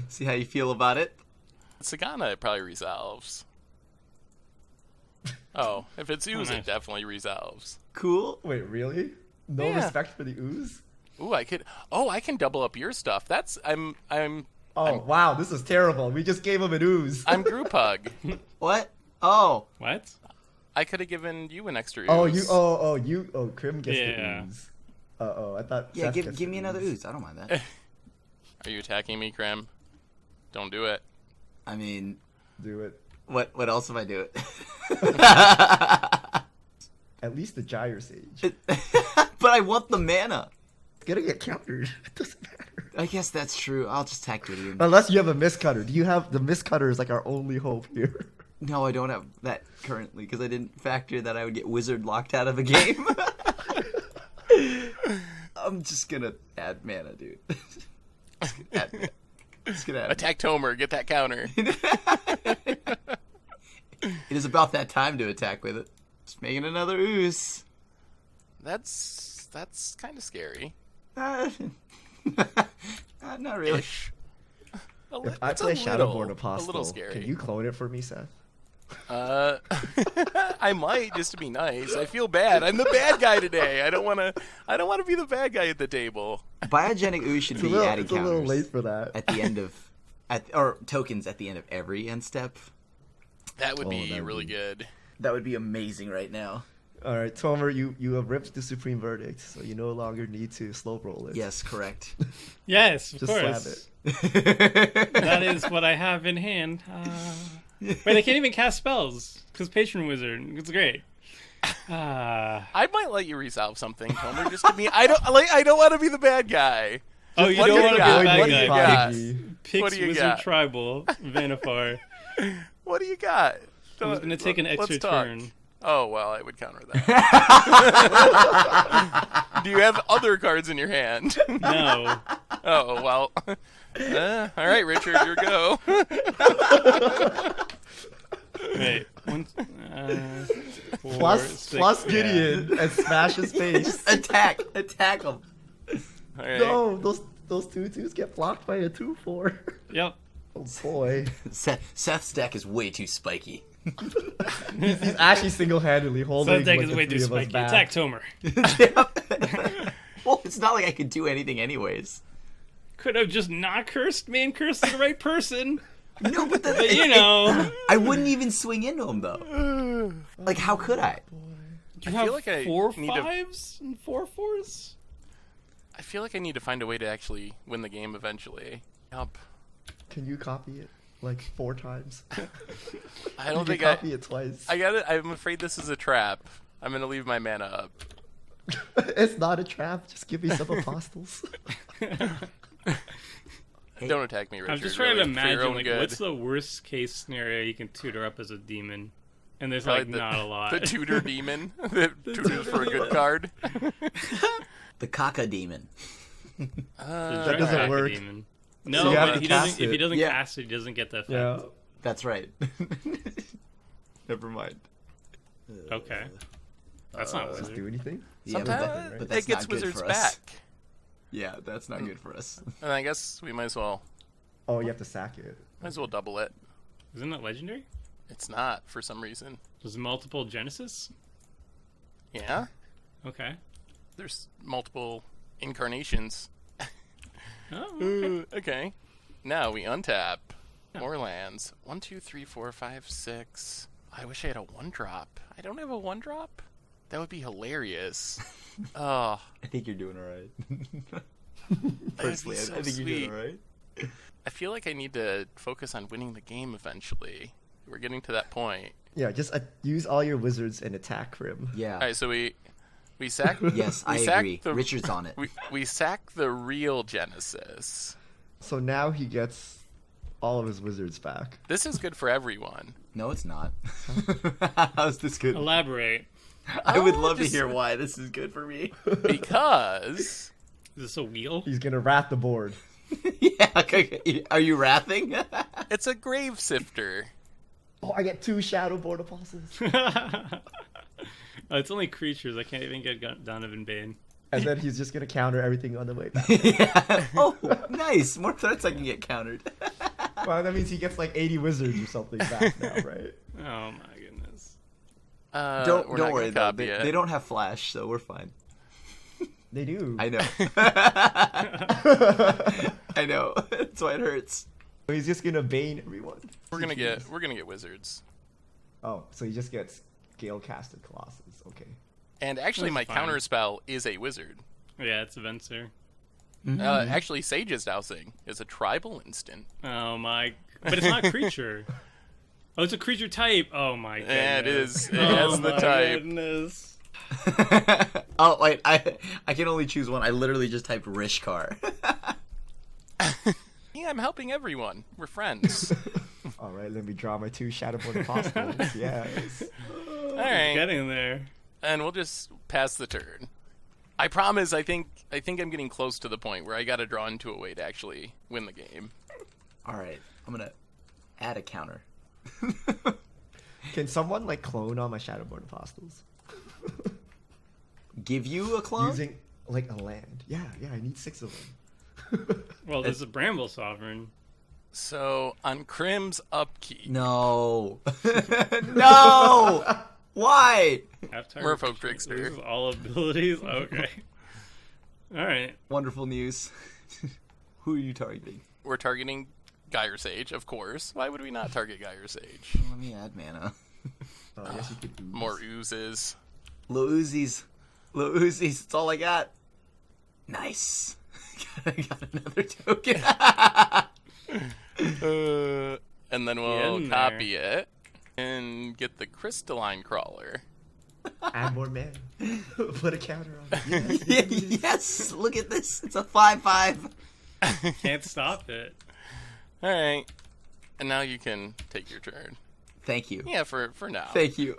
S4: see how you feel about it.
S1: Zegana, it probably resolves. Oh, if it's ooze,
S2: nice.
S1: it definitely resolves.
S4: Cool.
S3: Wait, really? No
S1: Yeah.
S3: respect for the ooze?
S1: Ooh, I can double up your stuff.
S3: Oh, wow, this is terrible. We just gave him an ooze.
S1: I'm group hug.
S4: What? Oh,
S2: What?
S1: I could have given you an extra ooze.
S3: Crim gets
S2: Yeah.
S3: the ooze. I thought
S4: yeah.
S3: Seth
S4: Give
S3: gets
S4: me
S3: the
S4: another ooze. I don't mind that.
S1: Are you attacking me, Crim? Don't do it.
S4: I mean,
S3: Do it.
S4: what else if I do it?
S3: At least the Gyre Sage.
S4: But I want the mana.
S3: It's gonna get countered. It doesn't matter.
S4: I guess that's true. I'll just attack Gideon.
S3: Unless you have a Mistcutter. Do you have the Mistcutter is like our only hope here?
S4: No, I don't have that currently because I didn't factor that I would get Wizard locked out of a game. I'm just gonna add mana, dude. Add mana. Just gonna add
S1: Attack Tomer, get that counter.
S4: It is about that time to attack with it. Just making another ooze.
S1: That's kind of scary.
S4: Not really.
S3: If I play Shadowborn Apostle,
S1: a little scary.
S3: can you clone it for me, Seth?
S1: I might just to be nice. I feel bad. I'm the bad guy today. I don't want to be the bad guy at the table.
S4: Biogenic ooze should be adding
S3: It's a little
S4: counters
S3: late for that.
S4: at the end of, or tokens at the end of every end step.
S1: That would be
S3: that'd
S1: really
S3: be-
S1: good.
S4: That would be amazing right now.
S3: All right, Tomer, you have ripped the supreme verdict, so you no longer need to slow roll it.
S4: Yes, correct.
S2: Yes, of
S3: Just
S2: course.
S3: slap it.
S2: That is what I have in hand. Wait, I can't even cast spells because Patron Wizard. It's great.
S1: I might let you resolve something, Tomer. Just give me. I don't want to be the bad guy.
S2: Oh, you
S1: What
S2: don't
S1: do
S2: want to be
S1: got?
S2: the bad
S1: What do you
S2: guy.
S1: got?
S2: Pix
S1: What do you
S2: Wizard
S1: got?
S2: Tribal, Vannifar.
S1: What do you got?
S2: Who's going to take an extra
S1: Let's talk.
S2: turn?
S1: Oh, well, I would counter that. Do you have other cards in your hand?
S2: No.
S1: Oh, well. All right, Richard, your go.
S2: Wait. Four,
S3: Plus
S2: yeah.
S3: Gideon and smash his face.
S4: Attack him.
S1: All right.
S3: No, those 2/2s get blocked by a 2/4.
S2: Yep.
S3: Oh boy.
S4: Seth's deck is way too spiky.
S3: He's actually single-handedly holding.
S2: So that deck
S3: like,
S2: is
S3: the
S2: way too
S3: three of us
S2: spiky.
S3: back.
S2: Attack Tomer.
S4: Well, it's not like I could do anything anyways.
S2: Could have just not cursed me and cursed the right person.
S4: No, but
S2: But you know.
S4: I wouldn't even swing into him though. Like, how could I?
S2: You
S1: I
S2: have
S1: feel like I
S2: 4
S1: need to-
S2: 5s and 4 4s?
S1: I feel like I need to find a way to actually win the game eventually. Yup.
S3: Can you copy it like 4 times?
S1: I don't
S3: you
S1: think
S3: can copy it twice.
S1: I got it. I'm afraid this is a trap. I'm gonna leave my mana up.
S3: It's not a trap. Just give me some apostles.
S1: Don't attack me, Richard.
S2: I'm just trying to
S1: really, for your
S2: imagine,
S1: own
S2: like,
S1: good.
S2: what's the worst case scenario you can tutor up as a demon? And there's,
S1: Probably
S2: like, not a lot.
S1: The tutor demon. The tutors for a good card.
S4: The Kaka demon.
S2: There's
S3: that
S2: Dragon
S3: doesn't
S2: Hacker
S3: work.
S2: Demon.
S3: So
S2: No,
S3: you have
S2: but
S3: to
S2: he doesn't,
S3: cast
S2: if he
S3: it.
S2: doesn't
S4: Yeah.
S2: cast it, he doesn't get the effect.
S3: Yeah.
S4: That's right. Never mind.
S2: Okay. That's not
S3: Does it
S2: wizard.
S3: do anything?
S4: Yeah,
S1: Sometimes
S4: but that's
S1: it gets
S4: not good
S1: wizards
S4: for us.
S1: back.
S4: Yeah, that's not good for us.
S1: And I guess we might as well
S3: Oh, you have to sack it.
S1: double it.
S2: Isn't that legendary?
S1: It's not for some reason.
S2: There's multiple Genesis?
S1: Yeah.
S2: Okay.
S1: There's multiple incarnations.
S2: Oh, okay.
S1: Okay. Now we untap more lands. 1, 2, 3, 4, 5, 6. I wish I had a 1-drop. I don't have a 1-drop. That would be hilarious. Oh,
S4: I think you're doing alright.
S1: Personally,
S4: I think you're doing alright.
S1: I feel like I need to focus on winning the game eventually. We're getting to that point.
S3: Yeah, just use all your wizards and attack Crim.
S4: Yeah.
S1: All right, so we sack.
S4: Yes,
S1: we
S4: I
S1: sack
S4: agree.
S1: the-
S4: Richard's on it.
S1: We sack the real Genesis.
S3: So now he gets all of his wizards back.
S1: This is good for everyone.
S4: No, it's not. How's this good?
S2: Elaborate.
S4: I would
S1: Oh,
S4: love to
S1: just-
S4: hear why this is good for me.
S1: Because
S2: Is this a wheel?
S3: He's gonna rat the board.
S4: Yeah, okay. Are you wrathing?
S1: it's a grave sifter.
S3: Oh, I get 2 Shadowborn apostles.
S2: Oh, it's only creatures. I can't even get Donovan Bane.
S3: And then he's just gonna counter everything on the way back.
S4: Yeah. Oh, nice. More threats I can get countered.
S3: Well, that means he gets like 80 wizards or something back now, right?
S2: Oh my goodness.
S4: Don't
S1: we're not
S4: worry
S1: gonna
S4: though.
S1: copy it.
S4: They don't have flash, so we're fine.
S3: They do.
S4: I know. I know. That's why it hurts.
S3: So he's just gonna bane everyone.
S1: We're gonna get wizards.
S3: Oh, so he just gets Gale casted Colossus. Okay.
S1: And actually,
S2: That's
S1: my
S2: fine.
S1: counter spell is a wizard.
S2: Yeah, it's a Venser.
S1: Actually, Sage's Dousing is a tribal instant.
S2: Oh my. But it's not a creature. Oh, it's a creature type. Oh my goodness.
S1: Yeah, it is. It
S2: Oh
S1: has the
S2: my
S1: type.
S2: goodness.
S4: Oh wait, I can only choose one. I literally just typed Rishkar.
S1: Yeah, I'm helping everyone. We're friends.
S3: All right, let me draw my 2 Shadowborn apostles. Yes.
S1: All right,
S2: Getting there.
S1: and we'll just pass the turn. I promise. I think I'm getting close to the point where I got to draw into a way to actually win the game.
S4: All right, I'm gonna add a counter.
S3: Can someone like clone all my Shadowborn apostles?
S4: Give you a clone?
S3: Using like a land. Yeah, I need 6 of them.
S2: Well, there's a Bramble Sovereign.
S1: So on Crim's upkeep,
S4: No. No. Why?
S1: Merfolk Trickster.
S2: This is all abilities. Okay. All right.
S4: Wonderful news. Who are you targeting?
S1: we're targeting Gyre Sage, of course. Why would we not target Gyre Sage?
S4: Let me add mana.
S3: Oh, I guess you could ooze.
S1: More oozes.
S4: Little Uzis. Little Uzis. That's all I got. Nice. I got another token.
S1: And then we'll copy it and get the crystalline crawler.
S3: Add more mana. Put a counter on it.
S4: Yes. Look at this. It's a 5/5.
S2: Can't stop it.
S1: All right. And now you can take your turn.
S4: Thank you.
S1: Yeah, for now.
S4: Thank you.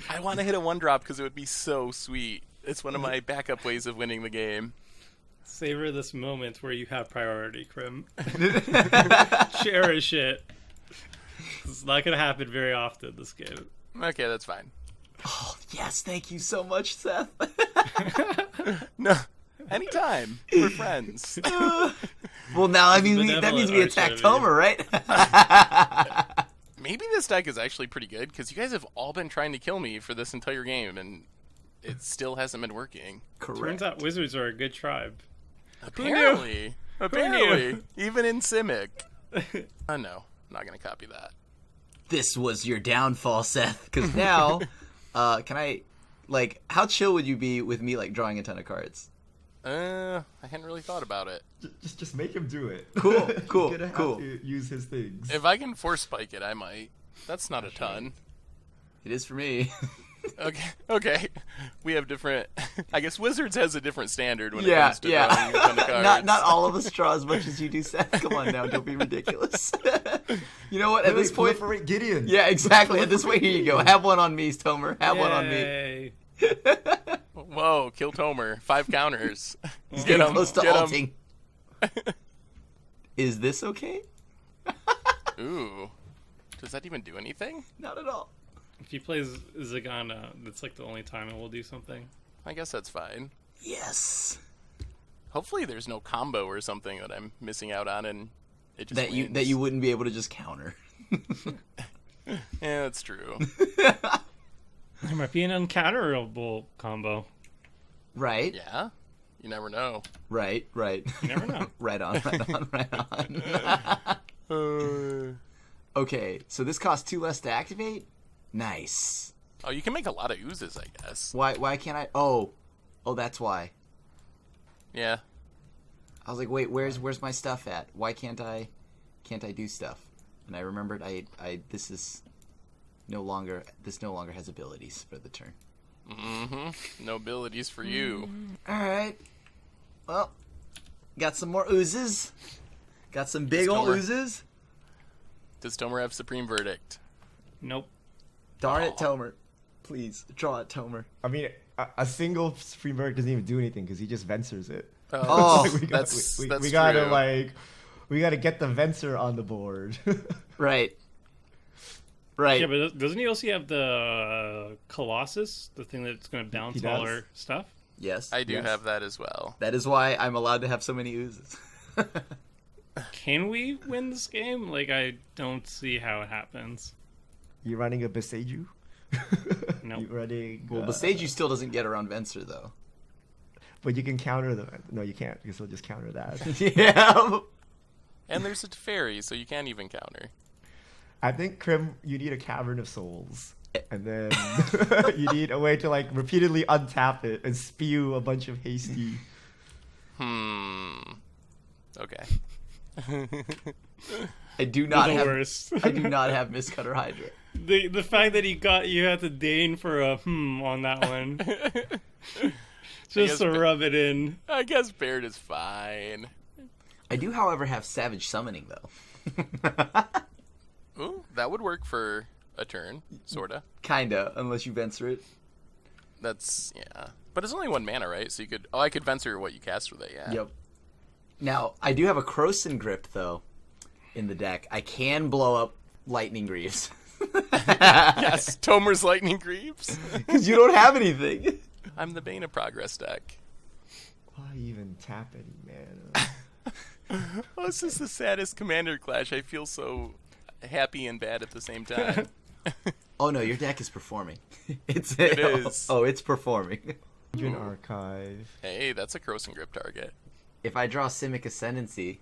S1: I want to hit a 1-drop because it would be so sweet. It's one of my backup ways of winning the game.
S2: Savor this moment where you have priority, Crim. Cherish it. It's not going to happen very often, this game.
S1: Okay, that's fine.
S4: Oh, yes. Thank you so much, Seth.
S1: No, anytime. We're friends.
S4: Well, now that means we attack Tomer, right?
S1: Maybe this deck is actually pretty good because you guys have all been trying to kill me for this entire game, and it still hasn't been working.
S4: Correct.
S2: Turns out wizards are a good tribe.
S1: Apparently. Even in Simic. Oh, no. I'm not going to copy that.
S4: This was your downfall, Seth. Because now, can I, how chill would you be with me, drawing a ton of cards?
S1: I hadn't really thought about it.
S3: Just make him do it.
S4: Cool.
S3: He's gonna have to use his things.
S1: If I can force spike it, I might. That's not a ton.
S4: It is for me.
S1: Okay. We have different. I guess Wizards has a different standard when it comes to drawing a ton of cards.
S4: Not all of us draw as much as you do, Seth. Come on now, don't be ridiculous. You know what? At this point,
S3: Gideon.
S4: Yeah, exactly. At this point, here you go. Have one on me, Tomer. Have one on me.
S1: Whoa, kill Tomer. 5 counters.
S4: He's getting close to ulting. Is this okay?
S1: Ooh. Does that even do anything?
S4: Not at all.
S2: If he plays Zegana, that's the only time it will do something.
S1: I guess that's fine.
S4: Yes.
S1: Hopefully there's no combo or something that I'm missing out on and it just
S4: that you wouldn't be able to just counter.
S1: Yeah, that's true.
S2: There might be an uncounterable combo.
S4: Right.
S1: Yeah? You never know.
S4: Right.
S2: You never know.
S4: Right on. Okay, so this costs 2 less to activate? Nice.
S1: Oh, you can make a lot of oozes, I guess.
S4: Why can't I? Oh, that's why.
S1: Yeah.
S4: I was like, wait, where's my stuff at? Why can't I do stuff? And I remembered this no longer has abilities for the turn.
S1: Mm-hmm. No abilities for you.
S4: Alright. Well, got some more oozes. Got some big old oozes.
S1: Does Tomer have Supreme Verdict?
S2: Nope.
S4: Darn it, Tomer. Please, draw it, Tomer.
S3: I mean, a single Supreme Verdict doesn't even do anything because he just Vensers it.
S1: Oh,
S3: that's
S1: true.
S3: We gotta get the Venser on the board.
S4: Right.
S2: Yeah, but doesn't he also have the Colossus, the thing that's going to bounce all our stuff?
S4: Yes.
S1: I do have that as well.
S4: That is why I'm allowed to have so many oozes.
S2: Can we win this game? I don't see how it happens.
S3: You running a Beseiju?
S2: No.
S3: You running?
S4: Well, Beseiju still doesn't get around Venser though.
S3: But you can counter the. No, you can't because he'll just counter that.
S4: Yeah.
S1: And there's a fairy, so you can't even counter.
S3: I think, Crim, you need a Cavern of Souls. And then you need a way to repeatedly untap it and spew a bunch of hasty.
S1: Okay.
S4: I do not
S2: The
S4: have.
S2: worst.
S4: I do not have Mistcutter Hydra.
S2: The fact that you had to deign for a on that one. Just to rub it in.
S1: I guess Baird is fine.
S4: I do, however, have Savage Summoning though.
S1: Ooh, that would work for a turn, sorta.
S4: Kinda, unless you Venser it.
S1: That's, yeah. But it's only 1 mana, right? So you could, I could Venser what you cast with it, yeah.
S4: Yep. Now, I do have a Krosan Grip, though, in the deck. I can blow up Lightning Greaves.
S1: Yes, Tomer's Lightning Greaves.
S4: Because you don't have anything.
S1: I'm the Bane of Progress deck.
S3: Why even tap any mana?
S1: Oh, this is the saddest Commander Clash. I feel so happy and bad at the same time.
S4: Oh, no, your deck is performing.
S1: It is.
S4: Oh, it's performing.
S3: Dungeon Archive.
S1: Hey, that's a Krosan Grip target.
S4: If I draw Simic Ascendancy,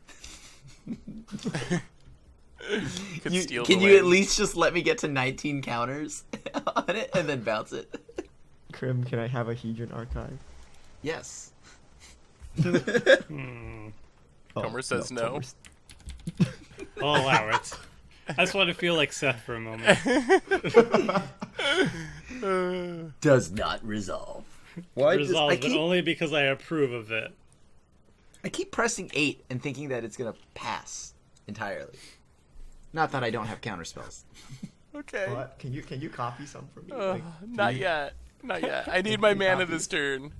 S1: Could steal
S4: can
S1: the
S4: you
S1: land.
S4: at least just let me get to 19 counters on it and then bounce it?
S3: Crim, can I have a Hedron archive?
S4: Yes.
S1: Comer says no.
S3: Comer's-
S2: I'll allow it. I just want to feel like Seth for a moment.
S4: Does not resolve. Why
S2: Resolved, but only because I approve of it.
S4: I keep pressing 8 and thinking that it's gonna pass entirely. Not that I don't have counterspells.
S1: Okay.
S3: What? Can you copy some for me?
S1: Not yet. Not yet. I need my mana this turn.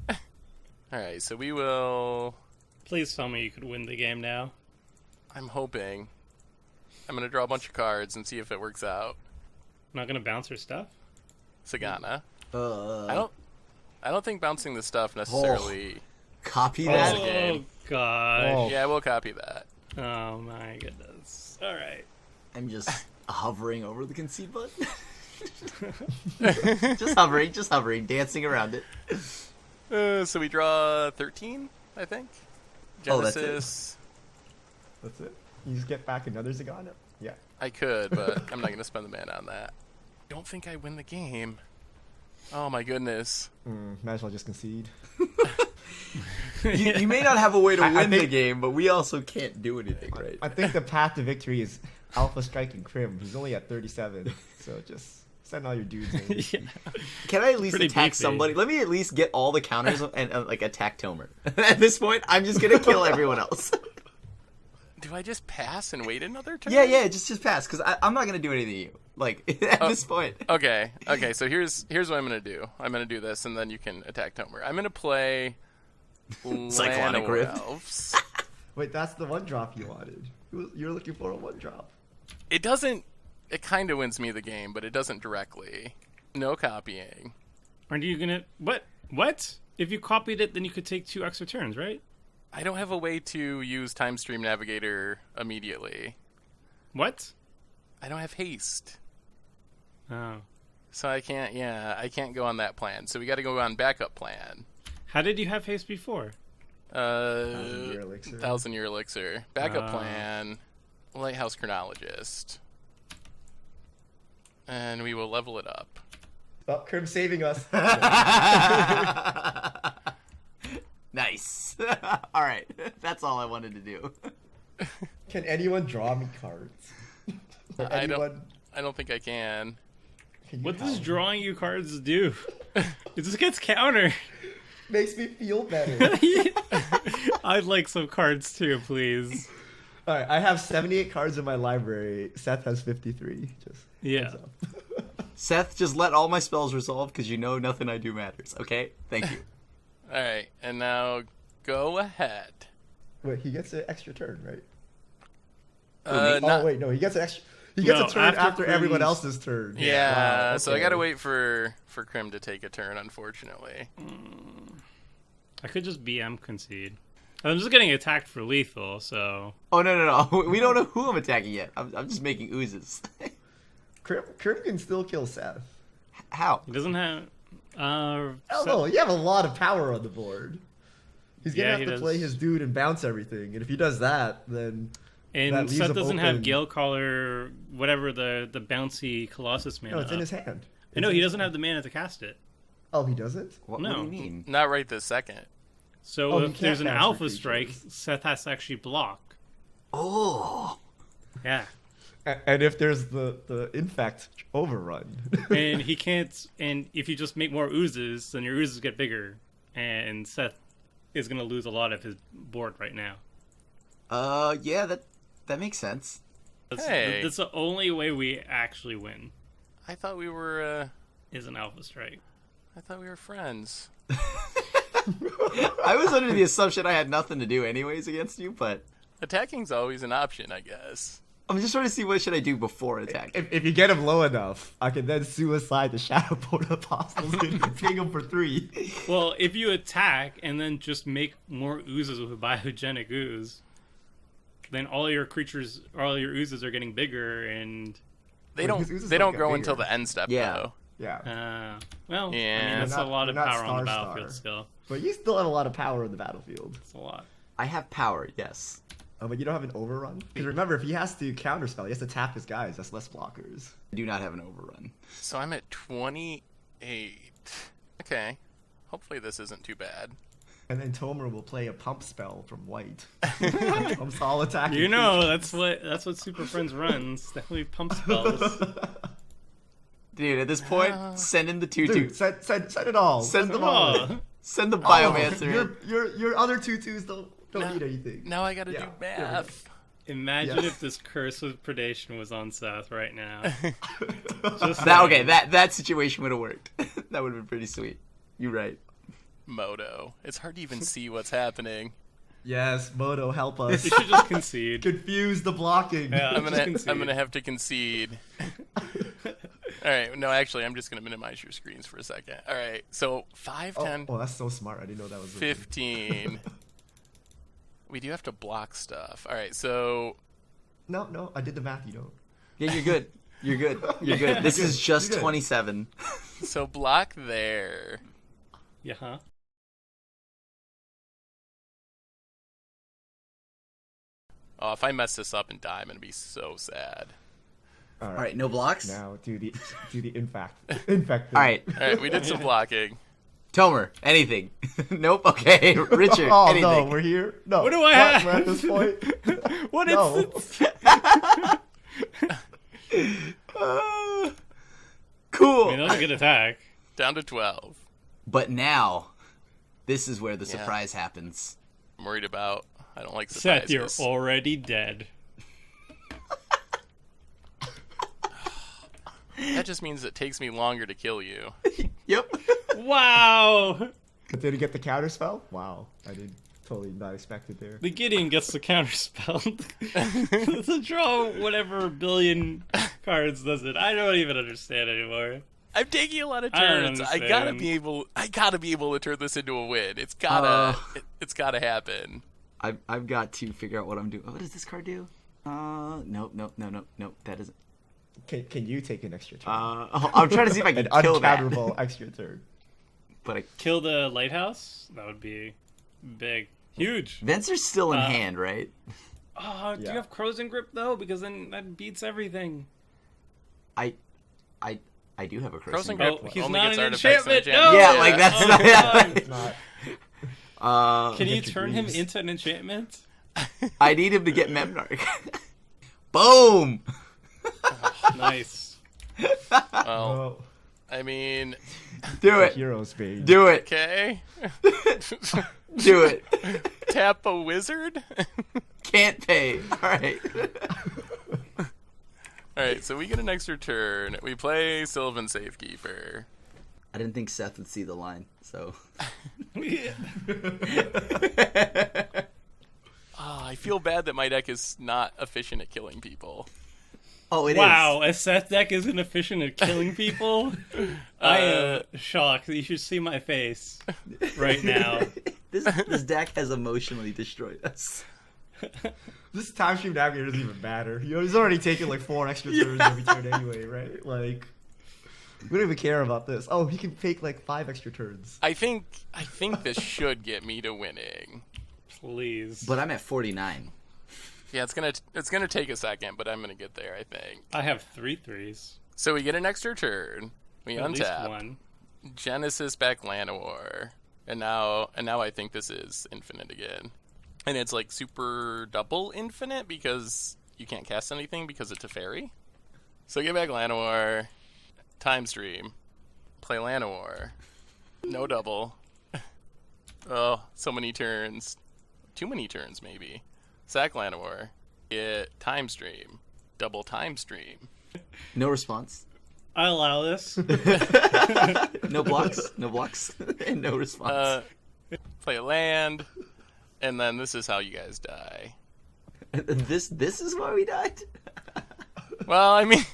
S1: Alright, so we will...
S2: Please tell me you could win the game now.
S1: I'm hoping. I'm going to draw a bunch of cards and see if it works out.
S2: I'm not gonna bounce her stuff.
S1: Sagana.
S4: I
S1: I don't think bouncing the stuff necessarily...
S4: copy
S1: Oh.
S4: that.
S2: Oh gosh.
S3: Oh.
S1: Yeah, we'll copy that.
S2: Oh my goodness. All right.
S4: I'm just hovering over the concede button. just hovering, dancing around it.
S1: So we draw 13, I think.
S4: Oh, that's it.
S1: Genesis.
S3: That's it. You just get back another Zegana? Yeah.
S1: I could, but I'm not going to spend the mana on that. Don't think I win the game. Oh my goodness.
S3: Might as well just concede.
S4: You may not have a way to
S3: I
S4: win the
S3: think-
S4: game, but we also can't do anything, right?
S3: I think the path to victory is Alpha striking Crim. He's only at 37, so just send all your dudes in.
S2: Yeah.
S4: Can I at least
S2: Pretty
S4: attack
S2: beefy.
S4: somebody? Let me at least get all the counters and like attack Tomer. At this point, I'm just gonna kill everyone else.
S1: Do I just pass and wait another turn?
S4: yeah, just pass, because I'm not gonna do anything to you. Like at this point.
S1: Okay, so here's what I'm going to do. I'm going to do this, and then you can attack Tomer. I'm going to play
S4: Cyclonic
S1: Llanowar
S4: Rift.
S1: Elves.
S3: Wait, that's the one drop you wanted. You're looking for a one drop.
S1: It doesn't... It kind of wins me the game, but it doesn't directly. No copying.
S2: Aren't you gonna... What? If you copied it, then you could take 2 extra turns, right?
S1: I don't have a way to use Time Stream Navigator immediately.
S2: What?
S1: I don't have haste.
S2: Oh.
S1: So I can't go on that plan. So we got to go on backup plan.
S2: How did you have haste before?
S3: 1,000-year elixir.
S1: 1,000-year elixir. Backup plan. Lighthouse Chronologist. And we will level it up.
S3: Oh, Crim's saving us.
S4: Nice. All right, that's all I wanted to do.
S3: Can anyone draw me cards? Or
S1: I
S3: anyone...
S1: don't think I can.
S3: Can you
S2: What does
S3: help?
S2: drawing you cards do? It just gets countered.
S3: Makes me feel better.
S2: I'd like some cards too, please.
S3: All right, I have 78 cards in my library. Seth has 53. Just
S2: Yeah.
S3: heads up.
S4: Seth, just let all my spells resolve because you know nothing I do matters. Okay, thank you.
S1: All right, and now go ahead.
S3: Wait, he gets an extra turn, right?
S1: Not-
S3: Oh wait, no, he gets an extra. He gets
S2: No,
S3: a turn after
S2: Crim's-
S3: everyone else's turn.
S1: Yeah,
S3: Wow,
S1: so I
S3: okay.
S1: gotta wait for Crim to take a turn, unfortunately.
S2: I could just BM concede. I'm just getting attacked for lethal, so...
S4: Oh no! We don't know who I'm attacking yet. I'm just making oozes.
S3: Crim can still kill Seth.
S4: How?
S2: He doesn't have...
S3: Oh no, you have a lot of power on the board. He's gonna
S2: Yeah,
S3: have
S2: he
S3: to
S2: does.
S3: play his dude and bounce everything, and if he does that, then that
S2: And
S3: leaves
S2: Seth
S3: him
S2: doesn't have
S3: open.
S2: Gale Caller, whatever the bouncy Colossus mana.
S3: No, it's in his hand.
S2: I know,
S3: It's
S2: he
S3: in his
S2: doesn't have
S3: hand.
S2: the mana to cast it.
S3: Oh, he doesn't.
S4: What
S2: No.
S4: do you mean?
S1: Not right this second.
S2: So
S3: Oh, you
S2: if
S3: can't
S2: there's an
S3: bounce
S2: Alpha
S3: your
S2: Strike,
S3: creatures.
S2: Seth has to actually block.
S4: Oh.
S2: Yeah.
S3: And if there's the infect overrun,
S2: And he can't... And if you just make more oozes, then your oozes get bigger. And Seth is going to lose a lot of his board right now.
S4: Yeah, that makes sense.
S1: Hey.
S2: That's the only way we actually win,
S1: I thought we were
S2: is an Alpha Strike.
S1: friends.
S4: I was under the assumption I had nothing to do anyways against you, but
S1: Attacking's always an option, I guess.
S4: I'm just trying to see what should I do before attacking.
S3: if you get him low enough, I can then suicide the Shadow Board Apostles and ping him for 3.
S2: Well, if you attack and then just make more oozes with a biogenic ooze, then all your oozes are getting bigger, and
S1: They
S3: Wait,
S1: don't
S3: his oozes
S1: they
S3: don't
S1: don't
S3: get
S1: grow
S3: bigger.
S1: until the end step
S4: Yeah.
S1: though.
S3: Yeah,
S2: well, I
S1: Yeah.
S2: mean, that's
S3: They're
S2: a lot of
S3: not
S2: power on the
S3: Star
S2: battlefield
S3: Star.
S2: still.
S3: but you still have a lot of power in the battlefield.
S2: It's a lot.
S4: I have power, yes.
S3: Oh, but you don't have an overrun? Because remember, if he has to counterspell, he has to tap his guys. That's less blockers.
S4: I do not have an overrun.
S1: So I'm at 28. Okay. Hopefully this isn't too bad.
S3: And then Tomer will play a pump spell from white. Pumps all attacking.
S2: You know,
S3: creatures.
S2: that's what Super Friends runs. Definitely pump spells.
S4: Dude, at this point, send in the tutu.
S3: Dude, send it all.
S4: Send
S3: them
S4: them
S3: all.
S2: Oh,
S4: Send the biomancer in.
S3: Your other tutus don't need anything.
S1: Now I gotta do
S3: there we go.
S1: math.
S2: imagine
S3: Yes.
S2: if this curse of predation was on Seth right now.
S4: That situation would have worked. That would have been pretty sweet. You're right.
S1: Moto. It's hard to even see what's happening.
S3: Yes, Moto, help us.
S2: You should just concede.
S3: Confuse the blocking.
S2: Yeah,
S1: I'm
S2: just concede.
S1: gonna have to concede. All right, no, actually, I'm just gonna minimize your screens for a second. All right, so 5, 10,
S3: Oh, that's so smart. I didn't know that was.
S1: 15. We do have to block stuff. All right, so
S3: No, I did the math. You don't.
S4: Yeah, you're good. You're good. You're good. This is just
S3: You're good.
S4: 27.
S1: block there.
S2: Yeah, huh?
S1: Oh, if I mess this up and die, I'm gonna be so sad.
S3: All
S4: All right, no blocks.
S3: Now do the infect.
S4: All right,
S1: All right, we did some blocking.
S4: Tomer, anything? Nope. Okay, Richard,
S3: Oh
S4: anything?
S3: no, we're here. No.
S2: What do I have?
S3: We're at this point.
S2: What
S3: No.
S4: Cool.
S2: I mean, that was a good attack.
S1: Down to 12.
S4: But now, this is where the
S1: Yeah.
S4: surprise happens.
S1: I'm worried about. I don't like
S2: Seth, you're
S1: surprises.
S2: already dead.
S1: That just means it takes me longer to kill you.
S4: Yep.
S2: Wow!
S3: Did he get the counter spell? Wow, I did totally not expect it there.
S2: The Gideon gets the counterspell. To draw whatever billion cards does it. I don't even understand anymore.
S1: I'm taking a lot of
S2: I don't
S1: turns. I
S2: understand.
S1: gotta be able to turn this into a win. It's gotta happen.
S4: I've got to figure out what I'm doing. What does this card do? Nope. That isn't.
S3: Can you take an extra turn?
S4: I'm trying to see if I can
S3: An
S4: kill that.
S3: uncounterable extra turn.
S4: But I,
S2: Kill the lighthouse? That would be big. Huge.
S4: Vents are still in hand, right?
S2: Oh, do
S3: Yeah.
S2: you have Crows and Grip, though? Because then that beats everything.
S4: I do have a
S1: Crows
S4: crossing.
S1: and
S2: Oh,
S1: Grip
S2: he's
S1: only
S2: not
S1: gets
S2: an
S1: artifacts and
S2: enchantment. No!
S4: Yeah, like that's
S2: Oh,
S4: not.
S2: God.
S3: It's not.
S2: Can you
S3: Magic
S2: turn him
S3: Reeves.
S2: into an enchantment?
S4: I need him to get Memnarch. Boom.
S2: Nice.
S1: Well,
S3: Oh,
S1: I mean,
S4: Do it.
S3: heroes, baby.
S4: Do it.
S1: okay.
S4: Do it.
S1: Tap a wizard.
S4: Can't pay. All right.
S1: All right, so we get an extra turn. We play Sylvan Safekeeper.
S4: I didn't think Seth would see the line, so.
S1: Oh, I feel bad that my deck is not efficient at killing people.
S4: Oh, it is.
S2: Wow, a Seth deck isn't efficient at killing people? I am shocked. You should see my face right now.
S4: This deck has emotionally destroyed us.
S3: This time stream navigator doesn't even matter. You know, he's already taken like 4 extra turns every turn anyway, right? Like, we don't even care about this. Oh, he can take like 5 extra turns.
S1: I think this should get me to winning.
S2: Please.
S4: But I'm at 49.
S1: Yeah, it's gonna take a second, but I'm gonna get there. I think.
S2: I have 3 3s.
S1: So we get an extra turn. We
S2: At least
S1: untap.
S2: one.
S1: Genesis back Llanowar. And now I think this is infinite again. And it's like super double infinite because you can't cast anything because it's a fairy. So get back Llanowar, time stream, play Llanowar. No double. Oh, so many turns. Too many turns maybe. Sack Llanowar. Get time stream. Double time stream.
S4: No response.
S2: I allow this.
S4: No blocks. No blocks. And no response.
S1: Play a land. And then this is how you guys die.
S4: This is why we died?
S1: Well, I mean,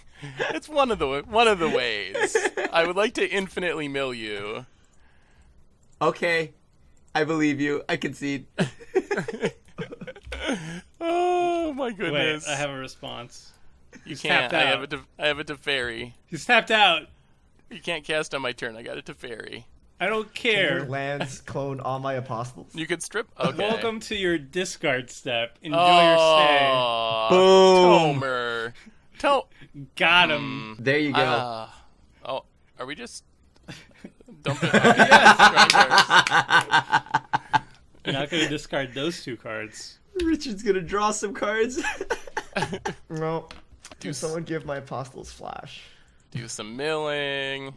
S1: it's one of the ways. I would like to infinitely mill you.
S4: Okay. I believe you. I concede.
S1: Oh my
S2: Wait,
S1: goodness!
S2: I have a response.
S1: You
S2: tapped
S1: can't. I
S2: out.
S1: have it to fairy.
S2: He's tapped out.
S1: You can't cast on my turn. I got it to fairy.
S2: I don't
S3: Your
S2: care.
S3: lands clone all my apostles.
S1: You could strip. Okay.
S2: Welcome to your discard step. Enjoy your stay.
S1: Oh, Tomer.
S2: Got him.
S4: There you go.
S1: Oh, are we just Dump it. Yes, right
S2: You're not going to discard those 2 cards.
S4: Richard's gonna draw some cards.
S3: No. Do someone give my Apostles Flash?
S1: Do some milling.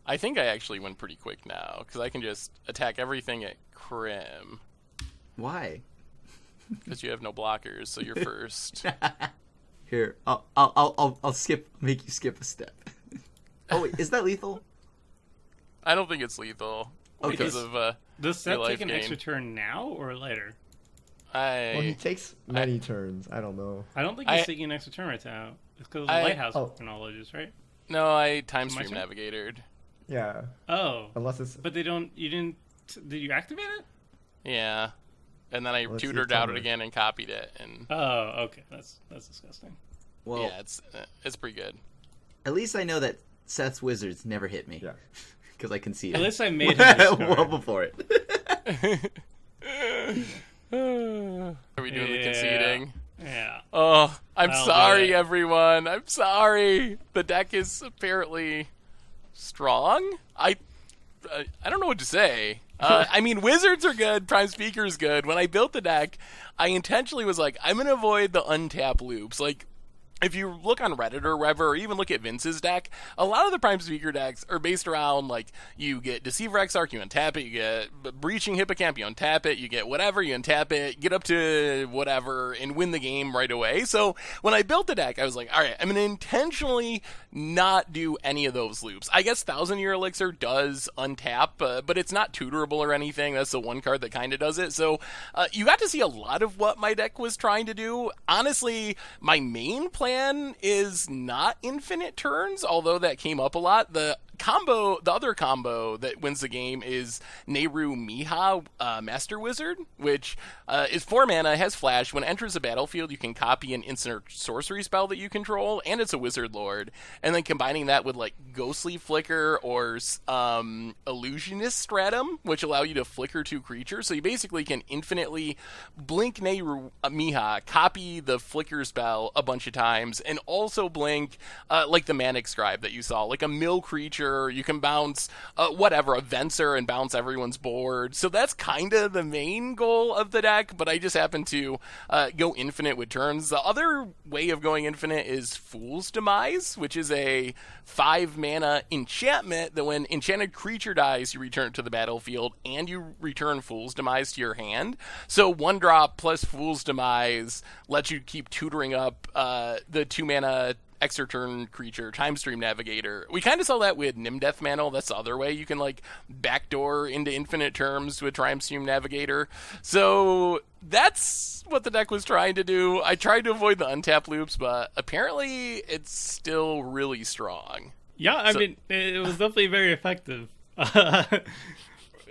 S1: I think I actually went pretty quick now because I can just attack everything at Crim
S4: Why?
S1: because you have no blockers, so you're first.
S4: Here, I'll skip. Make you skip a step. Oh wait, is that lethal?
S1: I don't think it's lethal because of
S2: Does
S1: your
S2: Seth
S1: life
S2: take an
S1: gain.
S2: extra turn now or later?
S3: Well, he takes many turns. I don't know.
S2: I don't think he's taking an extra turn right now. It's because of the Lighthouse knowledges, right?
S1: No, I time
S2: My
S1: stream
S2: turn?
S1: navigated.
S3: Yeah.
S2: Oh.
S3: Unless it's...
S2: But you didn't, did you activate it?
S1: Yeah, and then I
S3: Let's see,
S1: tutored
S3: tell
S1: out
S3: me.
S1: it again and copied it, and
S2: Oh, okay. That's disgusting.
S4: Well,
S1: yeah, it's pretty good.
S4: at least I know that Seth's wizards never hit me.
S3: Yeah.
S4: Because I can see it.
S2: At least I made him discard.
S4: well before it.
S1: Are we doing the conceding?
S2: Yeah.
S1: Oh, I'm
S2: I'll do
S1: sorry,
S2: it.
S1: everyone. I'm sorry. The deck is apparently strong. I don't know what to say. I mean, wizards are good. Prime Speaker is good. When I built the deck, I intentionally was like, I'm gonna avoid the untap loops. Like, if you look on Reddit or wherever, or even look at Vince's deck, a lot of the Prime Speaker decks are based around, like, you get Deceiver Exarch, you untap it, you get Breaching Hippocamp, you untap it, you get whatever, you untap it, get up to whatever, and win the game right away. So when I built the deck, I was like, all right, I'm going to intentionally not do any of those loops. I guess Thousand Year Elixir does untap, but it's not tutorable or anything. That's the one card that kind of does it. So you got to see a lot of what my deck was trying to do. Honestly, my main plan is not infinite turns, although that came up a lot. The other combo that wins the game is Nehru Miha Master Wizard, which is 4 mana, has flash. When it enters the battlefield, you can copy an instant or sorcery spell that you control, and it's a Wizard Lord. And then combining that with like Ghostly Flicker or Illusionist Stratum, which allow you to flicker 2 creatures. So you basically can infinitely blink Nehru Miha, copy the flicker spell a bunch of times, and also blink like the Manic Scribe that you saw, like a mill creature. You can bounce a Venser, and bounce everyone's board. So that's kind of the main goal of the deck, but I just happen to go infinite with turns. The other way of going infinite is Fool's Demise, which is a 5 mana enchantment that when enchanted creature dies, you return it to the battlefield, and you return Fool's Demise to your hand. So 1 drop plus Fool's Demise lets you keep tutoring up the 2 mana extra turn creature, Time Stream Navigator. We kind of saw that with Nimdeath Mantle. That's the other way you can like backdoor into infinite terms with Time Stream Navigator. So that's what the deck was trying to do. I tried to avoid the untap loops, but apparently it's still really strong.
S2: Yeah, I mean, it was definitely very effective. The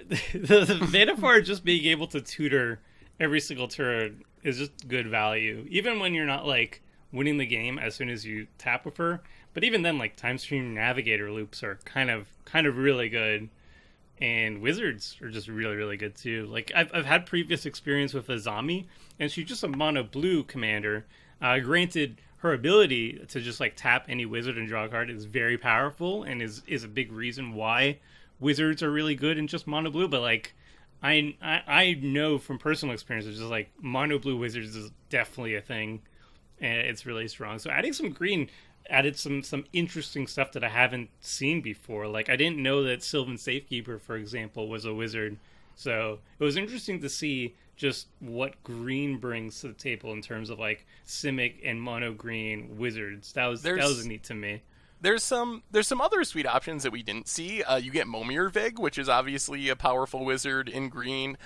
S2: Vannifar just being able to tutor every single turn is just good value. Even when you're not like winning the game as soon as you tap with her. But even then, like, Time Stream Navigator loops are kind of really good. And Wizards are just really, really good too. Like, I've had previous experience with Azami, and she's just a mono blue commander. Granted, her ability to just like tap any wizard and draw a card is very powerful, and is a big reason why Wizards are really good in just mono blue. But like, I know from personal experience, it's just like mono blue Wizards is definitely a thing. And it's really strong. So adding some green added some interesting stuff that I haven't seen before. Like, I didn't know that Sylvan Safekeeper, for example, was a wizard. So it was interesting to see just what green brings to the table in terms of like Simic and mono green wizards. That was neat to me.
S1: There's some other sweet options that we didn't see. You get Momir Vig, which is obviously a powerful wizard in green.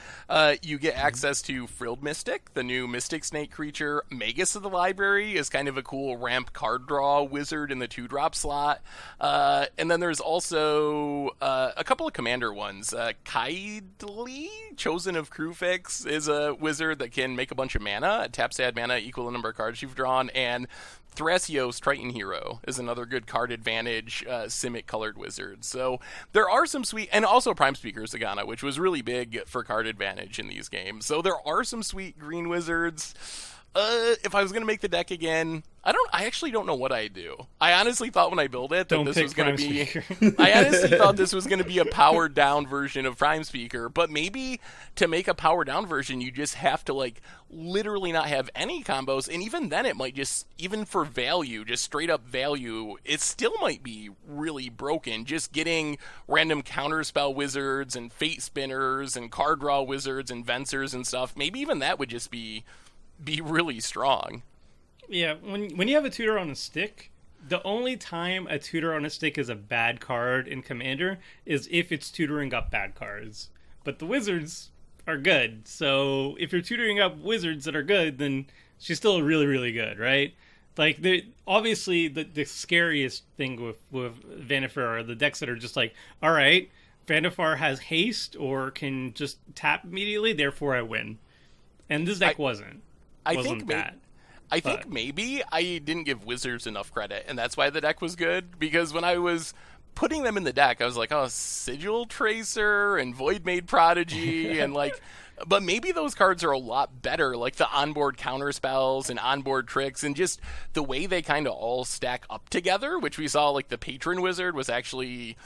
S1: You get access to Frilled Mystic, the new Mystic Snake creature. Magus of the Library is kind of a cool ramp card draw wizard in the 2-drop slot. And then there's also a couple of commander ones. Kaidli, Chosen of Krufix, is a wizard that can make a bunch of mana. Taps add mana equal the number of cards you've drawn. And Thrasios Triton Hero is another good card advantage Simic colored wizard. So there are some sweet, and also Prime Speaker Zegana, which was really big for card advantage in these games. So there are some sweet green wizards. If I was going to make the deck again, I actually don't know what I'd do. I honestly thought when I built it that this was going to be... I honestly thought this was going to be a powered down version of Prime Speaker, but maybe to make a powered down version, you just have to, like, literally not have any combos, and even then it might just, even for value, just straight up value, it still might be really broken. Just getting random counterspell wizards and fate spinners and card draw wizards and Vencers and stuff, maybe even that would just be really strong.
S2: Yeah, when you have a tutor on a stick, the only time a tutor on a stick is a bad card in Commander is if it's tutoring up bad cards. But the wizards are good, so if you're tutoring up wizards that are good, then she's still really, really good, right? Like, obviously, the scariest thing with Vannifar are the decks that are just like, all right, Vannifar has haste or can just tap immediately, therefore I win. And this deck wasn't that.
S1: I think maybe I didn't give wizards enough credit, and that's why the deck was good, because when I was putting them in the deck, I was like, oh, Sigil Tracer and Voidmaid Prodigy, and like, but maybe those cards are a lot better, like the onboard counter spells and onboard tricks, and just the way they kind of all stack up together, which we saw, like the Patron Wizard was actually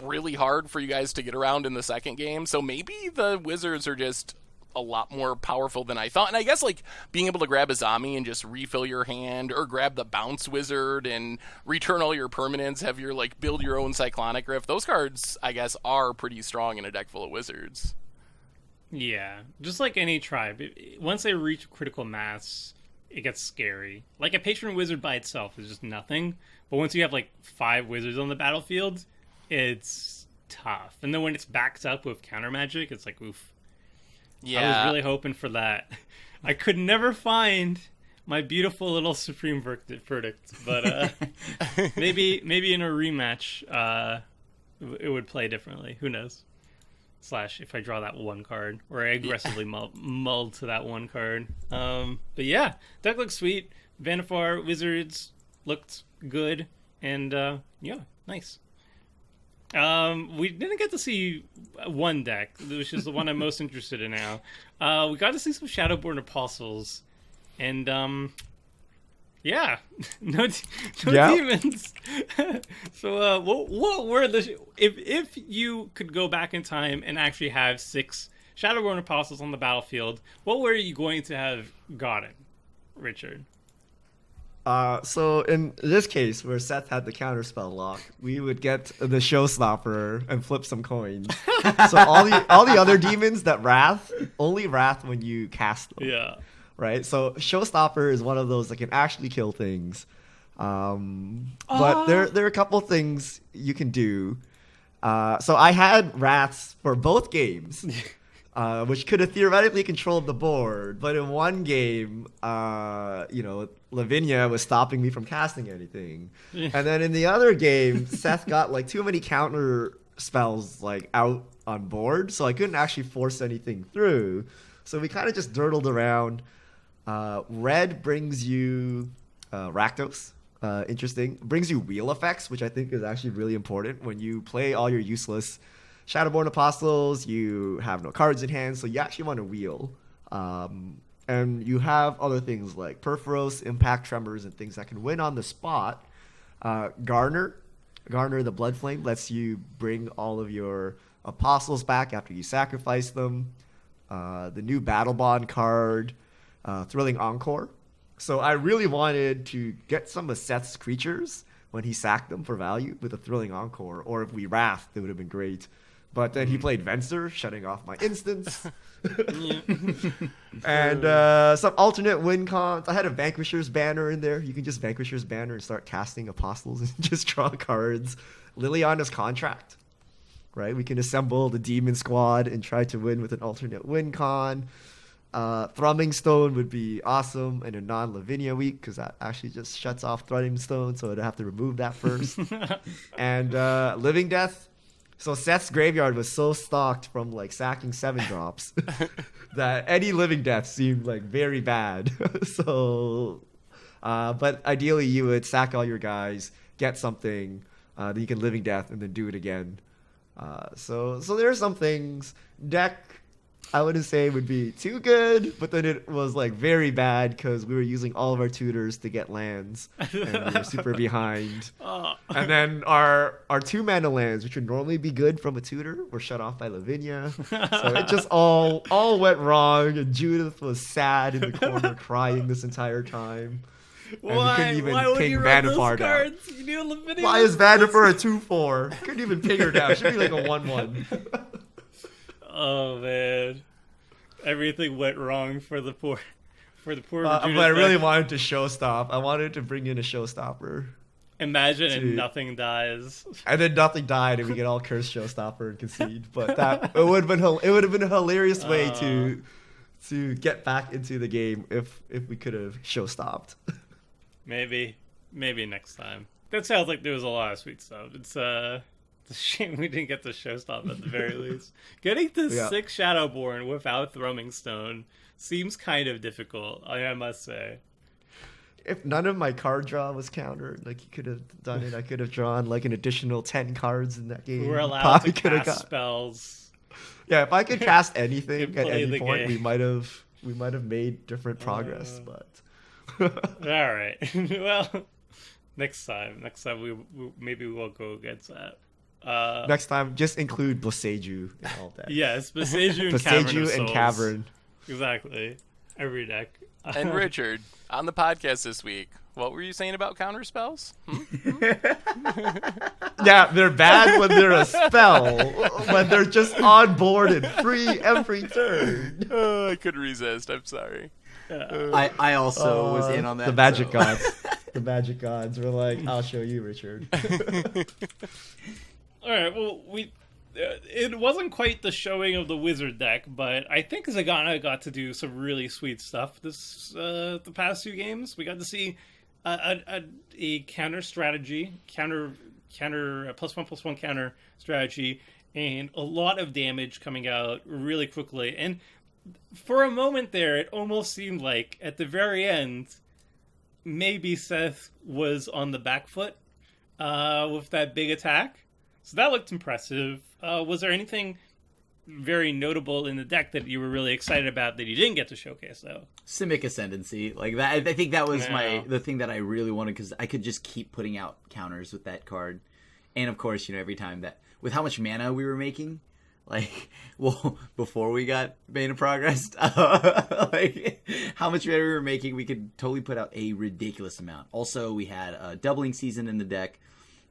S1: really hard for you guys to get around in the second game, so maybe the wizards are just a lot more powerful than I thought. And I guess like being able to grab a zombie and just refill your hand, or grab the bounce wizard and return all your permanents, have your like build your own cyclonic rift, those cards I guess are pretty strong in a deck full of wizards.
S2: Yeah, just like any tribe, once they reach critical mass, it gets scary. Like a patron wizard by itself is just nothing, but once you have like 5 wizards on the battlefield, it's tough. And then when it's backed up with counter magic, it's like oof. Yeah. I was really hoping for that. I could never find my beautiful little Supreme Verdict, but maybe in a rematch it would play differently. Who knows? / if I draw that one card, or I aggressively mull to that one card. But yeah, deck looks sweet. Vannifar Wizards looked good, and yeah, nice. We didn't get to see one deck, which is the one I'm most interested in now. We got to see some Shadowborn Apostles, and yeah, no demons. So, what were the if you could go back in time and actually have 6 Shadowborn Apostles on the battlefield, what were you going to have gotten, Richard?
S3: So in this case, where Seth had the counterspell lock, we would get the Showstopper and flip some coins. So all the other demons that only wrath when you cast them.
S2: Yeah.
S3: Right. So Showstopper is one of those that can actually kill things. But there are a couple things you can do. So I had wraths for both games. Which could have theoretically controlled the board, but in one game, Lavinia was stopping me from casting anything. And then in the other game, Seth got like too many counter spells like out on board, so I couldn't actually force anything through. So we kind of just dirtled around. Red brings you Rakdos. Interesting. Brings you wheel effects, which I think is actually really important. When you play all your useless Shadowborn Apostles, you have no cards in hand, so you actually want to wheel. And you have other things like Perforos, Impact Tremors, and things that can win on the spot. Garner the Blood Flame lets you bring all of your Apostles back after you sacrifice them. The new Battle Bond card, Thrilling Encore. So I really wanted to get some of Seth's creatures when he sacked them for value with a Thrilling Encore, or if we Wrath, it would have been great. But then he played Venser, shutting off my instants. And some alternate win cons. I had a Vanquisher's Banner in there. You can just Vanquisher's Banner and start casting Apostles and just draw cards. Liliana's Contract, right? We can assemble the Demon Squad and try to win with an alternate win con. Thrumming Stone would be awesome in a non-Lavinia week, because that actually just shuts off Thrumming Stone, so I'd have to remove that first. And Living Death. So Seth's graveyard was so stocked from like sacking 7-drops that any Living Death seemed like very bad. So, but ideally you would sack all your guys, get something, then you can Living Death and then do it again. So there are some things. Deck I wouldn't say it would be too good, but then it was like very bad because we were using all of our tutors to get lands, and we were super behind. And then our 2-mana lands, which would normally be good from a tutor, were shut off by Lavinia. So it just all went wrong, and Judith was sad in the corner crying this entire time. And we couldn't even ping Vannifar down. Why is Vannifar a 2/4? Couldn't even ping her down. She'd be like a 1/1.
S2: Oh man, everything went wrong for the poor
S3: But I really wanted to showstop. I wanted to bring in a showstopper.
S2: Imagine and nothing dies.
S3: And then nothing died, and we get all curse showstopper and concede. But it would have been a hilarious way to get back into the game if we could have showstopped.
S2: Maybe next time. That sounds like there was a lot of sweet stuff. It's a shame we didn't get the showstop at the very least. Getting to 6 Shadowborn without Thrumming Stone seems kind of difficult, I must say.
S3: If none of my card draw was countered, like you could have done it, I could have drawn like an additional 10 cards in that game.
S2: We were allowed to cast spells.
S3: Yeah, if I could cast anything at any point, we might have made different progress. But
S2: all right, well, next time we maybe we'll go against that.
S3: Next time, just include Boseiju in all decks.
S2: Yes, Boseiju and
S3: Boseiju and Cavern.
S2: Exactly, every deck.
S1: And Richard, on the podcast this week, what were you saying about counter spells?
S3: Yeah, they're bad when they're a spell. When they're just on board and free every turn.
S1: I couldn't resist. I'm sorry.
S4: I also was in on that.
S3: The magic gods. The magic gods were like, I'll show you, Richard.
S2: All right, well, it wasn't quite the showing of the wizard deck, but I think Zegana got to do some really sweet stuff the past 2 games. We got to see a counter strategy, counter +1/+1 counter strategy, and a lot of damage coming out really quickly. And for a moment there, it almost seemed like at the very end, maybe Seth was on the back foot with that big attack. So that looked impressive. Was there anything very notable in the deck that you were really excited about that you didn't get to showcase, though?
S4: Simic Ascendancy. Like that, I think that was the thing that I really wanted, because I could just keep putting out counters with that card. And of course, every time that, with how much mana we were making, like, well, before we got Bane of Progress, like, how much mana we were making, we could totally put out a ridiculous amount. Also, we had a doubling season in the deck.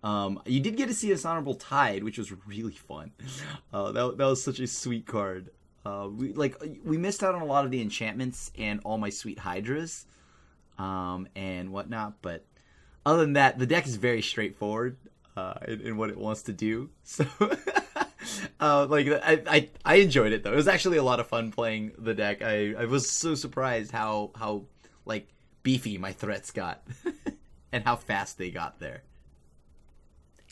S4: You did get to see Dishonorable Tide, which was really fun. That was such a sweet card. We missed out on a lot of the enchantments and all my sweet Hydras, and whatnot. But other than that, the deck is very straightforward in what it wants to do. So, I enjoyed it though. It was actually a lot of fun playing the deck. I was so surprised how like beefy my threats got, and how fast they got there.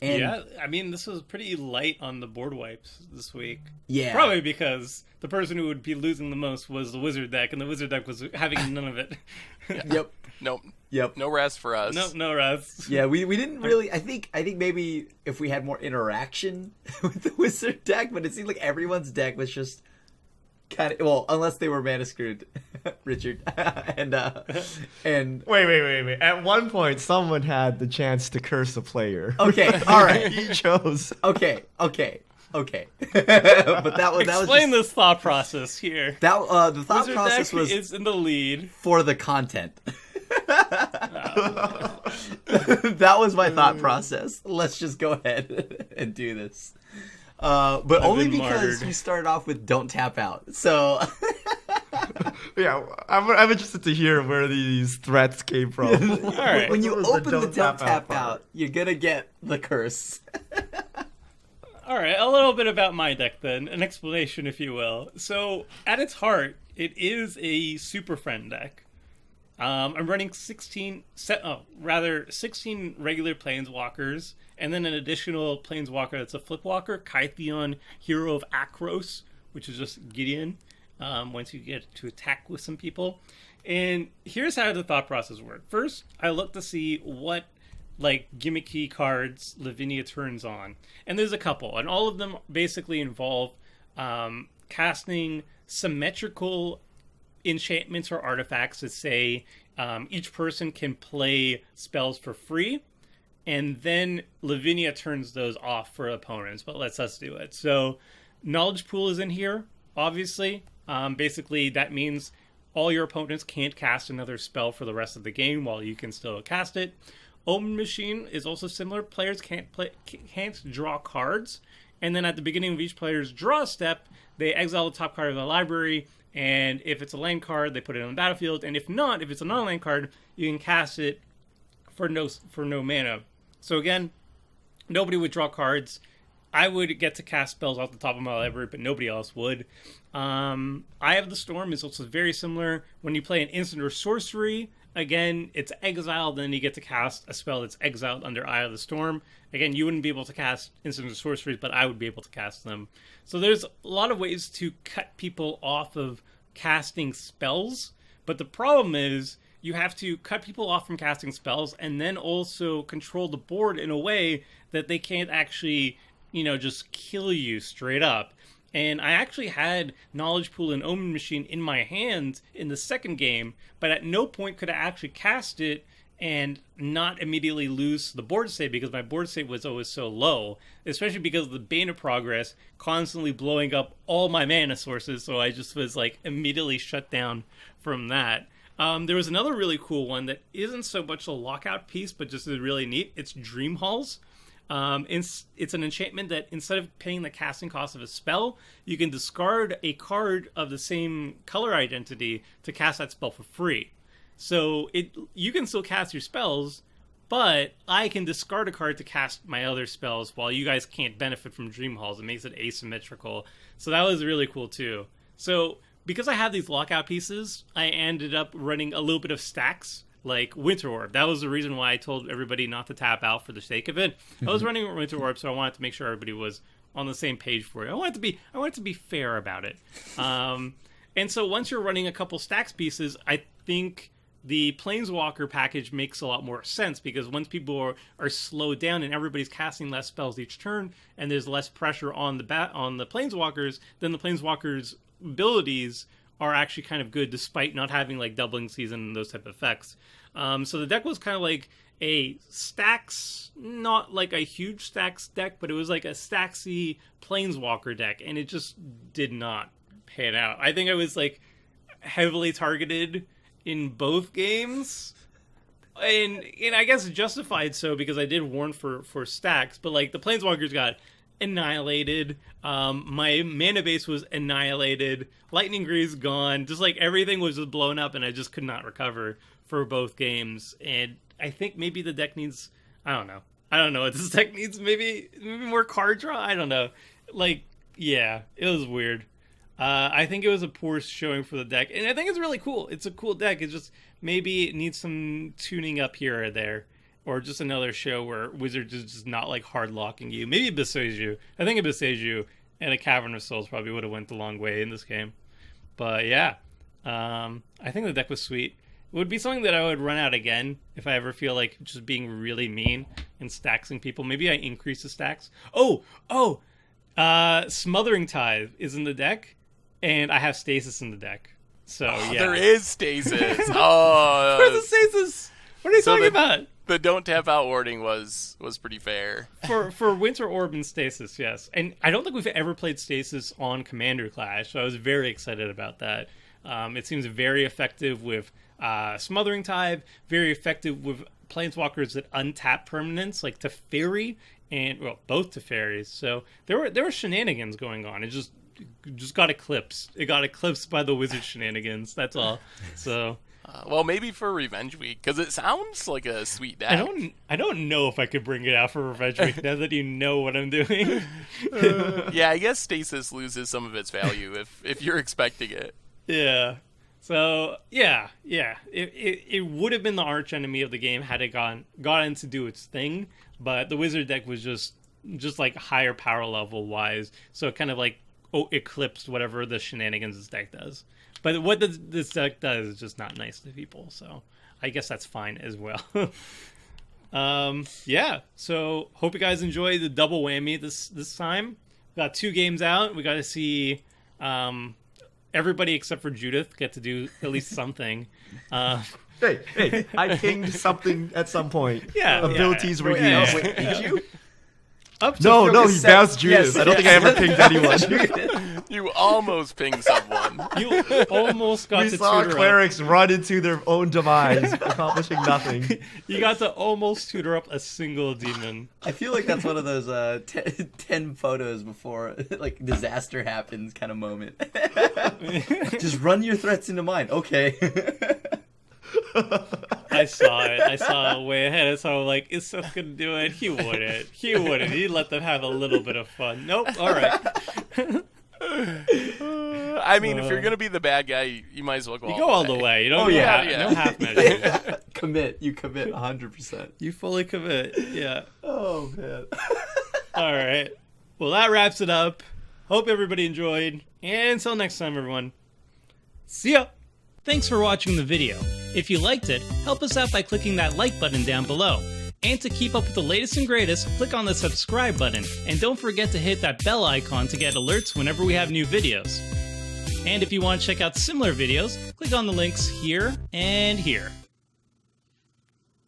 S4: And
S2: yeah, I mean, this was pretty light on the board wipes this week.
S4: Yeah.
S2: Probably because the person who would be losing the most was the wizard deck, and the wizard deck was having none of it.
S4: Yep.
S1: Nope.
S4: Yep.
S1: No rest for us.
S2: No rest.
S4: Yeah, we didn't really. I think maybe if we had more interaction with the wizard deck, but it seemed like everyone's deck was just kind of, well, unless they were mana screwed, Richard, and
S3: Wait. At one point, someone had the chance to curse a player.
S4: Okay, all right.
S3: He chose.
S4: Okay. But that was
S2: Explain this thought process here.
S4: the thought
S2: Wizard
S4: process
S2: deck
S4: was
S2: is in the lead
S4: for the content. That was my thought process. Let's just go ahead and do this. But only because
S2: martyred.
S4: we started off with "Don't Tap Out." So
S3: Yeah, I'm interested to hear where these threats came from.
S2: All right.
S4: when you
S3: What was the
S4: open the
S3: don't
S4: "Don't
S3: tap
S4: Tap
S3: out
S4: Out,"
S3: part?
S4: you're gonna get the curse.
S2: All right, a little bit about my deck then, an explanation, if you will. So, at its heart, it is a Super Friend deck. I'm running 16 regular Planeswalkers, and then an additional Planeswalker that's a Flipwalker, Kytheon, Hero of Akros, which is just Gideon, once you get to attack with some people. And here's how the thought process worked. First, I looked to see what gimmicky cards Lavinia turns on, and there's a couple, and all of them basically involve casting symmetrical enchantments or artifacts that say each person can play spells for free, and then Lavinia turns those off for opponents, but lets us do it. So Knowledge Pool is in here, obviously. Basically, that means all your opponents can't cast another spell for the rest of the game while you can still cast it. Omen Machine is also similar. Players can't draw cards, and then at the beginning of each player's draw step, they exile the top card of the library, and if it's a land card, they put it on the battlefield, and if not, if it's a non-land card, you can cast it for no mana. So again, nobody would draw cards. I would get to cast spells off the top of my library, but nobody else would. Eye of the Storm is also very similar. When you play an instant or sorcery, again, it's exiled, then you get to cast a spell that's exiled under Eye of the Storm. Again, you wouldn't be able to cast instant or sorceries, but I would be able to cast them. So there's a lot of ways to cut people off of casting spells, but the problem is you have to cut people off from casting spells and then also control the board in a way that they can't actually, just kill you straight up. And I actually had Knowledge Pool and Omen Machine in my hand in the second game, but at no point could I actually cast it and not immediately lose the board state, because my board state was always so low, especially because of the Bane of Progress constantly blowing up all my mana sources, so I just was immediately shut down from that. There was another really cool one that isn't so much a lockout piece, but just is really neat. It's Dream Halls. It's an enchantment that instead of paying the casting cost of a spell, you can discard a card of the same color identity to cast that spell for free. So you can still cast your spells, but I can discard a card to cast my other spells while you guys can't benefit from Dream Halls. It makes it asymmetrical. So that was really cool too. So because I have these lockout pieces, I ended up running a little bit of stacks, like Winter Orb. That was the reason why I told everybody not to tap out for the sake of it. I was running Winter Orb, so I wanted to make sure everybody was on the same page for it. I wanted to be fair about it. And so once you're running a couple stacks pieces, I think the Planeswalker package makes a lot more sense, because once people are slowed down and everybody's casting less spells each turn, and there's less pressure on the Planeswalkers, then the Planeswalkers' abilities are actually kind of good, despite not having doubling season and those type of effects. So the deck was kind of like a stacks, not like a huge stacks deck, but it was like a stacksy Planeswalker deck, and it just did not pan out. I think I was heavily targeted in both games, and I guess justified so, because I did warn for stacks, but the Planeswalkers got annihilated. My mana base was annihilated. Lightning Greaves gone. Just everything was just blown up, and I just could not recover for both games. And I think maybe the deck needs, I don't know what this deck needs. Maybe more card draw. I don't know. Yeah, it was weird. I think it was a poor showing for the deck, and I think it's really cool. It's a cool deck. It's just maybe it needs some tuning up here or there, or just another show where Wizards is just not hard locking you. Maybe a Beseju. I think a Beseju and a Cavern of Souls probably would have went the long way in this game. But yeah, I think the deck was sweet. It would be something that I would run out again if I ever feel just being really mean and staxing people. Maybe I increase the stacks. Smothering Tithe is in the deck, and I have Stasis in the deck. So yeah,
S1: there is Stasis. Oh,
S2: where's the Stasis? What are you talking about?
S1: The don't tap out warding was pretty fair.
S2: For Winter Orb and Stasis, yes. And I don't think we've ever played Stasis on Commander Clash, so I was very excited about that. It seems very effective with Smothering Tithe, very effective with Planeswalkers that untap permanents, like Teferi, and both Teferis. So there were shenanigans going on. It just got eclipsed. It got eclipsed by the wizard shenanigans. That's all. So.
S1: Well, maybe for Revenge Week, because it sounds like a sweet deck.
S2: I don't know if I could bring it out for Revenge Week now that you know what I'm doing.
S1: Yeah, I guess Stasis loses some of its value if you're expecting it.
S2: Yeah. So yeah. It would have been the arch enemy of the game had it gotten to do its thing, but the wizard deck was just higher power level wise, so it kind of eclipsed whatever the shenanigans this deck does. But what this deck does is just not nice to people, so I guess that's fine as well. Yeah, so hope you guys enjoy the double whammy this time. got 2 games out. We got to see everybody except for Judith get to do at least something.
S3: Hey, I pinged something at some point.
S2: Yeah.
S3: Abilities were used.
S2: Yeah.
S4: Wait, did you?
S3: No, he bounced Judith.
S4: Yes,
S3: I don't think I ever pinged anyone.
S1: You almost pinged someone.
S2: You almost got
S3: We
S2: to
S3: saw
S2: tutor up.
S3: clerics run into their own demise, accomplishing nothing.
S2: You got to almost tutor up a single demon.
S4: I feel like that's one of those 10 photos before like disaster happens kind of moment. Just run your threats into mine. Okay.
S2: I saw it. I saw it way ahead. So I'm like, is Seth gonna do it? He wouldn't. He'd let them have a little bit of fun. Nope. All right.
S1: I mean, if you're gonna be the bad guy, you might as well go.
S2: You go all the way. You don't.
S4: Oh, yeah.
S2: No half measures.
S4: Commit. You commit 100%.
S2: You fully commit. Yeah.
S4: Oh man.
S2: All right. Well, that wraps it up. Hope everybody enjoyed. And until next time, everyone. See ya. Thanks for watching the video. If you liked it, help us out by clicking that like button down below. And to keep up with the latest and greatest, click on the subscribe button. And don't forget to hit that bell icon to get alerts whenever we have new videos. And if you want to check out similar videos, click on the links here and here.